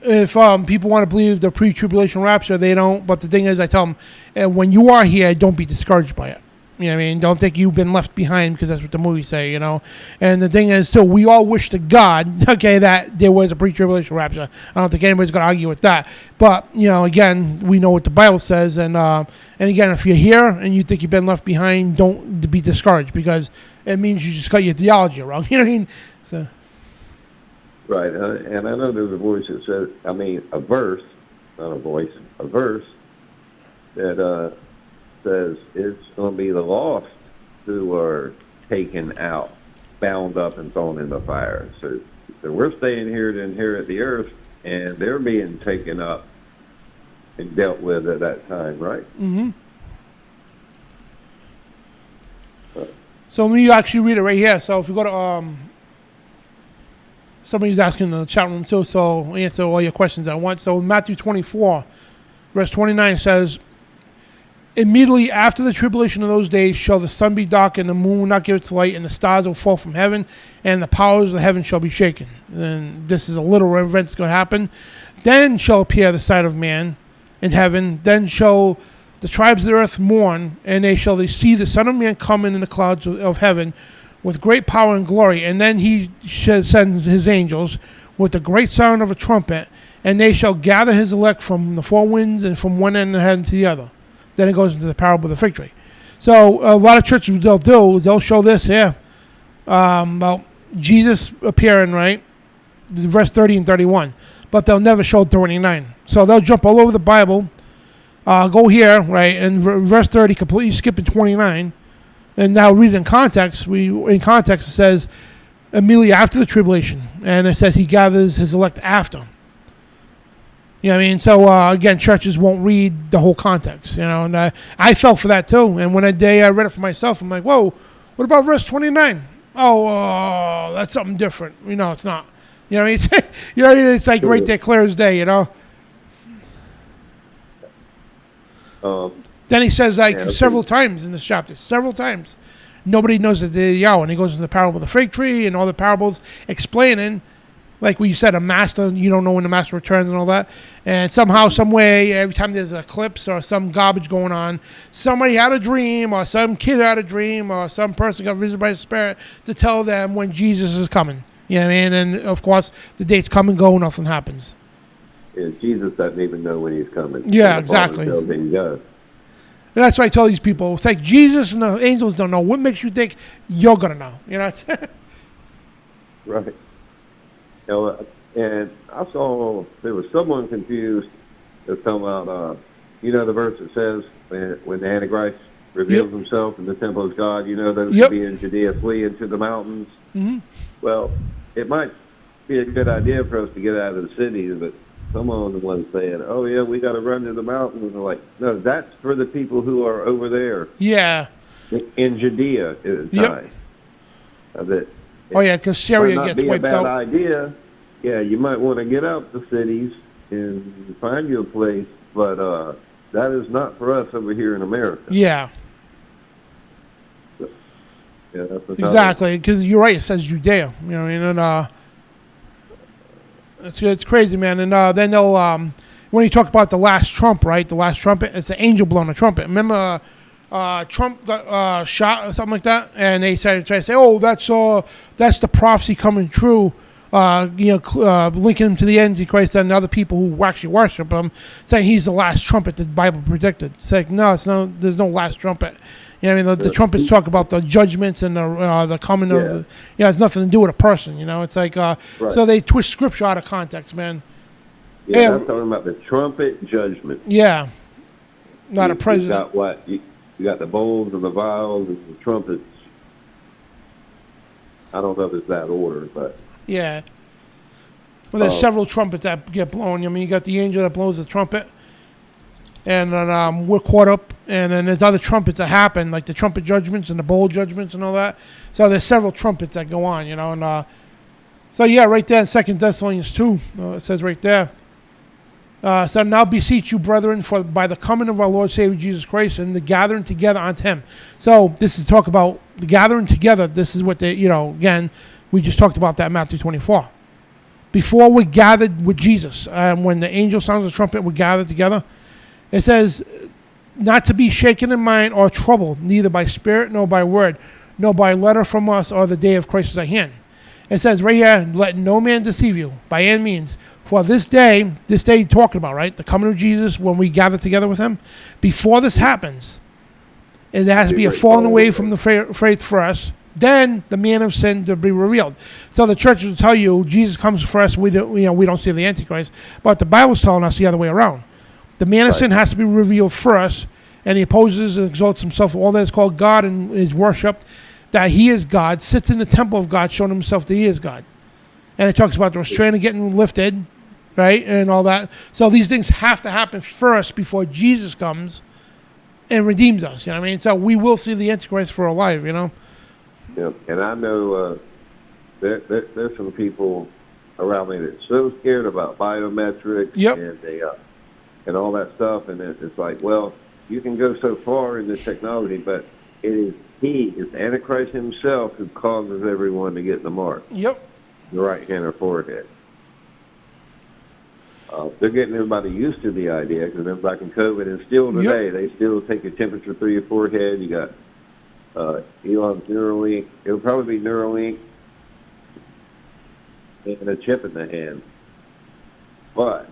If people want to believe the pre-tribulation rapture, they don't. But the thing is, I tell them, and when you are here, don't be discouraged by it. You know what I mean? Don't think you've been left behind, because that's what the movies say, you know. And the thing is, too, we all wish to God, okay, that there was a pre-tribulation rapture. I don't think anybody's going to argue with that. But, you know, again, we know what the Bible says. And again, if you're here and you think you've been left behind, don't be discouraged, because it means you just got your theology wrong. You know what I mean? So. Right. And I know there's a voice that says, a verse, not a voice, a verse that says it's going to be the lost who are taken out, bound up, and thrown in the fire. So we're staying here to inherit the earth, and they're being taken up and dealt with at that time, right? Mm-hmm. So let me actually read it right here. So if you go to somebody's asking in the chat room too, so we answer all your questions at once. So Matthew 24, verse 29 says, immediately after the tribulation of those days shall the sun be dark, and the moon will not give its light, and the stars will fall from heaven, and the powers of the heaven shall be shaken. And this is a literal event that's going to happen. Then shall appear the Son of Man in heaven. Then shall the tribes of the earth mourn, and they shall see the Son of Man coming in the clouds of heaven with great power and glory. And then he sends his angels with the great sound of a trumpet, and they shall gather his elect from the four winds and from one end of heaven to the other. Then it goes into the parable of the fig tree. So a lot of churches, they'll show this here about Jesus appearing, right? Verse 30 and 31. But they'll never show 29. So they'll jump all over the Bible, go here, right? And verse 30 completely skipping 29. And now read it in context. It says immediately after the tribulation. And it says he gathers his elect after. You know what I mean? So, again, churches won't read the whole context, you know, and I fell for that too. And when I read it for myself, I'm like, whoa, what about verse 29? Oh, that's something different. You know, it's not. You know what I mean? It's like right there, clear as day, you know? Then he says, several times in this chapter, several times, nobody knows the day of Yahweh. And he goes into the parable of the fig tree and all the parables explaining, like what you said, a master, you don't know when the master returns and all that. And somehow, some way, every time there's an eclipse or some garbage going on, somebody had a dream, or some kid had a dream, or some person got visited by the Spirit to tell them when Jesus is coming. You know what I mean? And, of course, the dates come and go, nothing happens. Yeah, Jesus doesn't even know when he's coming. Yeah, exactly. He does. And that's why I tell these people, it's like Jesus and the angels don't know. What makes you think you're going to know? You know? Right. You know, and I saw there was someone confused that's talking about, the verse that says when the Antichrist reveals himself in the temple of God, those who be in Judea flee into the mountains. Mm-hmm. Well, it might be a good idea for us to get out of the cities, but someone was saying, oh, yeah, we got to run to the mountains. And they're like, no, that's for the people who are over there. Yeah. In Judea at the time. Because Syria gets wiped out. Might not be a bad idea. Yeah, you might want to get out the cities and find you a place, but that is not for us over here in America. Yeah. So, yeah, that's exactly, because you're right. It says Judea. You know what I mean? And it's crazy, man. And then they'll when you talk about the last trump, right? The last trumpet, it's an angel blowing a trumpet. Remember? Trump got shot or something like that, and they started trying to say, "Oh, that's the prophecy coming true." Linking him to the Antichrist and other people who actually worship him, saying he's the last trumpet that the Bible predicted. It's like, no, there's no last trumpet. You know what I mean? The trumpets talk about the judgments and the coming of the. It has nothing to do with a person. You know, it's like so they twist scripture out of context, man. Yeah, I'm talking about the trumpet judgment. Yeah, not a president. You got what? You got the bowls and the vials and the trumpets. I don't know if it's that order, but. Yeah. Well, there's several trumpets that get blown. I mean, you got the angel that blows the trumpet, and then we're caught up. And then there's other trumpets that happen, like the trumpet judgments and the bowl judgments and all that. So there's several trumpets that go on, you know. And so yeah, right there in 2 Thessalonians 2, it says right there. So now beseech you, brethren, for by the coming of our Lord Savior Jesus Christ and the gathering together unto him. So this is talk about the gathering together. This is what they, you know, again, we just talked about that in Matthew 24. Before we gathered with Jesus, when the angel sounds the trumpet, we gathered together. It says, not to be shaken in mind or troubled, neither by spirit nor by word, nor by letter from us or the day of Christ is at hand. It says right here, let no man deceive you by any means. For this day talking about, right, the coming of Jesus when we gather together with him, before this happens, there has to be a falling away from the faith for us. Then the man of sin to be revealed. So the church will tell you Jesus comes for us. We don't see the Antichrist, but the Bible's telling us the other way around. The man of sin has to be revealed for us, and he opposes and exalts himself. All that is called God and is worshipped. That he is God, sits in the temple of God, showing himself that he is God. And it talks about the restraint getting lifted, right, and all that. So these things have to happen first before Jesus comes and redeems us. You know what I mean? So we will see the Antichrist for our life. You know. Yeah, and I know there's some people around me that's so scared about biometrics and they and all that stuff, and it's like, well, you can go so far in this technology, but it's the Antichrist himself who causes everyone to get the mark. Yep. The right hand or forehead. They're getting everybody used to the idea because then back in COVID and still today, they still take your temperature through your forehead. You got Elon's Neuralink. It'll probably be Neuralink and a chip in the hand. But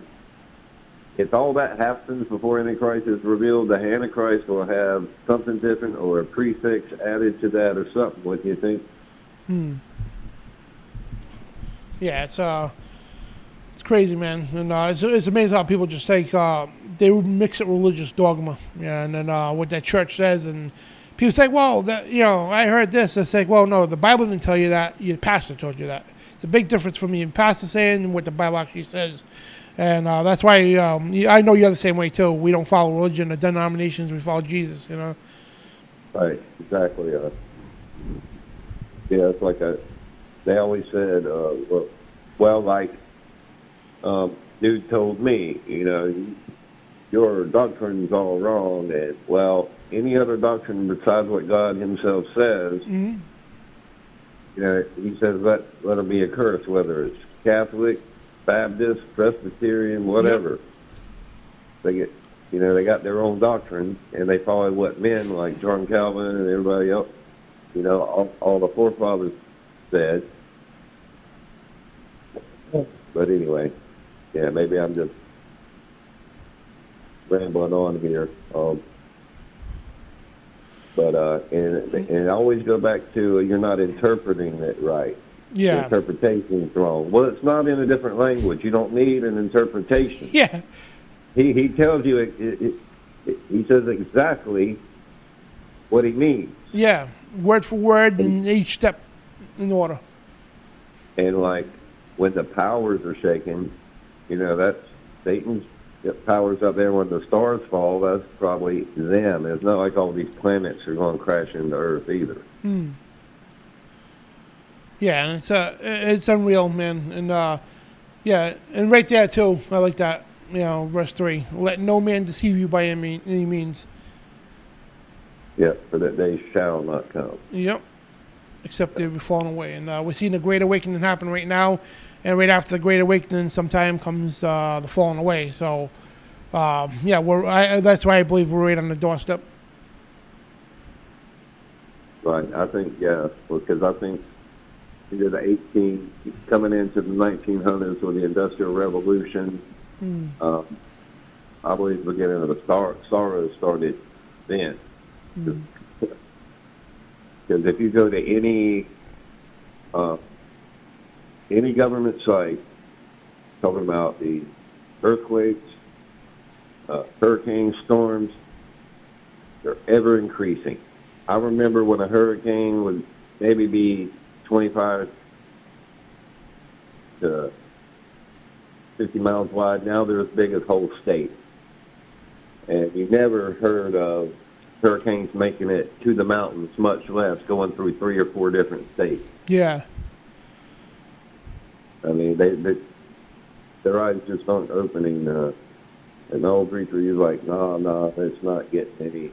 if all that happens before Antichrist is revealed, the Antichrist will have something different or a prefix added to that or something. What do you think? Yeah, it's crazy, man, and it's amazing how people just take they mix it with religious dogma, and then what that church says, and people say, well, I heard this. It's like, well, no, the Bible didn't tell you that. Your pastor told you that. It's a big difference from your pastor saying and what the Bible actually says. And that's why I know you're the same way, too. We don't follow religion or denominations. We follow Jesus, you know. Right, exactly. Yeah, it's like they always said, dude told me, your doctrine's all wrong. And, well, any other doctrine besides what God himself says, he says let them be accursed, whether it's Catholic, Baptist, Presbyterian, whatever. They got their own doctrine, and they follow what men like John Calvin and everybody else, all the forefathers said. But anyway, yeah, maybe I'm just rambling on here. And I always go back to you're not interpreting it right. Yeah. The interpretation is wrong. Well, it's not in a different language. You don't need an interpretation. Yeah. He tells you, he says exactly what he means. Yeah, word for word in each step in order. And like when the powers are shaking, that's Satan's powers up there. When the stars fall, that's probably them. It's not like all these planets are going to crash into Earth either. Yeah, and it's unreal, man. And and right there too, I like that. Verse 3: let no man deceive you by any means. Yeah, for that day shall not come. Yep, except they be fallen away. And we're seeing the Great Awakening happen right now, and right after the Great Awakening, sometime comes the falling away. So, that's why I believe we're right on the doorstep. Right, I think because I think into the 18 coming into the 1900s with the Industrial Revolution. I believe the beginning of the sorrow started then. Because if you go to any government site talking about the earthquakes, hurricanes, storms, they're ever increasing. I remember when a hurricane would maybe be 25 to 50 miles wide. Now they're as big as whole states. And you never heard of hurricanes making it to the mountains, much less going through 3 or 4 different states. Yeah. I mean, their eyes just aren't opening. And the old preacher, he's like, no, it's not getting any.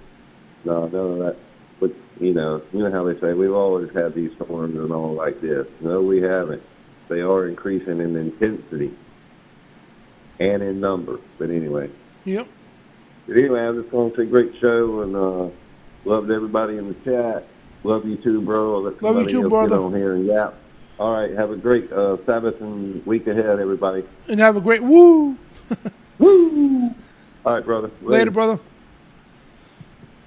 No, none of that. But, you know how they say, we've always had these storms and all like this. No, we haven't. They are increasing in intensity and in number. But anyway. Yep. But anyway, I just want to say great show, and loved everybody in the chat. Love you too, bro. Let Love you too, brother. Get on here and yap. All right, have a great Sabbath and week ahead, everybody. And have a great woo. Woo! All right, brother. Later, brother.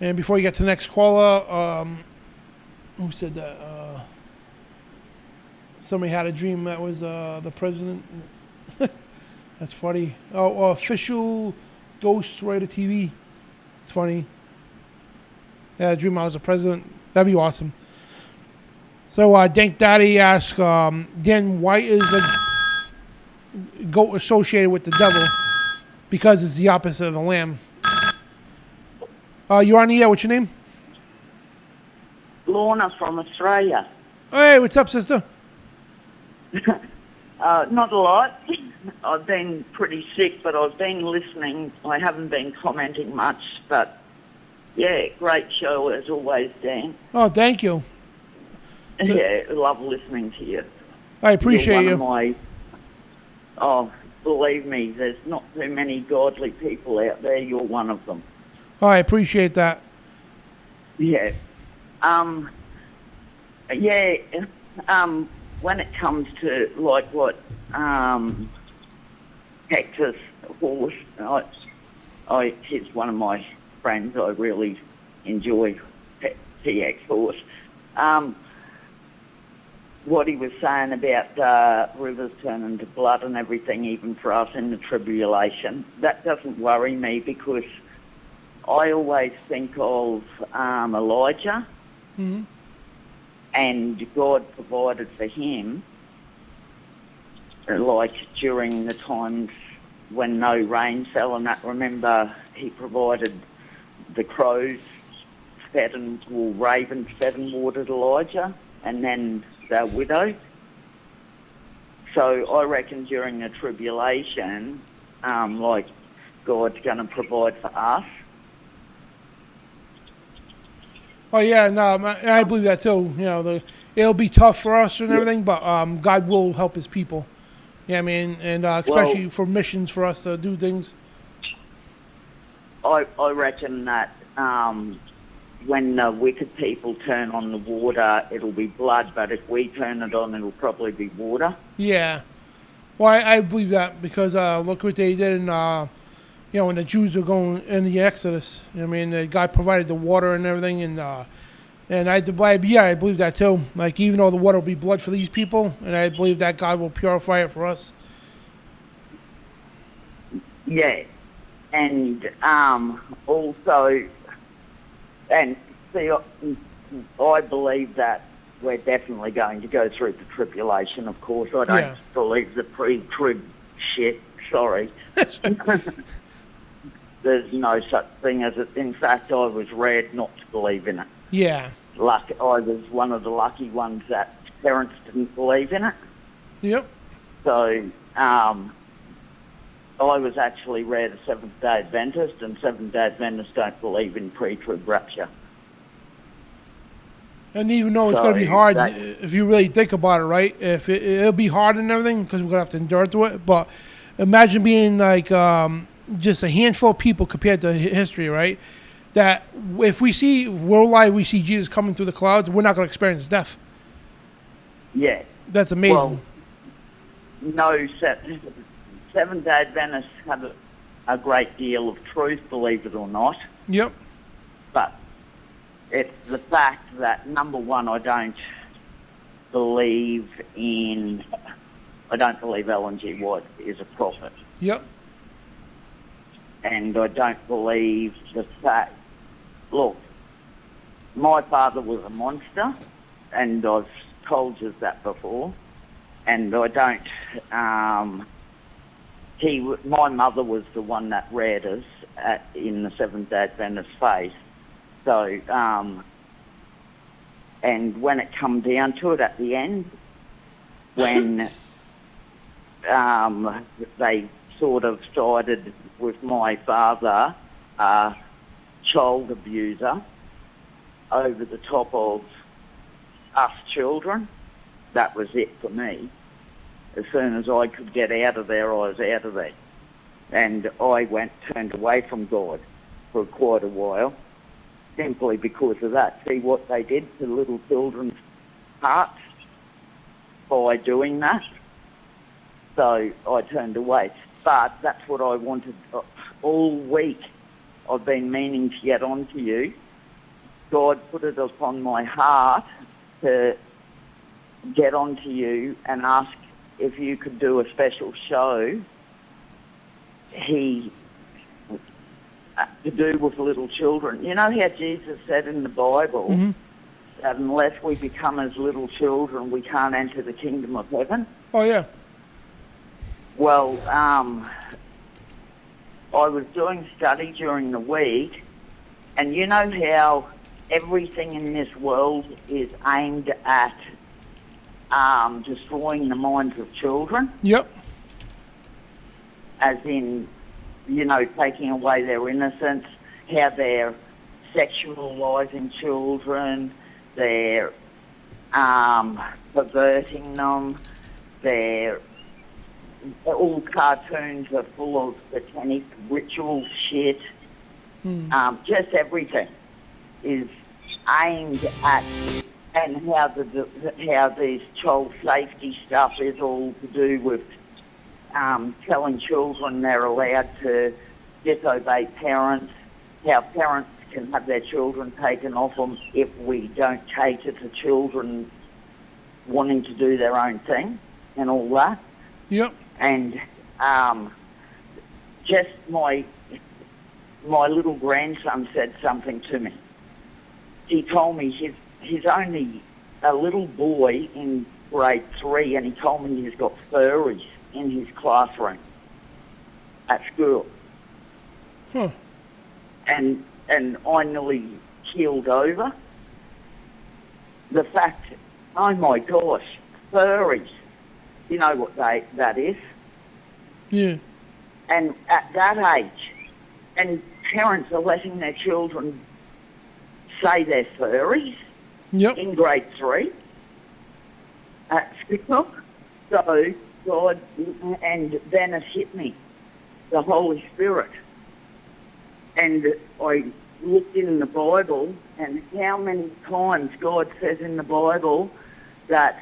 And before you get to the next caller, who said that? Somebody had a dream that was the president. That's funny. Oh, official Ghost Writer TV. It's funny. Yeah, I dream I was the president. That'd be awesome. So, Dank Daddy asked, Dan, why is a goat associated with the devil? Because it's the opposite of the lamb. You're on the air. What's your name? Lorna from Australia. Hey, what's up, sister? Not a lot. I've been pretty sick, but I've been listening. I haven't been commenting much, but yeah, great show as always, Dan. Oh, thank you. Yeah, love listening to you. I appreciate You're you. one of my, believe me, there's not too many godly people out there. You're one of them. Oh, I appreciate that. Yeah. When it comes to like what Hector's horse, he's one of my friends. I really enjoy TX horse. What he was saying about rivers turning to blood and everything, even for us in the tribulation, that doesn't worry me because I always think of Elijah, and God provided for him, like during the times when no rain fell and that. Remember, he provided the crows fed and, or ravens fed and watered Elijah, and then the widow. So I reckon during the tribulation, like God's going to provide for us. Oh yeah, no, I believe that too. You know, it'll be tough for us and everything, but God will help His people. Yeah, I mean, and especially for missions for us to do things. I reckon that when the wicked people turn on the water, it'll be blood, but if we turn it on, it'll probably be water. Yeah. Well, I believe that because look what they did in, when the Jews were going in the Exodus. I mean, God provided the water and everything, and I believe that too. Like, even though the water will be blood for these people, and I believe that God will purify it for us. Yeah. And also, and see, I believe that we're definitely going to go through the tribulation, of course. I don't believe the pre-trib shit, sorry. There's no such thing as it. In fact, I was reared not to believe in it. Yeah. I was one of the lucky ones that parents didn't believe in it. Yep. So, I was actually reared a Seventh-day Adventist, and Seventh-day Adventists don't believe in pre-trib rapture. And even though it's going to be hard, if you really think about it, right? If it'll be hard and everything because we're going to have to endure through it. But imagine being like just a handful of people compared to history, right? That if we see worldwide, we see Jesus coming through the clouds, we're not going to experience death. Yeah. That's amazing. Well, no, Seventh-day Adventists have a great deal of truth, believe it or not. Yep. But it's the fact that, number one, I don't believe Ellen G. White is a prophet. Yep. And I don't believe the fact... Look, my father was a monster, and I've told you that before, and I don't my mother was the one that read us in the Seventh-day Adventist faith. So, and when it come down to it at the end, when they sort of sided with my father, child abuser, over the top of us children, that was it for me. As soon as I could get out of there, I was out of there. And I turned away from God for quite a while, simply because of that. See what they did to little children's hearts by doing that? So I turned away. But that's what I wanted all week. I've been meaning to get on to you. God put it upon my heart to get on to you and ask if you could do a special show to do with little children. You know how Jesus said in the Bible that unless we become as little children, we can't enter the kingdom of heaven? Oh, yeah. Well, I was doing study during the week, and you know how everything in this world is aimed at destroying the minds of children? Yep. As in, you know, taking away their innocence, how they're sexualizing children, they're perverting them, all cartoons are full of satanic ritual shit. Just everything is aimed at, and how these child safety stuff is all to do with telling children they're allowed to disobey parents, how parents can have their children taken off them if we don't cater to children wanting to do their own thing and all that. Yep. And just my little grandson said something to me. He told me he's only a little boy in grade 3, and he told me he's got furries in his classroom at school. Huh. And I nearly keeled over. The fact, oh my gosh, furries. You know what that is? Yeah. And at that age, and parents are letting their children say they're furries in grade 3 at school. So God, and then it hit me, the Holy Spirit. And I looked in the Bible, and how many times God says in the Bible that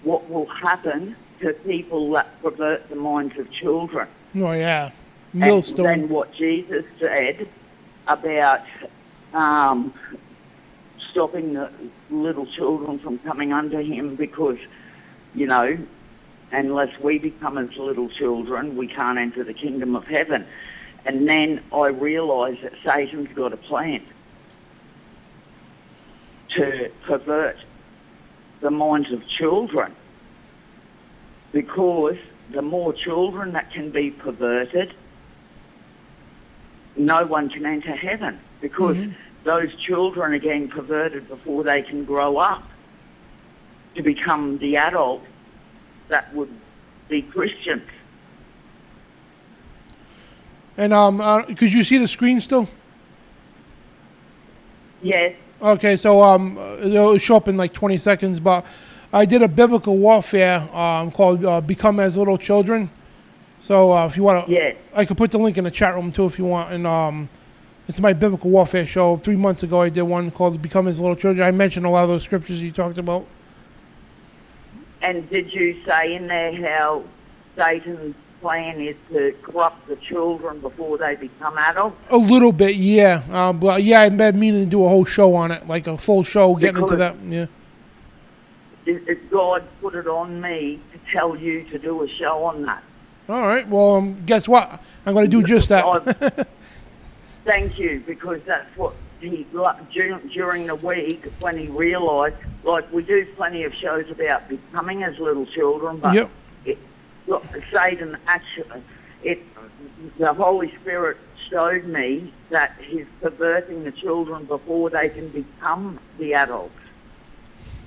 what will happen to people that pervert the minds of children. Oh, yeah. Millstone. And then what Jesus said about stopping the little children from coming under him because, you know, unless we become as little children, we can't enter the kingdom of heaven. And then I realised that Satan's got a plan to pervert the minds of children, because the more children that can be perverted, no one can enter heaven, because those children are getting perverted before they can grow up to become the adult that would be Christians. And could you see the screen still? Yes. Okay, so it'll show up in like 20 seconds, but I did a biblical warfare called Become as Little Children. So if you want to, I could put the link in the chat room too if you want. And it's my biblical warfare show. 3 months ago I did one called Become as Little Children. I mentioned a lot of those scriptures you talked about. And did you say in there how Satan's plan is to corrupt the children before they become adults? A little bit, yeah. But yeah, I've been meaning to do a whole show on it, like a full show, getting into that. Yeah. God put it on me to tell you to do a show on that. All right. Well, guess what? I'm going to do just that. Thank you, because that's what he, during the week, when he realised, like we do plenty of shows about becoming as little children, but Satan actually, the Holy Spirit showed me that he's perverting the children before they can become the adults.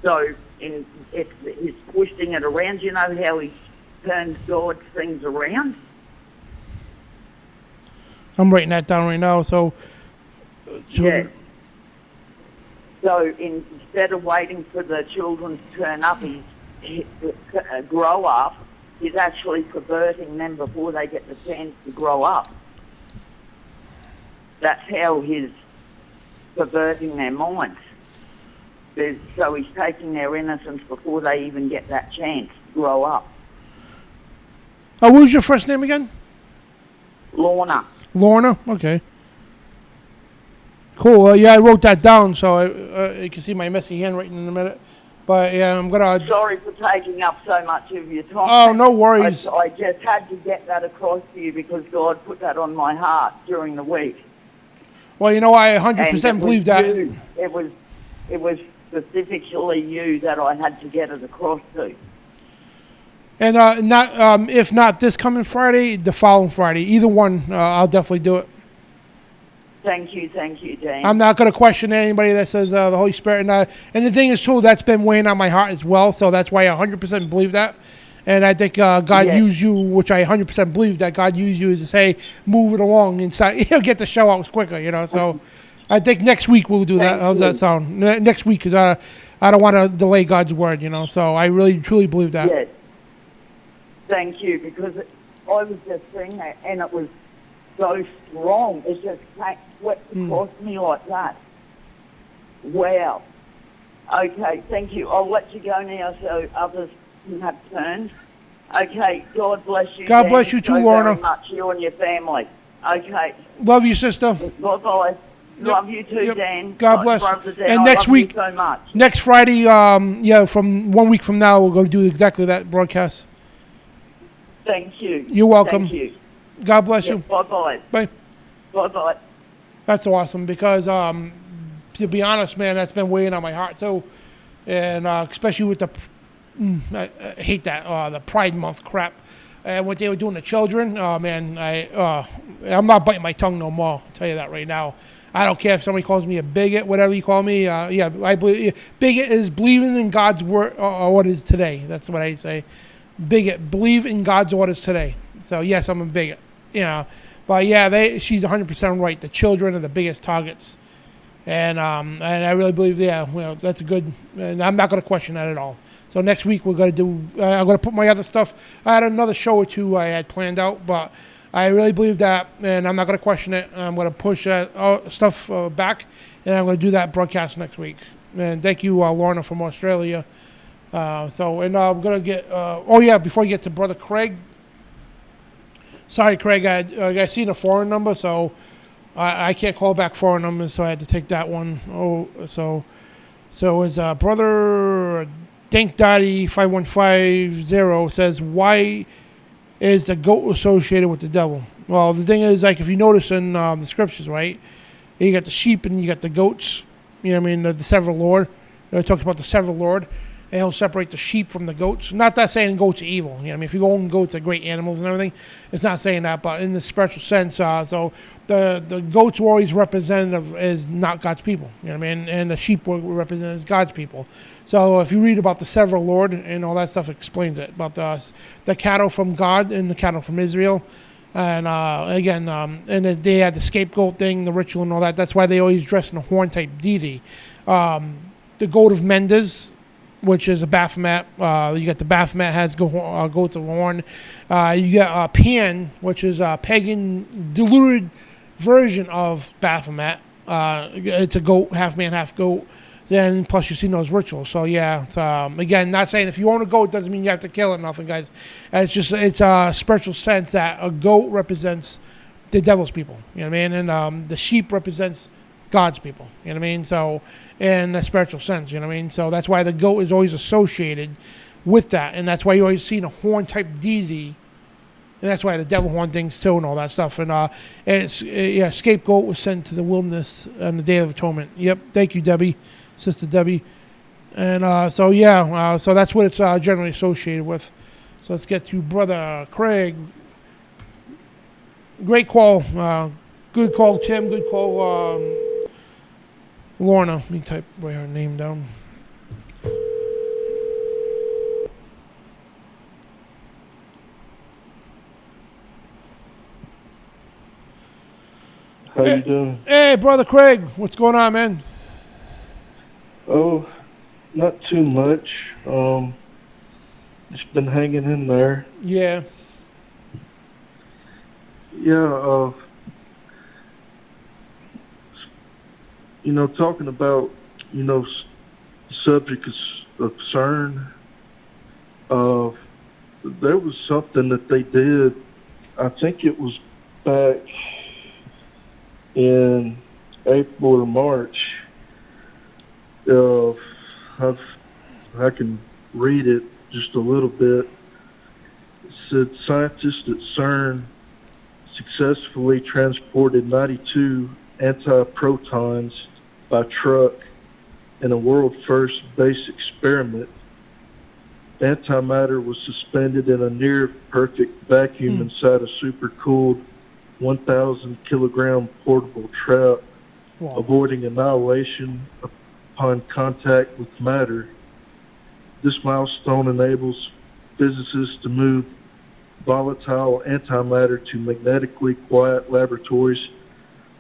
So he's twisting it around. You know how he turns God's things around? I'm writing that down right now. So yeah. So instead of waiting for the children to turn up, grow up, he's actually perverting them before they get the chance to grow up. That's how he's perverting their minds. So he's taking their innocence before they even get that chance to grow up. What was your first name again? Lorna. Lorna? Okay. Cool. Yeah, I wrote that down, so you can see my messy handwriting in a minute. But yeah, I'm gonna. Sorry for taking up so much of your time. Oh, no worries. I just had to get that across to you because God put that on my heart during the week. Well, you know, I 100% believe that. It was specifically you that I had to get it across to. And if not this coming Friday, the following Friday. Either one, I'll definitely do it. Thank you, Dan. I'm not going to question anybody that says the Holy Spirit. And the thing is, too, that's been weighing on my heart as well, so that's why I 100% believe that. And I think God used you, which I 100% believe that God used you to say, move it along inside. He'll get the show out quicker, you know. So I think next week we'll do that. How's that sound? Next week, because I don't want to delay God's word, you know. So I really, truly believe that. Yes. Thank you, because I was just saying that, and it was so strong. It just swept across me like that. Wow. Okay, thank you. I'll let you go now so others can have turns. Okay, God bless you. God bless you too, Lorna. Very much, you and your family. Okay. Love you, sister. Bye-bye. Love you too, Dan. God bless. And next week, so much. Next Friday, from 1 week from now, we're going to do exactly that broadcast. Thank you. You're welcome. Thank you. God bless you. Bye-bye. Bye. Bye-bye. That's awesome because, to be honest, man, that's been weighing on my heart too. And especially with the, I hate that, the Pride Month crap. And what they were doing to children, man, I'm not biting my tongue no more. I'll tell you that right now. I don't care if somebody calls me a bigot, whatever you call me. I believe bigot is believing in God's word orders today. That's what I say. Bigot, believe in God's orders today. So yes, I'm a bigot, you know. But yeah, she's 100% right. The children are the biggest targets, and I really believe, that's a good. And I'm not going to question that at all. So next week we're going to do. I'm going to put my other stuff. I had another show or two I had planned out, but I really believe that, and I'm not going to question it. I'm going to push that stuff back, and I'm going to do that broadcast next week. And thank you, Lorna from Australia. I'm going to get. Before you get to Brother Craig. Sorry, Craig. I seen a foreign number, so I can't call back foreign numbers, so I had to take that one. So it's Brother Dink Daddy 5150 says, why is the goat associated with the devil? Well, the thing is, like, if you notice in the scriptures, right, you got the sheep and you got the goats. You know what I mean? The several Lord. It talks about the several Lord. And he'll separate the sheep from the goats. Not that saying goats are evil. You know what I mean? If you go and goats are great animals and everything, it's not saying that. But in the spiritual sense, so the goats were always representative as not God's people. You know what I mean? And the sheep were represented as God's people. So if you read about the several Lord and all that stuff, explains it. About the cattle from God and the cattle from Israel. And and they had the scapegoat thing, the ritual and all that. That's why they always dress in a horn-type deity. The goat of Mendes, which is a Baphomet. You got the Baphomet has goats of horn. You got Pan, which is a pagan diluted version of Baphomet. It's a goat, half man, half goat. Then plus you see those rituals. So yeah, it's, again, not saying if you own a goat doesn't mean you have to kill it. Nothing, guys. It's a spiritual sense that a goat represents the devil's people. You know what I mean? And the sheep represents God's people, you know what I mean? So, in a spiritual sense, you know what I mean? So that's why the goat is always associated with that, and that's why you always see a horn-type deity, and that's why the devil horn things too and all that stuff. And scapegoat was sent to the wilderness on the Day of Atonement. Yep, thank you, Debbie, Sister Debbie. And so that's what it's generally associated with. So let's get to Brother Craig. Great call. Good call, Tim. Good call, Lorna. Let me type her name down. How you doing? Hey, Brother Craig. What's going on, man? Oh, not too much. Just been hanging in there. Yeah. Yeah, talking about, subject of CERN, there was something that they did, I think it was back in April or March. I can read it just a little bit. It said scientists at CERN successfully transported 92 antiprotons by truck in a world-first base experiment. Antimatter was suspended in a near-perfect vacuum inside a super-cooled 1,000-kilogram portable trap, avoiding annihilation upon contact with matter. This milestone enables physicists to move volatile antimatter to magnetically quiet laboratories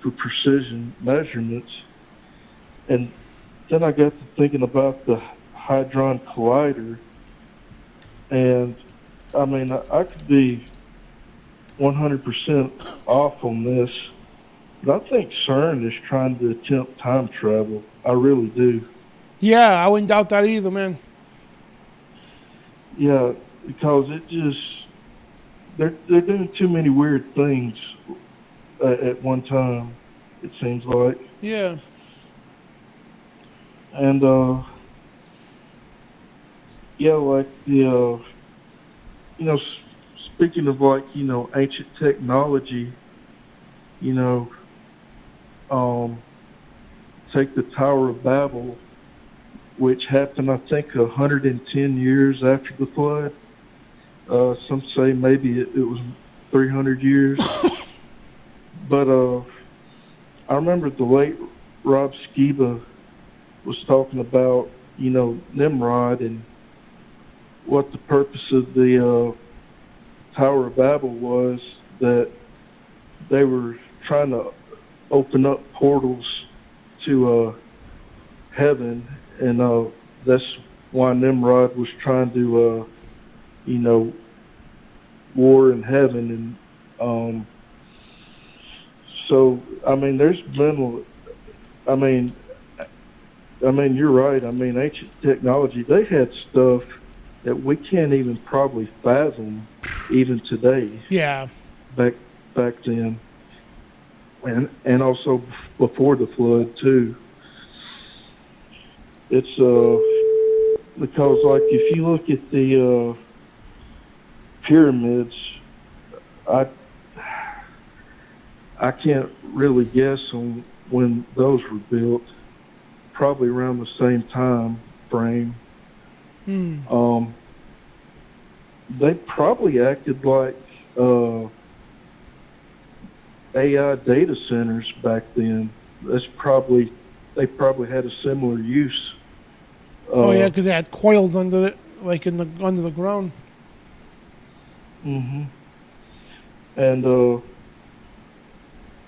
for precision measurements. And then I got to thinking about the Hadron Collider, and I mean, I could be 100% off on this, but I think CERN is trying to attempt time travel. I really do. Yeah, I wouldn't doubt that either, man. Yeah, because it just, they're doing too many weird things at one time, it seems like. Yeah. And, yeah, like the, speaking of like, ancient technology, take the Tower of Babel, which happened, I think, 110 years after the flood. Some say maybe it was 300 years. But I remember the late Rob Skiba was talking about, Nimrod and what the purpose of the Tower of Babel was, that they were trying to open up portals to heaven, and that's why Nimrod was trying to, war in heaven. And so, I mean, there's been, I mean, you're right. I mean, ancient technology, they had stuff that we can't even probably fathom even today. Yeah. Back then. And also before the flood too. It's because like if you look at the pyramids, I can't really guess on when those were built. Probably around the same time frame. They probably acted like AI data centers back then. They probably had a similar use. Oh yeah, because they had coils under it, like under the ground. Mm-hmm.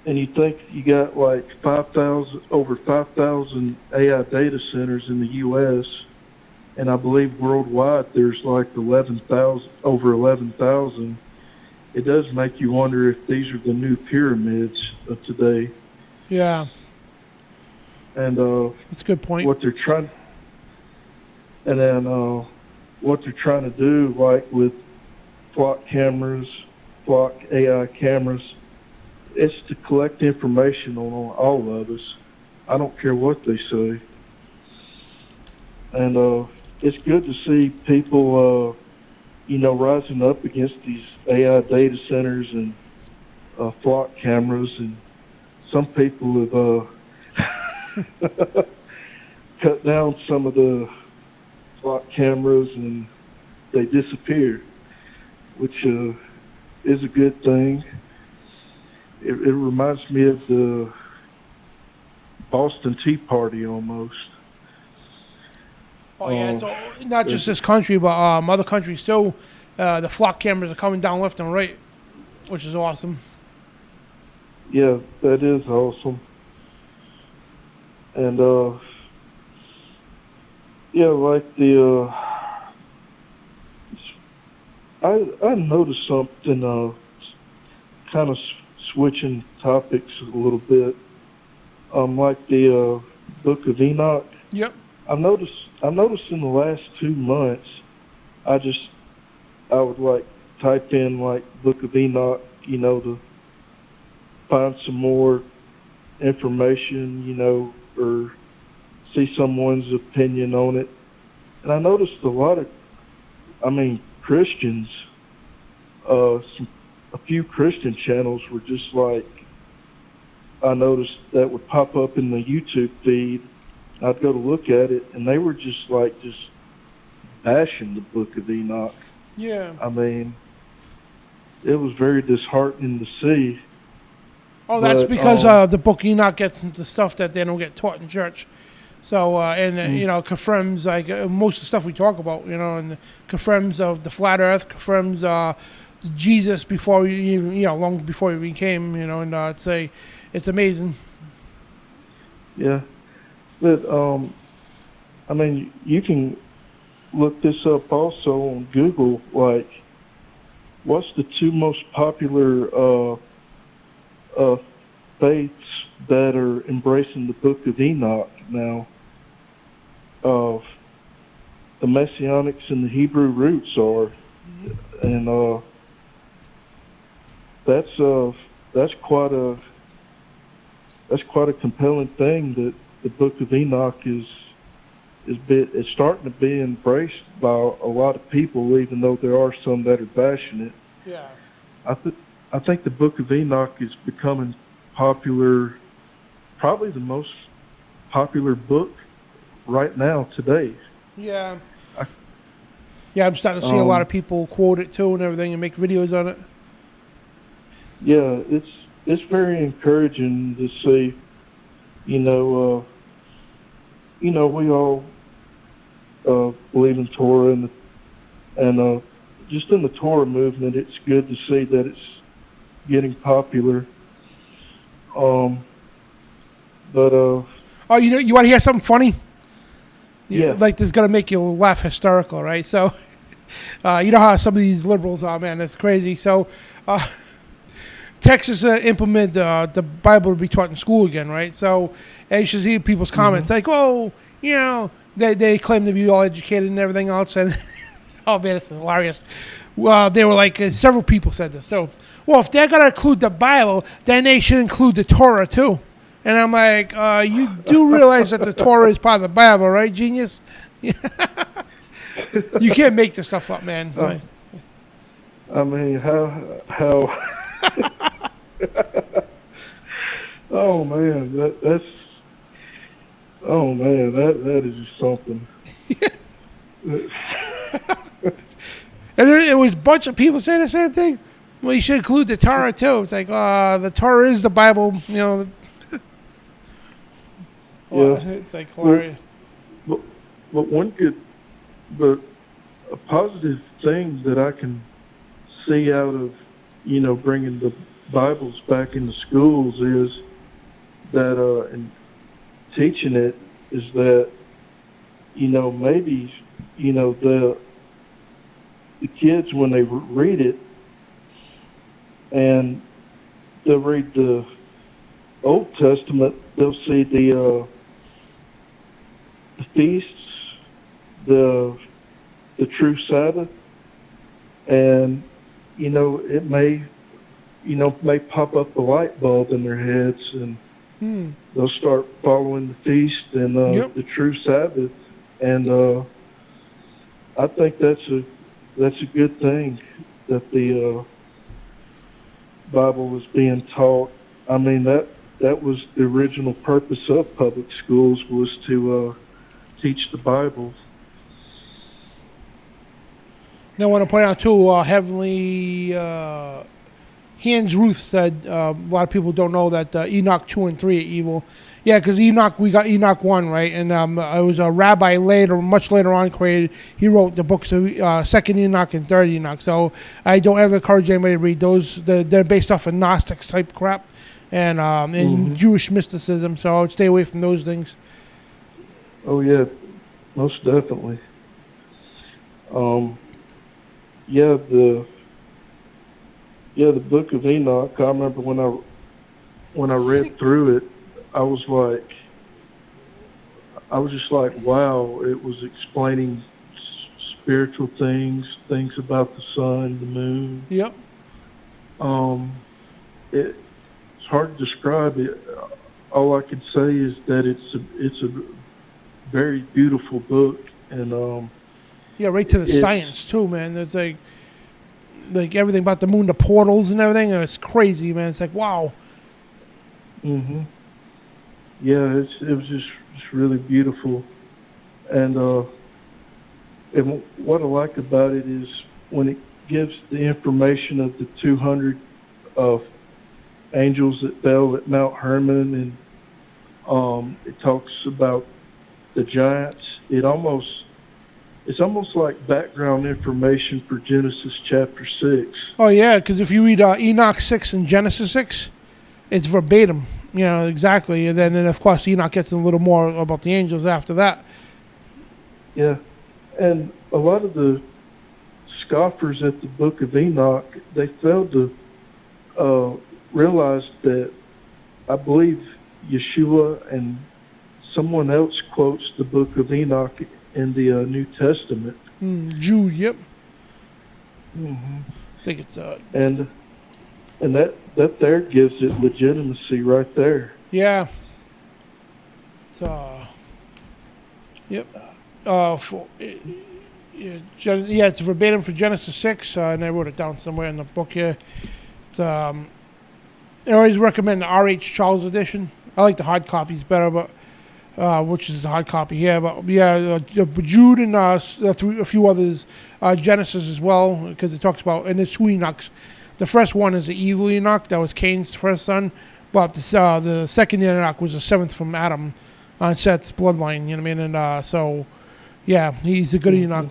And you think you got like over 5,000 AI data centers in the U.S., and I believe worldwide there's like over 11,000. It does make you wonder if these are the new pyramids of today. Yeah. And that's a good point. What they're trying to do, like with flock AI cameras, it's to collect information on all of us. I don't care what they say. And it's good to see people, rising up against these AI data centers and flock cameras. And some people have cut down some of the flock cameras and they disappear. which is a good thing. It reminds me of the Boston Tea Party almost. Oh yeah, it's not just this country, but other countries too. The flock cameras are coming down left and right, which is awesome. Yeah, that is awesome. And yeah, like the I noticed something. Kind of switching topics a little bit. Like the Book of Enoch. Yep. I've noticed in the last 2 months, I would like type in like Book of Enoch, to find some more information, or see someone's opinion on it. And I noticed a lot of, Christians, a few Christian channels were just like, I noticed that would pop up in the YouTube feed. I'd go to look at it, and they were just bashing the Book of Enoch. Yeah. It was very disheartening to see. Oh, that's because the Book of Enoch gets into stuff that they don't get taught in church. So, confirms most of the stuff we talk about, and confirms of the flat earth, confirms Jesus before long before he became, and it's amazing. Yeah. But, you can look this up also on Google, what's the 2 most popular faiths that are embracing the Book of Enoch now? The Messianics and the Hebrew roots are, and that's quite a compelling thing that the Book of Enoch is starting to be embraced by a lot of people, even though there are some that are bashing it. Yeah. I think the Book of Enoch is becoming popular, probably the most popular book right now today. Yeah. I'm starting to see a lot of people quote it too and everything and make videos on it. Yeah, it's very encouraging to see. We all believe in Torah, and just in the Torah movement, it's good to see that it's getting popular. You want to hear something funny? Yeah. Like this is gonna make you laugh hysterical, right? So, you know how some of these liberals are, man. It's crazy. So, Texas implement the Bible to be taught in school again, right? So, you should see people's comments like, "Oh, they claim to be all educated and everything else," and oh man, this is hilarious. Well, they were like, several people said this. So, well, if they're gonna include the Bible, then they should include the Torah too. And I'm like, you do realize that the Torah is part of the Bible, right, genius? You can't make this stuff up, man. How? Oh man, that is just something. And there was a bunch of people saying the same thing. Well, you should include the Torah too. It's like, the Torah is the Bible, Yeah. It's like hilarious. But a positive thing that I can see out of, bringing the Bibles back into schools is that, and teaching it is that, maybe, the kids, when they read it, and they'll read the Old Testament, they'll see the feasts, the true Sabbath, and it may pop up a light bulb in their heads, and they'll start following the feast and the true Sabbath, and I think that's a good thing that the Bible was being taught. That was the original purpose of public schools, was to teach the Bible. Now, I want to point out too, Heavenly Hans Ruth said a lot of people don't know that Enoch 2 and 3 are evil. Yeah, because Enoch, we got Enoch 1, right? And it was a rabbi much later on created. He wrote the books of 2nd Enoch and 3rd Enoch. So I don't ever encourage anybody to read those. They're based off of Gnostics type crap and Jewish mysticism. So I would stay away from those things. Oh yeah, most definitely. Yeah, the Book of Enoch. I remember when I read through it, I was just like, wow! It was explaining spiritual things about the sun, the moon. Yep. It's hard to describe it. All I can say is that it's a very beautiful book, and yeah, right to the science too, man. It's like everything about the moon, the portals and everything. It's crazy, man. It's like, wow. Mhm. Yeah, it was just really beautiful, and what I like about it is when it gives the information of the 200 angels that fell at Mount Hermon, and it talks about the giants. It's almost like background information for Genesis chapter 6. Oh yeah, because if you read Enoch 6 and Genesis 6, it's verbatim. You know, exactly. And then of course, Enoch gets a little more about the angels after that. Yeah. And a lot of the scoffers at the Book of Enoch, they failed to realize that I believe Yeshua and someone else quotes the Book of Enoch in the New Testament. Jude, yep. Mm-hmm. I think it's... And that there gives it legitimacy right there. Yeah. It's yep. It's verbatim for Genesis 6, and I wrote it down somewhere in the book here. It's I always recommend the R.H. Charles edition. I like the hard copies better, but which is the hard copy here. But yeah, Jude and a few others, Genesis as well, because it talks about, and there's 2 Enochs. The first one is the evil Enoch, that was Cain's first son, but the second Enoch was the 7th from Adam on Seth's bloodline, you know what I mean? And so, yeah, he's a good Enoch.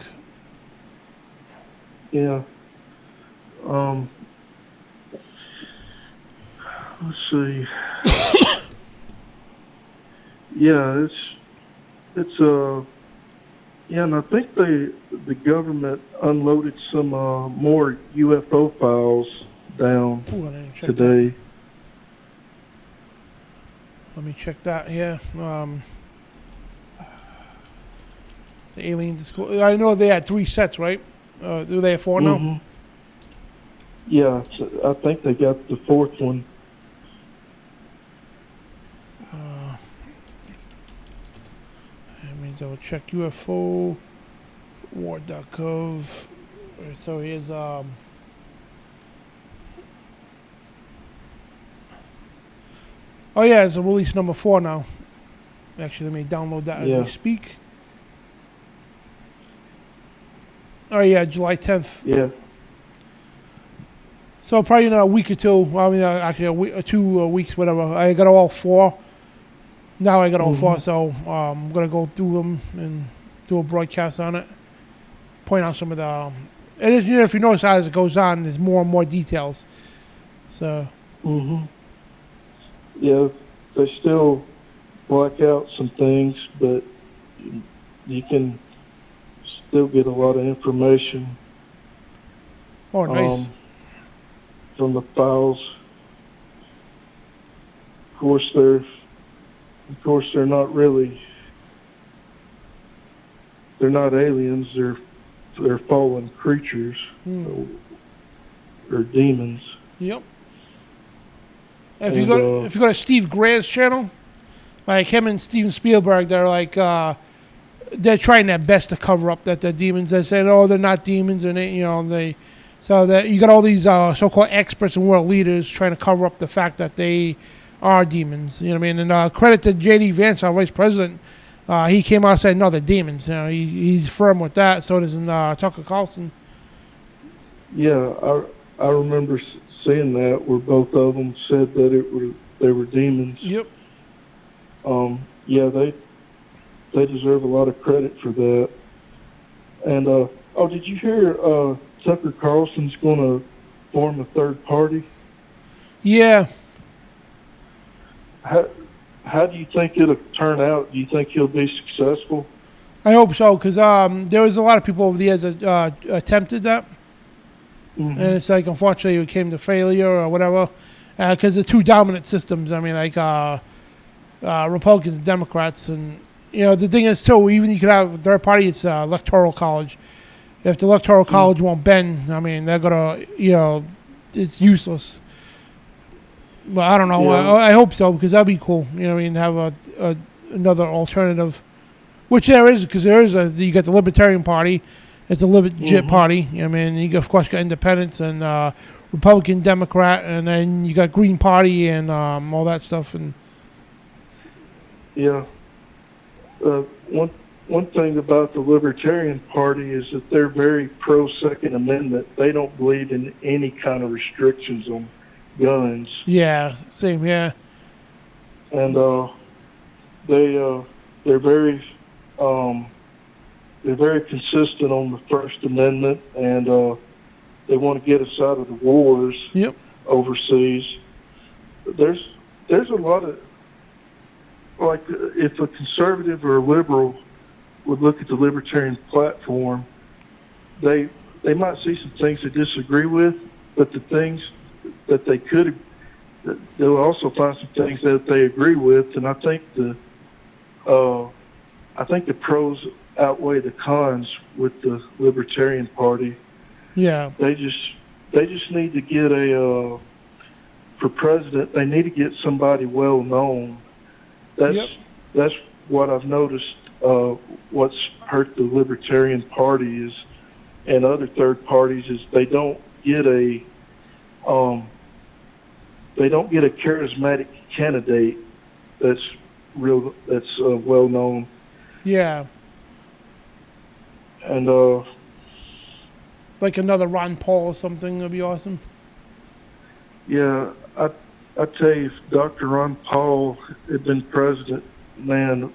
Yeah. Let's see. Yeah, it's yeah, and I think the government unloaded some more UFO files down today. That. Let me check that here. The alien disclosure. I know they had 3 sets, right? Do they have 4 now? Yeah, I think they got the 4th one. That means I will check UFO war.gov. So here's oh yeah, it's a release number 4 now. Actually, let me download that as we speak. Oh yeah, July 10th. Yeah. So probably in a week or 2. I mean, actually a week or 2 weeks, whatever. I got all 4. Now I got all 4, so I'm gonna go through them and do a broadcast on it. Point out some of the. It is, if you notice as it goes on, there's more and more details. So. Yeah, they still black out some things, but you can still get a lot of information. Oh, nice. From the files. Of course, they're not really. They're not aliens. They're fallen creatures or demons. Yep. If you go to Steve Greer's channel, like him and Steven Spielberg, they're like they're trying their best to cover up that they're demons. They're saying, oh, they're not demons, and so that you got all these so-called experts and world leaders trying to cover up the fact that they are demons. You know what I mean? And credit to J.D. Vance, our vice president. He came out and said, no, they're demons. You know, he's firm with that. So does Tucker Carlson. Yeah, I remember seeing that where both of them said that they were demons. Yep. Yeah, they deserve a lot of credit for that. And did you hear Tucker Carlson's going to form a third party? Yeah. How do you think it'll turn out? Do you think he'll be successful? I hope so, because there was a lot of people over the years that attempted that. Mm-hmm. And it's like, unfortunately, it came to failure or whatever. Because the two dominant systems, I mean, like Republicans and Democrats. And, you know, the thing is, too, even you could have a third party, it's electoral college. If the electoral college won't bend, I mean, they're going to, you know, it's useless. But I don't know. Yeah. I hope so, because that'd be cool. You know what I mean? Have another alternative. Which there is, because there is you got the Libertarian Party. It's a legit party. I mean, you of course got Independents and Republican, Democrat, and then you got Green Party and all that stuff. And yeah, one thing about the Libertarian Party is that they're very pro Second Amendment. They don't believe in any kind of restrictions on guns. Yeah, same. Yeah, and they're very consistent on the First Amendment, and they want to get us out of the wars overseas. There's a lot of, like, if a conservative or a liberal would look at the Libertarian platform, they might see some things they disagree with, but the things that they'll also find some things that they agree with, and I think the pros outweigh the cons with the Libertarian Party. Yeah. They just need to get for president, they need to get somebody well known. That's what I've noticed. What's hurt the Libertarian Party is, and other third parties, is they don't get a charismatic candidate that's well known. Yeah. And like another Ron Paul or something would be awesome. Yeah, I tell you, if Dr. Ron Paul had been president, man,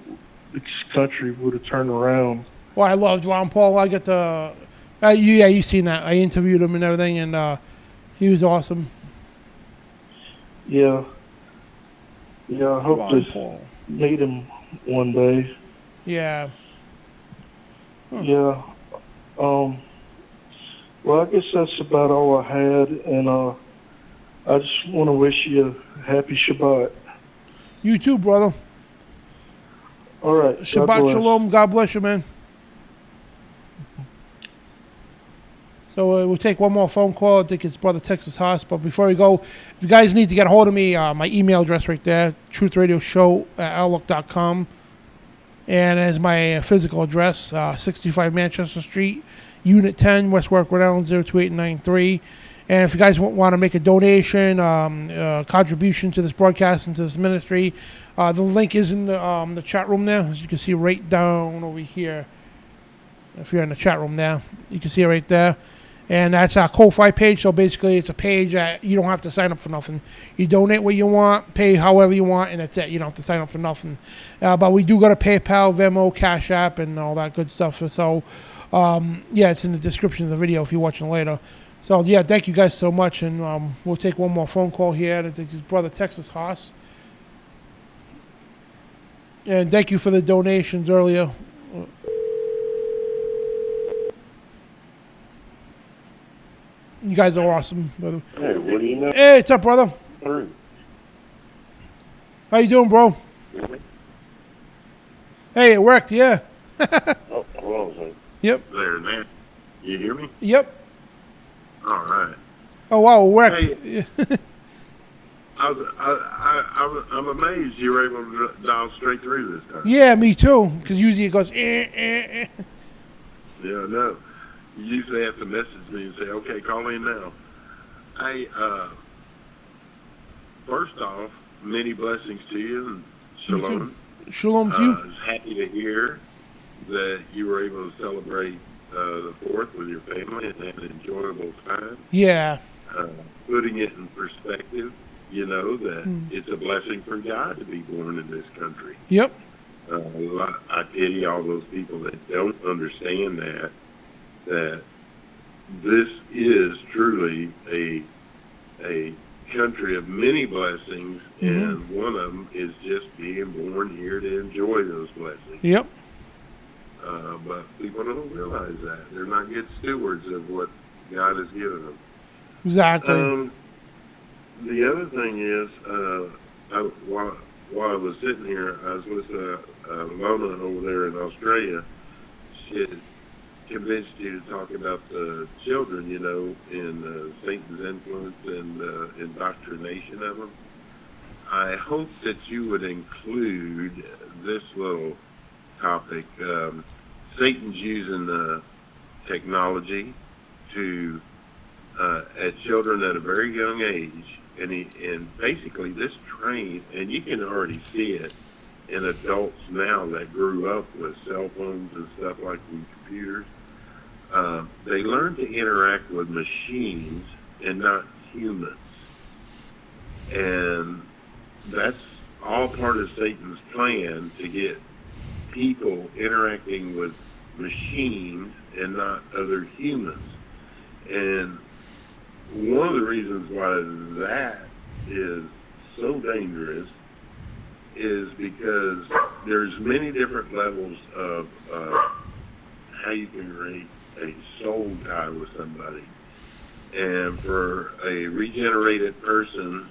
this country would have turned around. Well, I loved Ron Paul. I got the you've seen that. I interviewed him and everything, and he was awesome. Yeah. I hope Ron to Paul. meet him one day. Yeah. Huh. Yeah. Well, I guess that's about all I had, and I just want to wish you a happy Shabbat. You too, brother. All right. Shabbat shalom. God bless you, man. So we'll take one more phone call. I think it's Brother Texas Haas. But before we go, if you guys need to get a hold of me, my email address right there, truthradioshow@outlook.com. And as my physical address, 65 Manchester Street, Unit 10, West Warwick, Rhode Island, 02893. And if you guys want to make a donation, contribution to this broadcast and to this ministry, the link is in the chat room there. As you can see right down over here. If you're in the chat room there, you can see it right there. And that's our Ko-Fi page. So basically, it's a page that you don't have to sign up for nothing. You donate what you want, pay however you want, and that's it. You don't have to sign up for nothing. But we do go to PayPal, Venmo, CashApp, and all that good stuff. So, it's in the description of the video if you're watching later. So, thank you guys so much. And we'll take one more phone call here. I think it's Brother Texas Haas. And thank you for the donations earlier. You guys are awesome, brother. Hey, what do you know? Hey, what's up, brother? How you doing, bro? Hey, it worked, yeah. Oh, well, yep. There, man. You hear me? Yep. All right. Oh, wow, it worked. Hey, I'm amazed you were able to dial straight through this time. Yeah, me too, because usually it goes, Yeah, no. You usually have to message me and say, okay, call in now. Hey, first off, many blessings to you and shalom. Shalom to you. I was happy to hear that you were able to celebrate the 4th with your family and have an enjoyable time. Yeah. Putting it in perspective, that it's a blessing for God to be born in this country. Yep. I pity all those people that don't understand that this is truly a country of many blessings, and one of them is just being born here to enjoy those blessings. Yep. But people don't realize that. They're not good stewards of what God has given them. Exactly. The other thing is, while I was sitting here, I was with Lona over there in Australia. She had convinced you to talk about the children, in Satan's influence and indoctrination of them. I hope that you would include this little topic. Satan's using the technology to at children at a very young age, and basically this train, and you can already see it in adults now that grew up with cell phones and stuff like these computers. They learn to interact with machines and not humans, and that's all part of Satan's plan to get people interacting with machines and not other humans. And one of the reasons why that is so dangerous is because there's many different levels of how you can create a soul tie with somebody. And for a regenerated person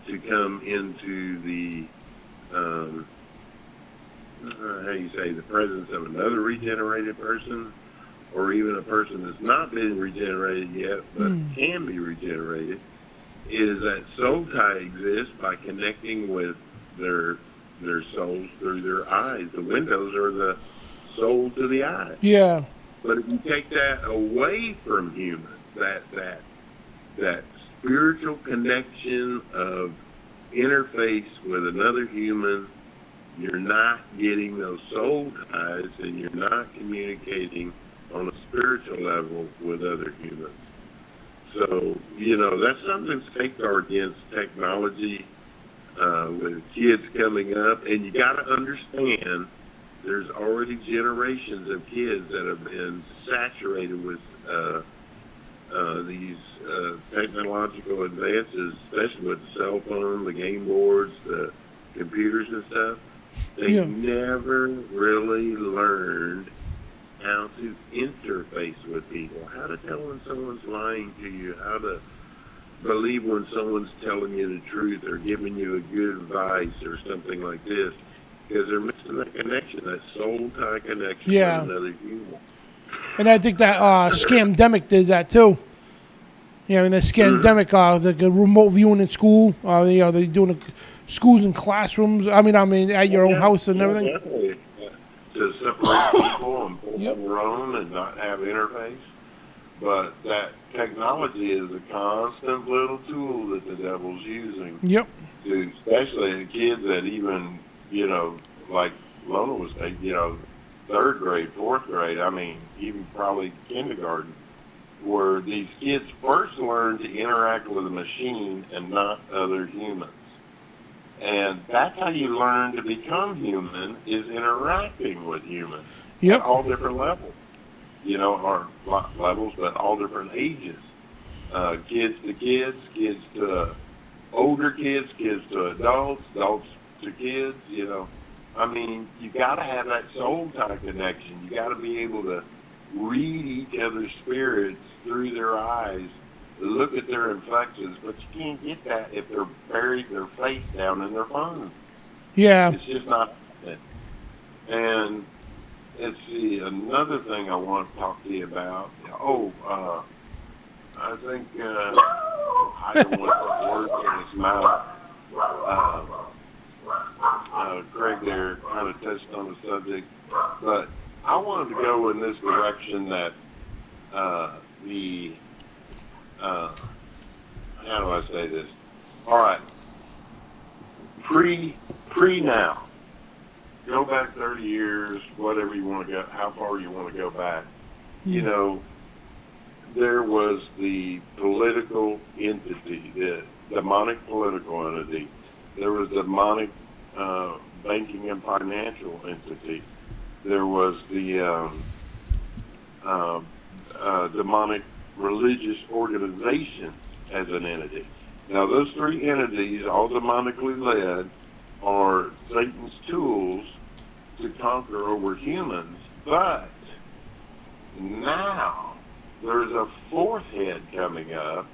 to come into the the presence of another regenerated person, or even a person that's not been regenerated yet but can be regenerated, is that soul tie exists by connecting with their souls through their eyes. The windows are the soul to the eyes. Yeah. But if you take that away from humans, that spiritual connection of interface with another human, you're not getting those soul ties, and you're not communicating on a spiritual level with other humans. So, that's something to safeguard against technology with kids coming up. And you got to understand, there's already generations of kids that have been saturated with these technological advances, especially with the cell phone, the game boards, the computers and stuff. They never really learned how to interface with people, how to tell when someone's lying to you, how to believe when someone's telling you the truth or giving you a good advice or something like this, because they're missing that connection, that soul tie connection with another human. And I think that Scamdemic did that too. The Scamdemic, the remote viewing in school, they're doing schools and classrooms. I mean, at your own house and everything. Definitely. To separate people and pull their own and not have interface. But that technology is a constant little tool that the devil's using. Yep. To, especially the kids that even, like Lona was saying, 3rd grade, 4th grade, even probably kindergarten, where these kids first learn to interact with a machine and not other humans. And that's how you learn to become human, is interacting with humans at all different levels. Or levels, but all different ages. Kids to kids, kids to older kids, kids to adults, adults to kids, you got to have that soul tie connection. You got to be able to read each other's spirits through their eyes, look at their inflections, but you can't get that if they're buried their face down in their phone. Yeah. It's just not happening. And let's see, another thing I want to talk to you about. I think I don't want to put words in his mouth. Craig there kind of touched on the subject, but I wanted to go in this direction that how do I say this? All right, pre now. Go back 30 years, whatever you want to go, how far you want to go back. You know, there was the political entity, the demonic political entity. There was demonic banking and financial entity. There was the demonic religious organization as an entity. Now, those three entities, all demonically led, are Satan's tools to conquer over humans. But now there's a fourth head coming up,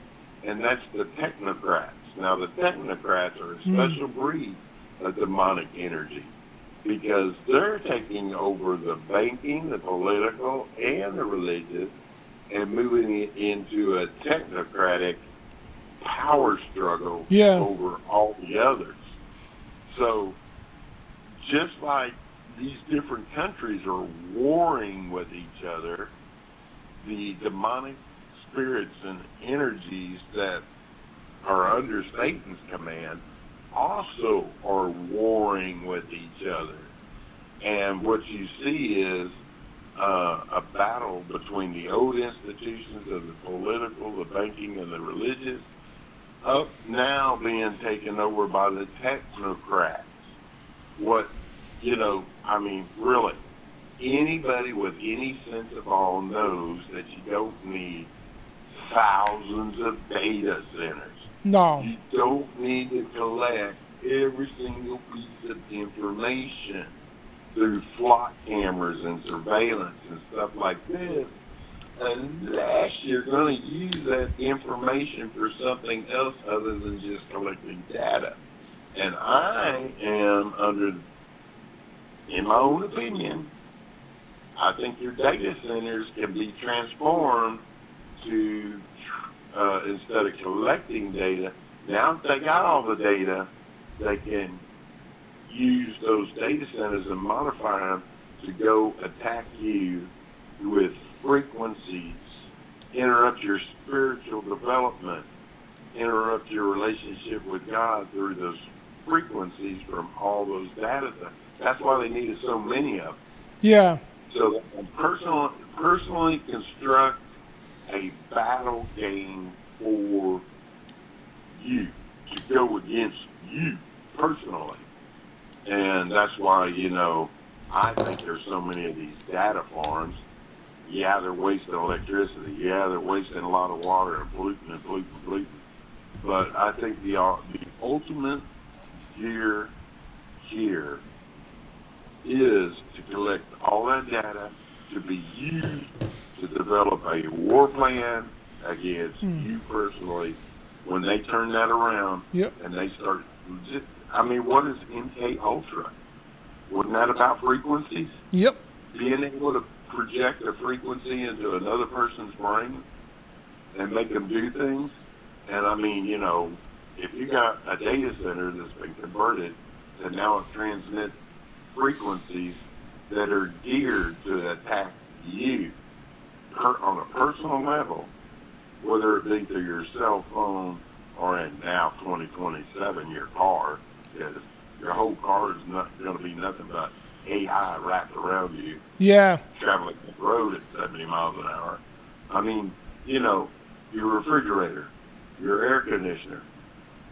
and that's the technocrats. Now, the technocrats are a special breed of demonic energy because they're taking over the banking, the political, and the religious and moving it into a technocratic power struggle over all the others. So just like these different countries are warring with each other, the demonic spirits and energies that are under Satan's command also are warring with each other. And what you see is a battle between the old institutions of the political, the banking, and the religious, up now being taken over by the technocrats. What, you know, I mean, really, anybody with any sense of all knows that you don't need thousands of data centers. No. You don't need to collect every single piece of information through flock cameras and surveillance and stuff like this, unless you're going to use that information for something else other than just collecting data. And I am in my own opinion, I think your data centers can be transformed to, instead of collecting data, now that they got all the data, they can use those data centers and modify them to go attack you with frequencies, interrupt your spiritual development, interrupt your relationship with God through those frequencies from all those data centers. That's why they needed so many of them. Yeah. So they can personally construct a battle game for you, to go against you personally. And that's why, you know, I think there's so many of these data farms. Yeah, they're wasting electricity. Yeah, they're wasting a lot of water and polluting. But I think the ultimate gear here is to collect all that data to be used to develop a war plan against you personally when they turn that around and they start legit. I mean, what is MK Ultra? Wasn't that about frequencies? Yep. Being able to project a frequency into another person's brain and make them do things. And I mean, you know, if you got a data center that's been converted to now it transmits frequencies that are geared to attack you on a personal level, whether it be through your cell phone or in now 2027 your car, because your whole car is not going to be nothing but AI wrapped around you. Yeah. Traveling the road at 70 miles an hour. I mean, you know, your refrigerator, your air conditioner,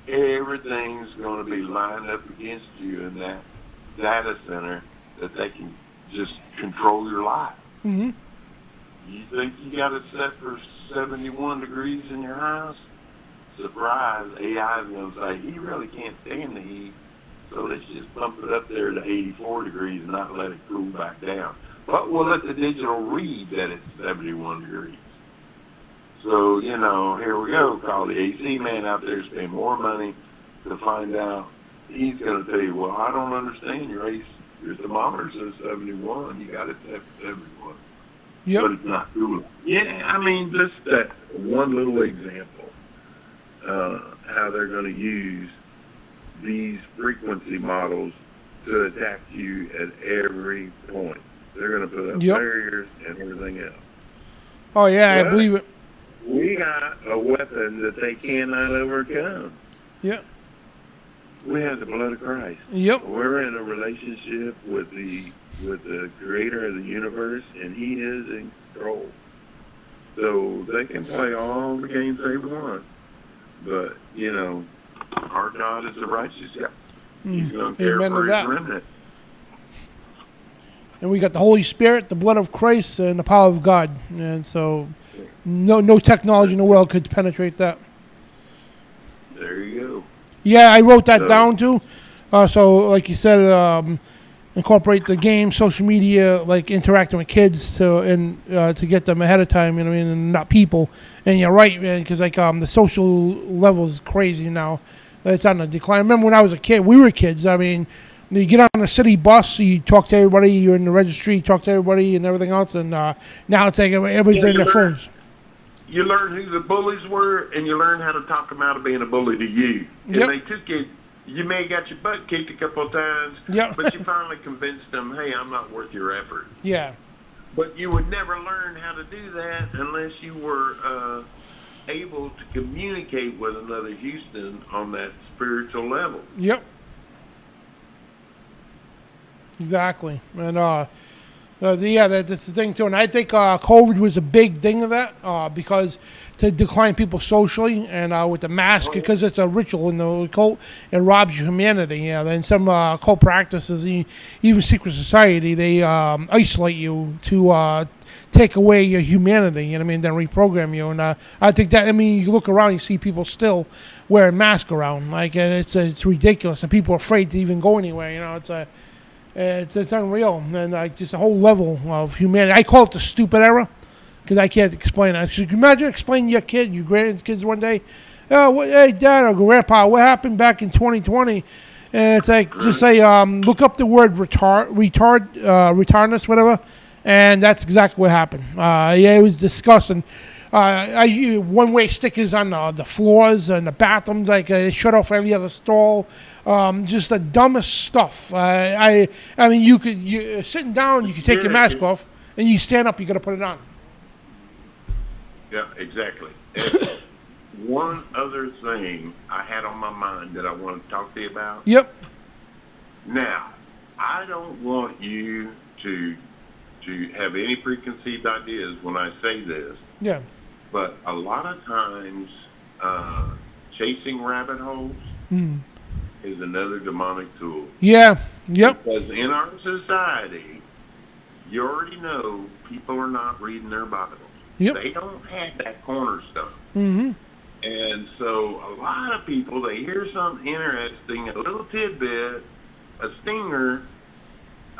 everything's going to be lined up against you in that data center that they can just control your life. Mm-hmm. You think you got it set for 71 degrees in your house? Surprise, AI is going to say, he really can't stand the heat, so let's just bump it up there to 84 degrees and not let it cool back down. But we'll let the digital read that it's 71 degrees. So, you know, here we go. Call the AC man out there, spend more money to find out. He's going to tell you, well, I don't understand. Your thermometer says 71. You got it set for 71. Yep. But it's not cool. Yeah, I mean, just that one little example, how they're going to use these frequency models to attack you at every point. They're going to put up barriers and everything else. Oh, yeah, But I believe it. we got a weapon that they cannot overcome. Yep. We have the blood of Christ. Yep. We're in a relationship with the creator of the universe, and he is in control. So they can play all the games they want. But, you know, our God is a righteous God. He's going to care Amen for to his that. remnant. And we got the Holy Spirit, the blood of Christ, and the power of God. And so no technology in the world could penetrate that. There you go. Yeah, I wrote that down too. So, like you said, incorporate the game, social media, like interacting with kids to get them ahead of time. You know what I mean? And not people. And you're right, man, because like the social level is crazy now. It's on the decline. I remember when I was a kid, we were kids. I mean, you get on a city bus, you talk to everybody. You're in the registry, you talk to everybody, and everything else. And now it's like everybody's on their phones. You learn who the bullies were, and you learn how to talk them out of being a bully to you. And they took it. You may have got your butt kicked a couple of times, but you finally convinced them, hey, I'm not worth your effort. Yeah. But you would never learn how to do that unless you were able to communicate with another Houston on that spiritual level. Yep. Exactly. And that's the thing too. And I think COVID was a big thing of that because to decline people socially and with the mask because it's a ritual in the cult, it robs you humanity. Yeah, and some cult practices, even secret society, they isolate you to take away your humanity. You know what I mean? Then reprogram you. And I think that, I mean, you look around, you see people still wearing masks around, like, and it's ridiculous, and people are afraid to even go anywhere. You know, it's unreal, and like just a whole level of humanity. I call it the stupid era because I can't explain it. So you can imagine explaining your grandkids one day, hey Dad or Grandpa, what happened back in 2020? And it's like just say look up the word retardness, whatever, and that's exactly what happened. It was disgusting. One-way stickers on the floors and the bathrooms, like shut off every other stall. Just the dumbest stuff. I mean, you sitting down, you can take your mask off, and you stand up, you got to put it on. Yeah, exactly. And one other thing I had on my mind that I want to talk to you about. Yep. Now, I don't want you to have any preconceived ideas when I say this. Yeah. But a lot of times, chasing rabbit holes is another demonic tool. Yeah. Yep. Because in our society, you already know people are not reading their Bibles. Yep. They don't have that cornerstone. Mm-hmm. And so a lot of people, they hear something interesting, a little tidbit, a stinger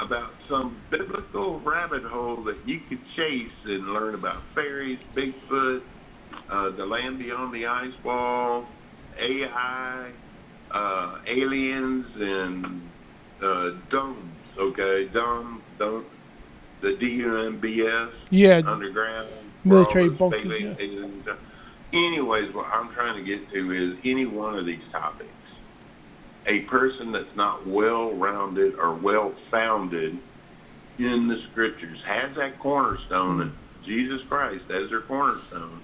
about some biblical rabbit hole that you could chase and learn about fairies, Bigfoot, the land beyond the ice wall, AI, aliens, and domes, okay? The DUMBS, underground, military bunkers. Yeah. Anyways, what I'm trying to get to is any one of these topics, a person that's not well-rounded or well-founded in the scriptures has that cornerstone, and Jesus Christ as their cornerstone.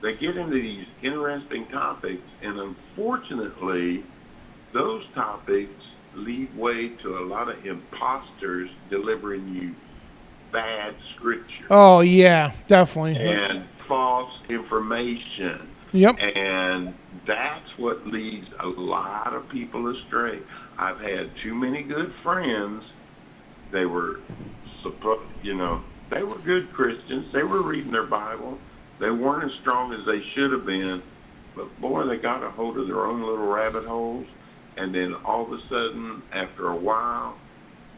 They get into these interesting topics, and unfortunately, those topics lead way to a lot of imposters delivering you bad scripture. Oh, yeah, definitely. And false information. Yep. And that's what leads a lot of people astray. I've had too many good friends. They were, they were good Christians. They were reading their Bible. They weren't as strong as they should have been. But boy, they got a hold of their own little rabbit holes. And then all of a sudden, after a while,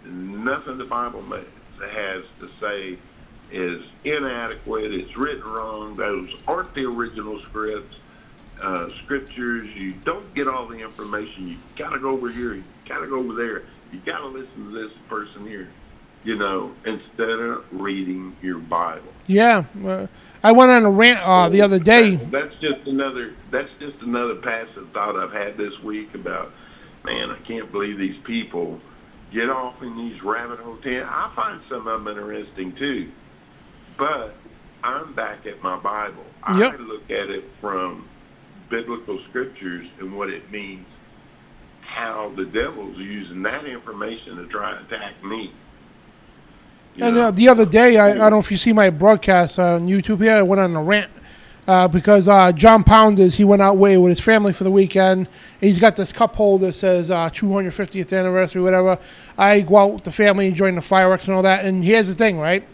nothing the Bible has to say is inadequate. It's written wrong. Those aren't the original scriptures. You don't get all the information. You got to go over here. You got to go over there. You got to listen to this person here. Instead of reading your Bible. Yeah, I went on a rant the other day. That's just another passive thought I've had this week about, man, I can't believe these people get off in these rabbit holes. I find some of them interesting too, but I'm back at my Bible. Yep. I look at it from biblical scriptures and what it means, how the devil's using that information to try to attack me. And the other day, I don't know if you see my broadcast on YouTube here, I went on a rant because John Pounders, he went out way with his family for the weekend. He's got this cup holder that says 250th anniversary, whatever. I go out with the family enjoying the fireworks and all that. And here's the thing, right?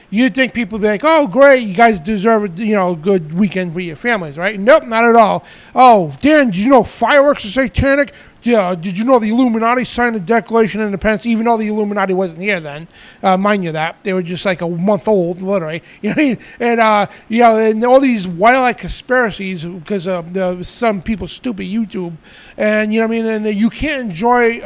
You'd think people would be like, oh, great, you guys deserve a good weekend with your families, right? Nope, not at all. Oh, Dan, did you know fireworks are satanic? Yeah, did you know the Illuminati signed the Declaration of Independence, even though the Illuminati wasn't here then? Mind you that. They were just like a month old, literally. And all these wild conspiracies because of some people's stupid YouTube. And, and you can't enjoy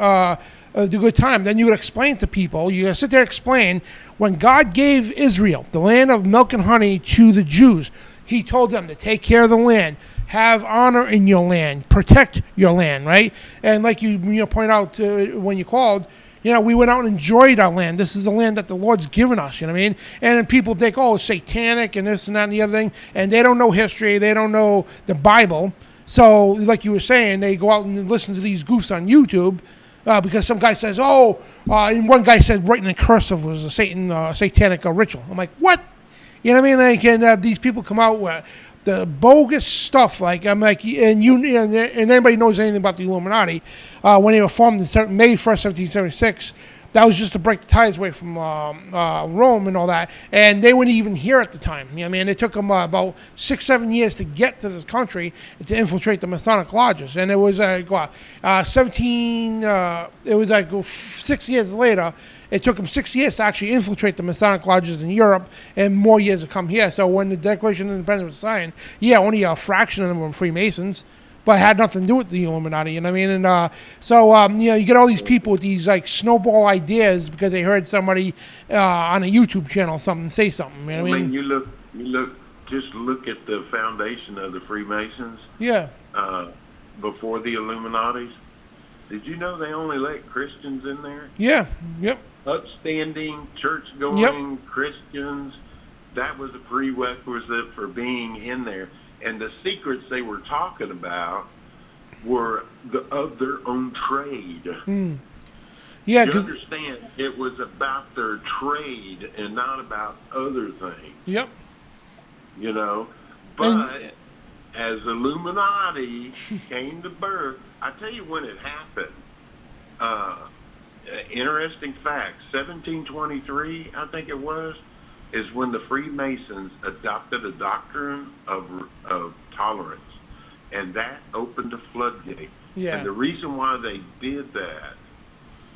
the good time. Then you would explain to people, you sit there and explain, when God gave Israel, the land of milk and honey, to the Jews, he told them to take care of the land, have honor in your land, protect your land, right? And like you point out when you called, we went out and enjoyed our land. This is the land that the Lord's given us, you know what I mean? And then people think, oh, it's satanic and this and that and the other thing, and they don't know history, they don't know the Bible. So, like you were saying, they go out and listen to these goofs on YouTube, because some guy says, and one guy said writing in cursive was a satanic ritual. I'm like, what? You know what I mean? Like, and these people come out with the bogus stuff. Like, I'm like, and anybody knows anything about the Illuminati, when they were formed in May 1st, 1776, that was just to break the ties away from Rome and all that. And they weren't even here at the time. You know what I mean? It took them about 6-7 years to get to this country to infiltrate the Masonic lodges. And it was 6 years later. It took them 6 years to actually infiltrate the Masonic lodges in Europe, and more years to come here. So when the Declaration of Independence was signed, only a fraction of them were Freemasons. But it had nothing to do with the Illuminati, you know what I mean? And you get all these people with these like snowball ideas because they heard somebody on a YouTube channel say something. You know what I mean? Just look at the foundation of the Freemasons. Yeah. Before the Illuminatis. Did you know they only let Christians in there? Yeah. Yep. Upstanding, church-going Christians. That was a prerequisite for being in there. And the secrets they were talking about were of their own trade. Yeah, you understand? It was about their trade and not about other things. Yep. But as Illuminati came to birth, I tell you when it happened. Interesting fact: 1723, I think it was, is when the Freemasons adopted a doctrine of tolerance, and that opened a floodgate. Yeah. And the reason why they did that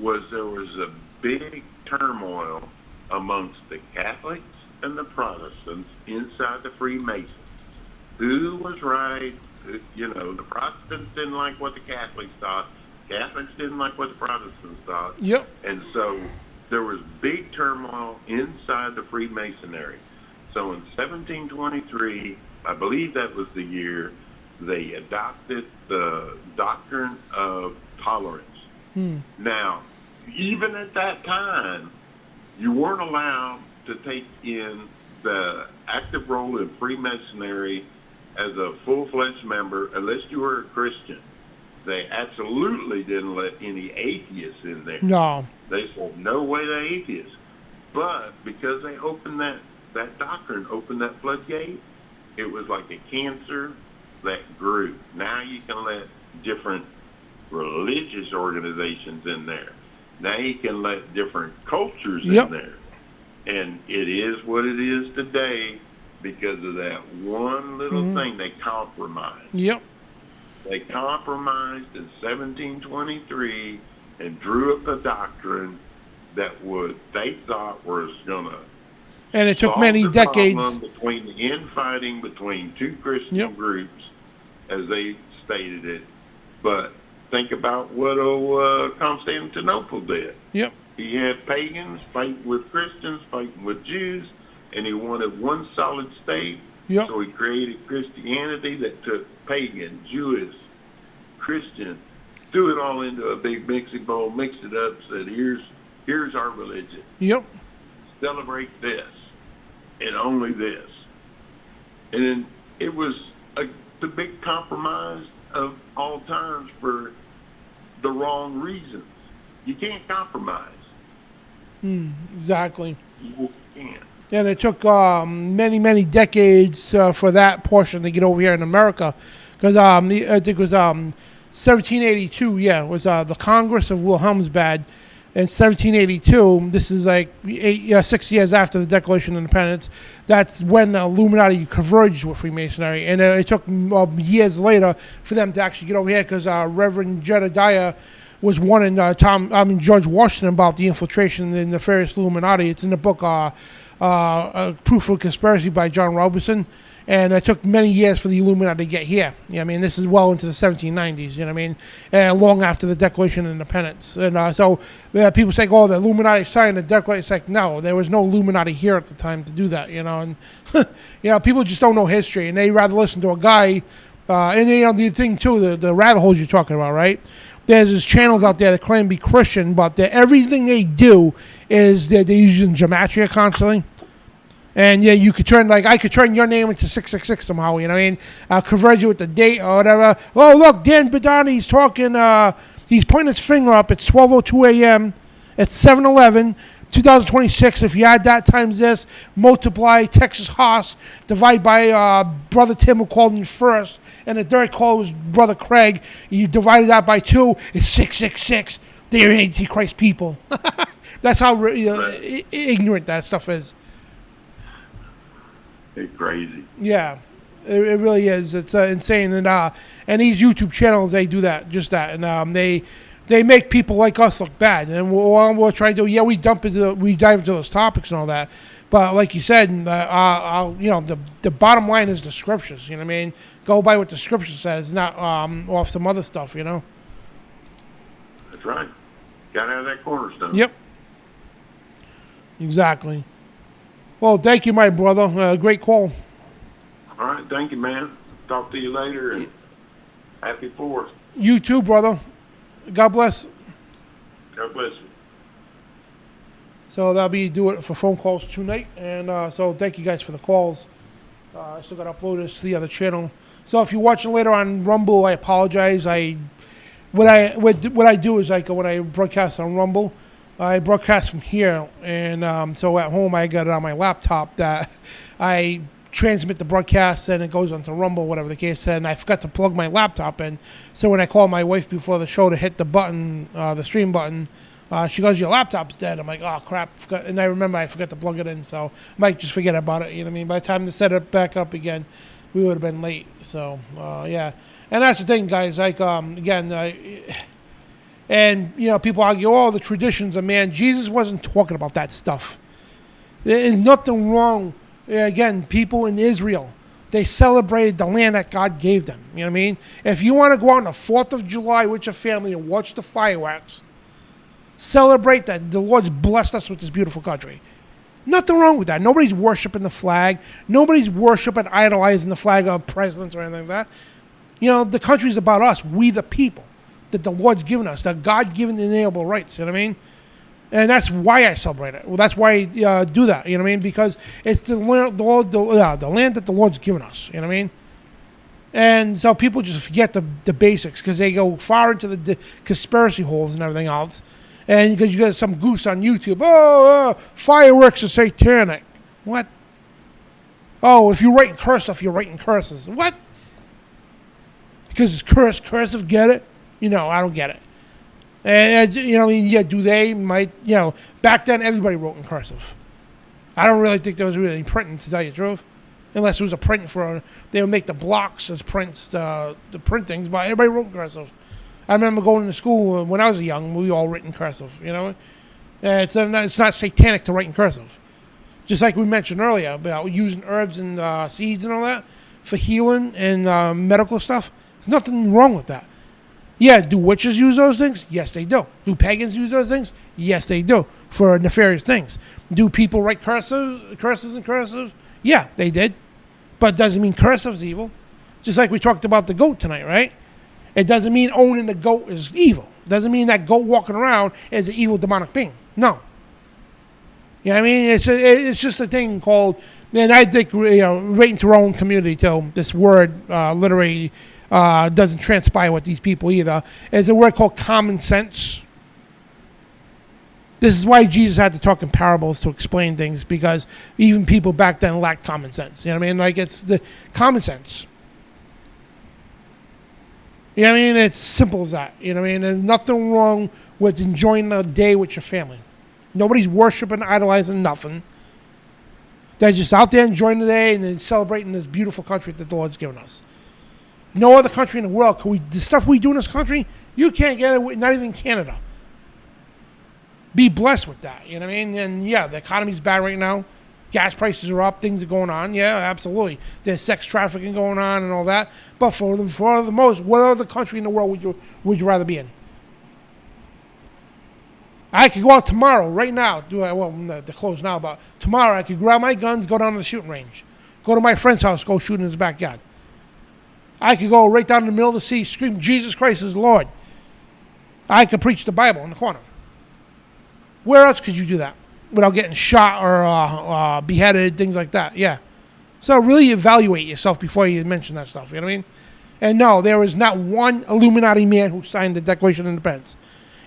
was there was a big turmoil amongst the Catholics and the Protestants inside the Freemasons. Who was right? The Protestants didn't like what the Catholics thought. Catholics didn't like what the Protestants thought. Yep. And so there was big turmoil inside the Freemasonry. So in 1723, I believe that was the year, they adopted the doctrine of tolerance. Now, even at that time, you weren't allowed to take in the active role in Freemasonry as a full-fledged member unless you were a Christian. They absolutely didn't let any atheists in there. No. They said, no way they're atheists. But because they opened that doctrine, opened that floodgate, it was like a cancer that grew. Now you can let different religious organizations in there. Now you can let different cultures in there. And it is what it is today because of that one little thing they compromised. Yep. They compromised in 1723 and drew up a doctrine that they thought was going to and it took many decades between the infighting between two Christian groups, as they stated it. But think about what Constantinople did. Yep. He had pagans fighting with Christians, fighting with Jews, and he wanted one solid state. Yep. So he created Christianity that took pagan, Jewish, Christian, threw it all into a big mixing bowl, mixed it up, said, here's our religion. Yep. Celebrate this and only this. And then it was the big compromise of all times for the wrong reasons. You can't compromise. Exactly. You just can't. Yeah, they took many, many decades for that portion to get over here in America. Because I think it was 1782, was the Congress of Wilhelmsbad. In 1782, this is like 6 years after the Declaration of Independence, that's when the Illuminati converged with Freemasonry. And it took years later for them to actually get over here because Reverend Jedediah was warning George Washington about the infiltration in the nefarious Illuminati. It's in the book Proof of Conspiracy by John Robertson. And it took many years for the Illuminati to get here. You know what I mean? This is well into the 1790s, you know what I mean? Long after the Declaration of Independence. And so people say, oh, the Illuminati signed the Declaration. It's like, no, there was no Illuminati here at the time to do that, you know? And, people just don't know history, and they rather listen to a guy. And, the thing, too, the rabbit holes you're talking about, right? There's these channels out there that claim to be Christian, but everything they do is they're using gematria constantly. And you could turn, I could turn your name into 666 somehow, you know what I mean? I'll convert you with the date or whatever. Oh, look, Dan Bidondi, he's talking, he's pointing his finger up. It's 12:02 a.m. It's 7/11, 2026. If you add that times this, multiply Texas Haas, divide by Brother Tim who called in first, and the third call was Brother Craig. You divide that by 2, it's 666. They're Antichrist people. That's how ignorant that stuff is. It's crazy. Yeah, it really is. It's insane. And these YouTube channels, they do that, just that. And they make people like us look bad. And we're trying to we dive into those topics and all that. But like you said, the bottom line is the scriptures. You know what I mean? Go by what the scripture says, not off some other stuff. You know. That's right. Got to have that cornerstone. Yep. Exactly. Well, thank you, my brother. Great call. All right. Thank you, man. Talk to you later, and happy 4th. You too, brother. God bless. God bless you. So that'll be do it for phone calls tonight. And so thank you guys for the calls. I still got to upload this to the other channel. So if you're watching later on Rumble, I apologize. What I do is when I broadcast on Rumble, I broadcast from here, and so at home I got it on my laptop that I transmit the broadcast and it goes onto Rumble, whatever the case. And I forgot to plug my laptop in, so when I called my wife before the show to hit the button, the stream button, she goes, "Your laptop's dead." I'm like, "Oh crap!" And I remember I forgot to plug it in, so I might just forget about it. You know what I mean? By the time to set it back up again, we would have been late. So yeah, and that's the thing, guys. And, people argue, the traditions of man. Jesus wasn't talking about that stuff. There is nothing wrong. Again, people in Israel, they celebrated the land that God gave them. You know what I mean? If you want to go on the 4th of July with your family and watch the fireworks, celebrate that the Lord's blessed us with this beautiful country. Nothing wrong with that. Nobody's worshiping the flag. Nobody's worshiping, idolizing the flag of presidents or anything like that. The country's about us, we the people, that the Lord's given us, that God-given inalienable rights, you know what I mean? And that's why I celebrate it. Well, that's why I do that, you know what I mean? Because it's the land that the Lord's given us, you know what I mean? And so people just forget the basics because they go far into the conspiracy holes and everything else. And because you got some goose on YouTube, fireworks are satanic. What? Oh, if you're writing cursive, you're writing curses. What? Because it's cursive, get it? I don't get it. And, do they? Back then everybody wrote in cursive. I don't really think there was really any printing, to tell you the truth. Unless it was a print they would make the blocks as prints, the printings, but everybody wrote in cursive. I remember going to school when I was young, we all written in cursive, It's not satanic to write in cursive. Just like we mentioned earlier about using herbs and seeds and all that for healing and medical stuff. There's nothing wrong with that. Yeah, do witches use those things? Yes, they do. Do pagans use those things? Yes, they do, for nefarious things. Do people write curses and cursive? Yeah, they did. But it doesn't mean cursive's evil. Just like we talked about the goat tonight, right? It doesn't mean owning the goat is evil. It doesn't mean that goat walking around is an evil demonic being. No. You know what I mean? It's just a thing called, and I think, right into our own community too, this word literally doesn't transpire with these people either. Is a word called common sense. This is why Jesus had to talk in parables to explain things, because even people back then lacked common sense. You know what I mean? Like, it's the common sense. You know what I mean? It's simple as that. You know what I mean? There's nothing wrong with enjoying the day with your family. Nobody's worshiping, idolizing, nothing. They're just out there enjoying the day and then celebrating this beautiful country that the Lord's given us. No other country in the world, the stuff we do in this country, you can't get it, not even Canada. Be blessed with that, you know what I mean? And yeah, the economy's bad right now. Gas prices are up, things are going on. Yeah, absolutely. There's sex trafficking going on and all that. But for the most, what other country in the world would you rather be in? I could go out tomorrow, right now. They're closed now, but tomorrow I could grab my guns, go down to the shooting range. Go to my friend's house, go shoot in his backyard. I could go right down in the middle of the sea, scream, Jesus Christ is Lord. I could preach the Bible in the corner. Where else could you do that without getting shot or beheaded, things like that? Yeah. So really evaluate yourself before you mention that stuff. You know what I mean? And no, there is not one Illuminati man who signed the Declaration of Independence.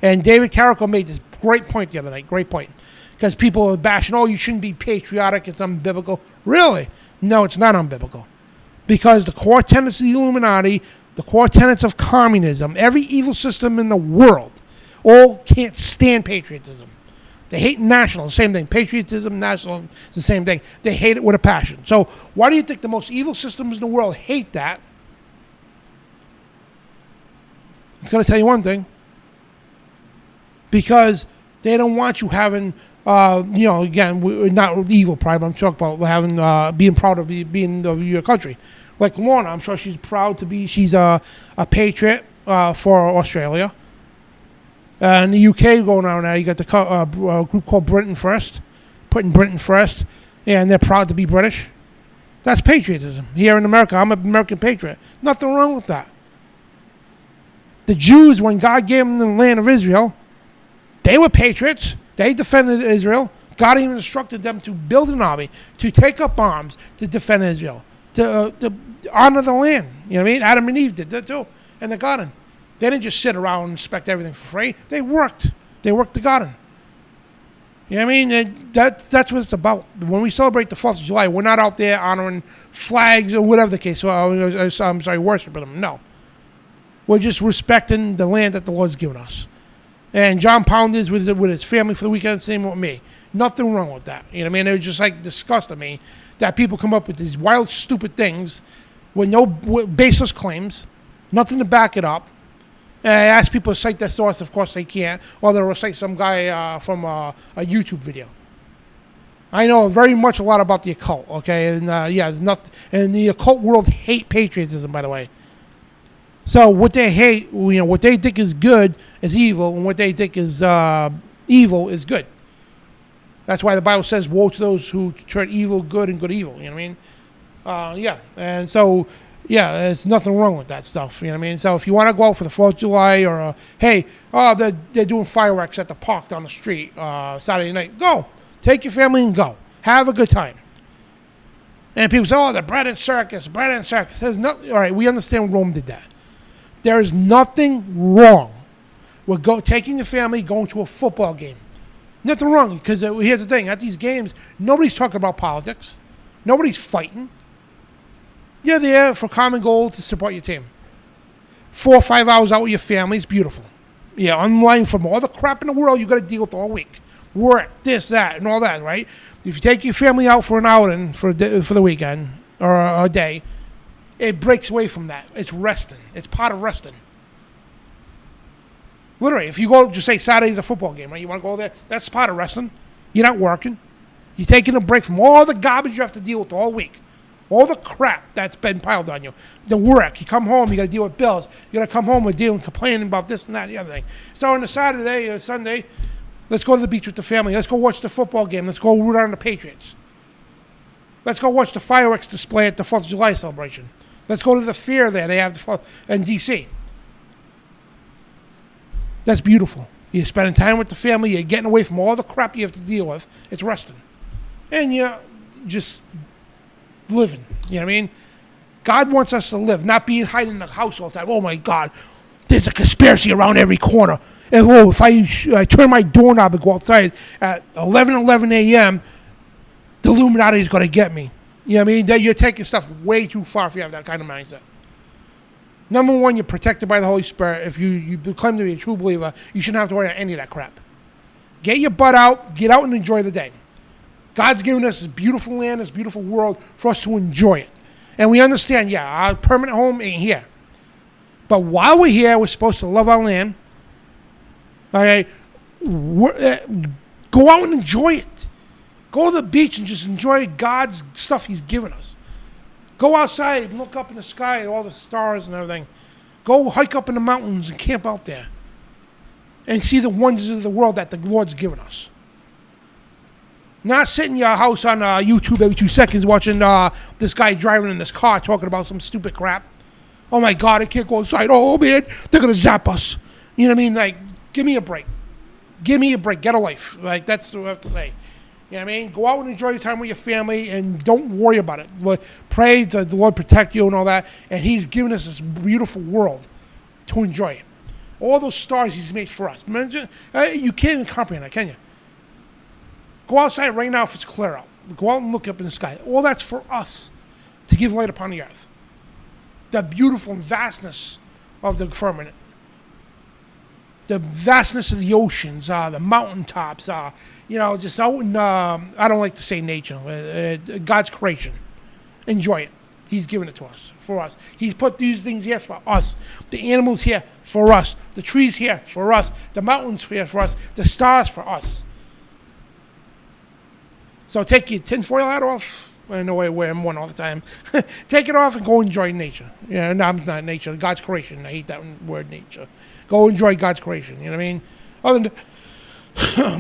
And David Carrico made this great point the other night. Great point. Because people are bashing, oh, you shouldn't be patriotic. It's unbiblical. Really? No, it's not unbiblical. Because the core tenets of the Illuminati, the core tenets of communism, every evil system in the world, all can't stand patriotism. They hate national, same thing. Patriotism, national, it's the same thing. They hate it with a passion. So why do you think the most evil systems in the world hate that? It's going to tell you one thing. Because they don't want you having, again, we're not evil pride, but I'm talking about having, being proud of being of your country. Like Lorna, I'm sure she's proud to be, she's a patriot for Australia. In the UK going on now, you got the group called Britain First, putting Britain first, and they're proud to be British. That's patriotism. Here in America, I'm an American patriot. Nothing wrong with that. The Jews, when God gave them the land of Israel, they were patriots. They defended Israel. God even instructed them to build an army, to take up arms, to defend Israel, to honor the land. You know what I mean? Adam and Eve did that too in the garden. They didn't just sit around and inspect everything for free. They worked. They worked the garden. You know what I mean? That's what it's about. When we celebrate the 4th of July, we're not out there honoring flags or whatever the case. I'm sorry, worshiping them. No. We're just respecting the land that the Lord's given us. And John Pounders with his family for the weekend, same with me. Nothing wrong with that. You know what I mean? It was just like disgusting me that people come up with these wild, stupid things with no baseless claims, nothing to back it up. And I ask people to cite their source. Of course they can't. Or they'll cite some guy from a YouTube video. I know very much a lot about the occult, okay? And there's nothing. And the occult world hate patriotism, by the way. So what they hate, what they think is good is evil, and what they think is evil is good. That's why the Bible says, woe to those who turn evil good and good evil. You know what I mean? And so, there's nothing wrong with that stuff. You know what I mean? So if you want to go out for the 4th of July or, they're doing fireworks at the park down the street Saturday night, go. Take your family and go. Have a good time. And people say, the bread and circus. There's no, all right, we understand Rome did that. There is nothing wrong with taking your family, going to a football game. Nothing wrong, because here's the thing. At these games, nobody's talking about politics. Nobody's fighting. You're there for common goal to support your team. 4 or 5 hours out with your family is beautiful. Yeah, unwind from all the crap in the world you got to deal with all week. Work, this, that, and all that, right? If you take your family out for an outing for the weekend or a day, it breaks away from that. It's resting. It's part of resting. Literally, if you go, just say Saturday's a football game, right? You want to go there? That's part of resting. You're not working. You're taking a break from all the garbage you have to deal with all week. All the crap that's been piled on you. The work. You come home, you got to deal with bills. You got to come home with complaining about this and that and the other thing. So on a Saturday or Sunday, let's go to the beach with the family. Let's go watch the football game. Let's go root on the Patriots. Let's go watch the fireworks display at the 4th of July celebration. Let's go to the fair there they have in D.C. That's beautiful. You're spending time with the family. You're getting away from all the crap you have to deal with. It's resting. And you're just living. You know what I mean? God wants us to live, not be hiding in the house all the time. Oh, my God. there's a conspiracy around every corner. And, if I turn my doorknob and go outside at 11 a.m., the Illuminati is going to get me. You know what I mean? That you're taking stuff way too far if you have that kind of mindset. Number one, you're protected by the Holy Spirit. If you claim to be a true believer, you shouldn't have to worry about any of that crap. Get your butt out, get out and enjoy the day. God's given us this beautiful land, this beautiful world for us to enjoy it. And we understand, our permanent home ain't here. But while we're here, we're supposed to love our land. Okay? Go out and enjoy it. Go to the beach and just enjoy God's stuff he's given us. Go outside and look up in the sky at all the stars and everything. Go hike up in the mountains and camp out there. And see the wonders of the world that the Lord's given us. Not sitting in your house on YouTube every 2 seconds watching this guy driving in this car talking about some stupid crap. Oh my God, I can't go outside. Oh man, they're going to zap us. You know what I mean? Like, give me a break. Give me a break. Get a life. Like, that's what I have to say. You know what I mean? Go out and enjoy your time with your family and don't worry about it. Pray that the Lord protect you and all that. And he's given us this beautiful world to enjoy it. All those stars he's made for us. You can't even comprehend that, can you? Go outside right now if it's clear out. Go out and look up in the sky. All that's for us to give light upon the earth. The beautiful vastness of the firmament. The vastness of the oceans, the mountaintops, just out in, I don't like to say nature, God's creation. Enjoy it. He's given it to us, for us. He's put these things here for us. The animals here for us. The trees here for us. The mountains here for us. The stars for us. So take your tinfoil hat off. I know I wear one all the time. Take it off and go enjoy nature. No, I'm not nature. God's creation. I hate that word, nature. Go enjoy God's creation. You know what I mean?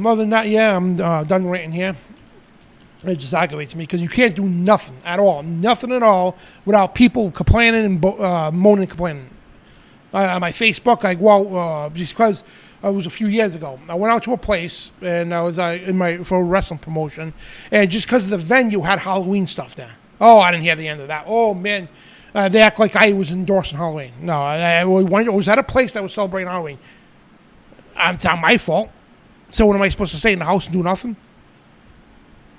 Other than that, I'm done ranting here. It just aggravates me because you can't do nothing at all. Nothing at all without people complaining and moaning and complaining. On my Facebook, just because it was a few years ago. I went out to a place and I was for a wrestling promotion, and just because the venue had Halloween stuff there. Oh, I didn't hear the end of that. Oh man, they act like I was endorsing Halloween. No, I was at a place that was celebrating Halloween. It's not my fault. So what am I supposed to stay in the house and do nothing?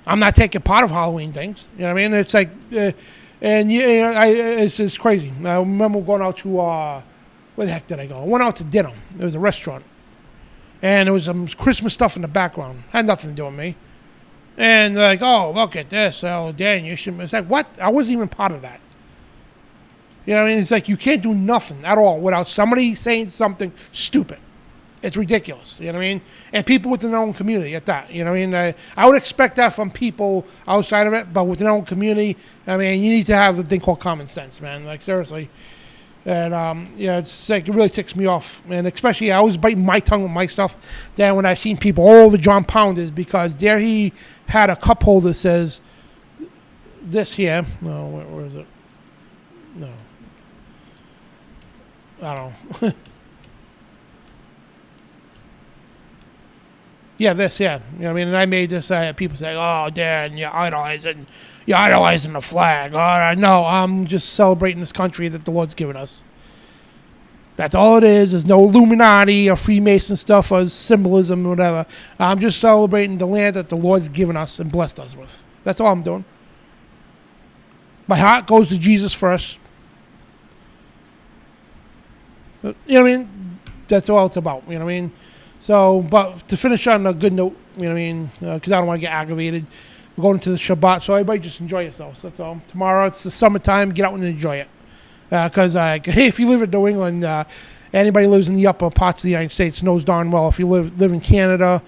I'm not taking part of Halloween things. You know what I mean? It's like, it's crazy. I remember going out to where the heck did I go? I went out to dinner. There was a restaurant. And there was some Christmas stuff in the background. Had nothing to do with me. And they're like, oh, look at this. Oh, Dan, you should. It's like, what? I wasn't even part of that. You know what I mean? It's like you can't do nothing at all without somebody saying something stupid. It's ridiculous. You know what I mean? And people within their own community at that. You know what I mean? I would expect that from people outside of it, but within their own community, I mean, you need to have a thing called common sense, man. Like, seriously. And, it's like, it really ticks me off. And especially, I always bite my tongue with my stuff. Then when I seen people all over John Pounders, because there he had a cup holder that says this here. No, where is it? No. I don't know. Yeah, this, yeah. You know what I mean? And I made this, people say, oh, Dan, you're idolizing the flag. No, I'm just celebrating this country that the Lord's given us. That's all it is. There's no Illuminati or Freemason stuff or symbolism or whatever. I'm just celebrating the land that the Lord's given us and blessed us with. That's all I'm doing. My heart goes to Jesus first. You know what I mean? That's all it's about. You know what I mean? So, but to finish on a good note, you know what I mean? Because I don't want to get aggravated. We're going into the Shabbat, so everybody just enjoy yourselves. That's all. Tomorrow, it's the summertime. Get out and enjoy it. Because if you live in New England, anybody who lives in the upper parts of the United States knows darn well. If you live in Canada,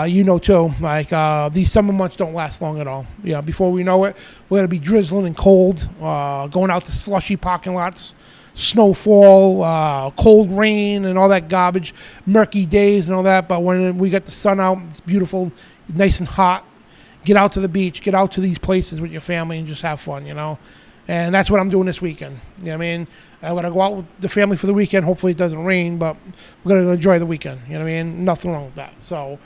you know too. Like, these summer months don't last long at all. You know, before we know it, we're going to be drizzling and cold, going out to slushy parking lots. Snowfall, cold rain, and all that garbage, murky days and all that. But when we get the sun out, it's beautiful, nice and hot. Get out to the beach, get out to these places with your family and just have fun, you know. And that's what I'm doing this weekend. You know what I mean? I'm going to go out with the family for the weekend. Hopefully it doesn't rain, but we're going to enjoy the weekend. You know what I mean? Nothing wrong with that. So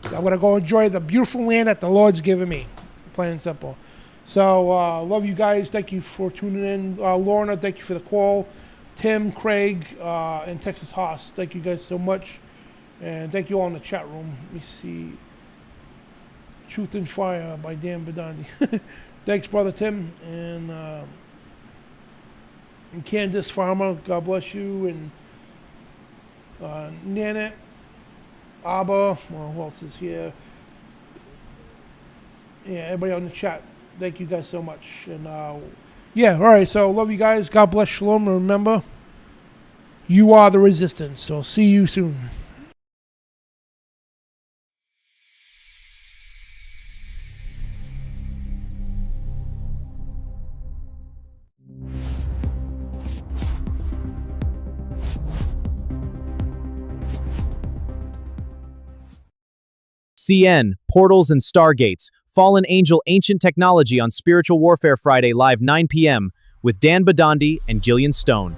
I'm going to go enjoy the beautiful land that the Lord's given me. Plain and simple. So love you guys. Thank you for tuning in. Lorna, thank you for the call. Tim, Craig, and Texas Haas. Thank you guys so much. And thank you all in the chat room. Let me see. Truth and Fire by Dan Bidondi. Thanks, Brother Tim. And Candace Farmer, God bless you. And Nanette, Abba, well, who else is here? Yeah, everybody on the chat. Thank you guys so much. And yeah, all right. So love you guys. God bless. Shalom. And remember, you are the resistance. So see you soon. CN, Portals and Stargates, Fallen Angel Ancient Technology on Spiritual Warfare Friday live 9 p.m. with Dan Bidondi and Gillyan Stone.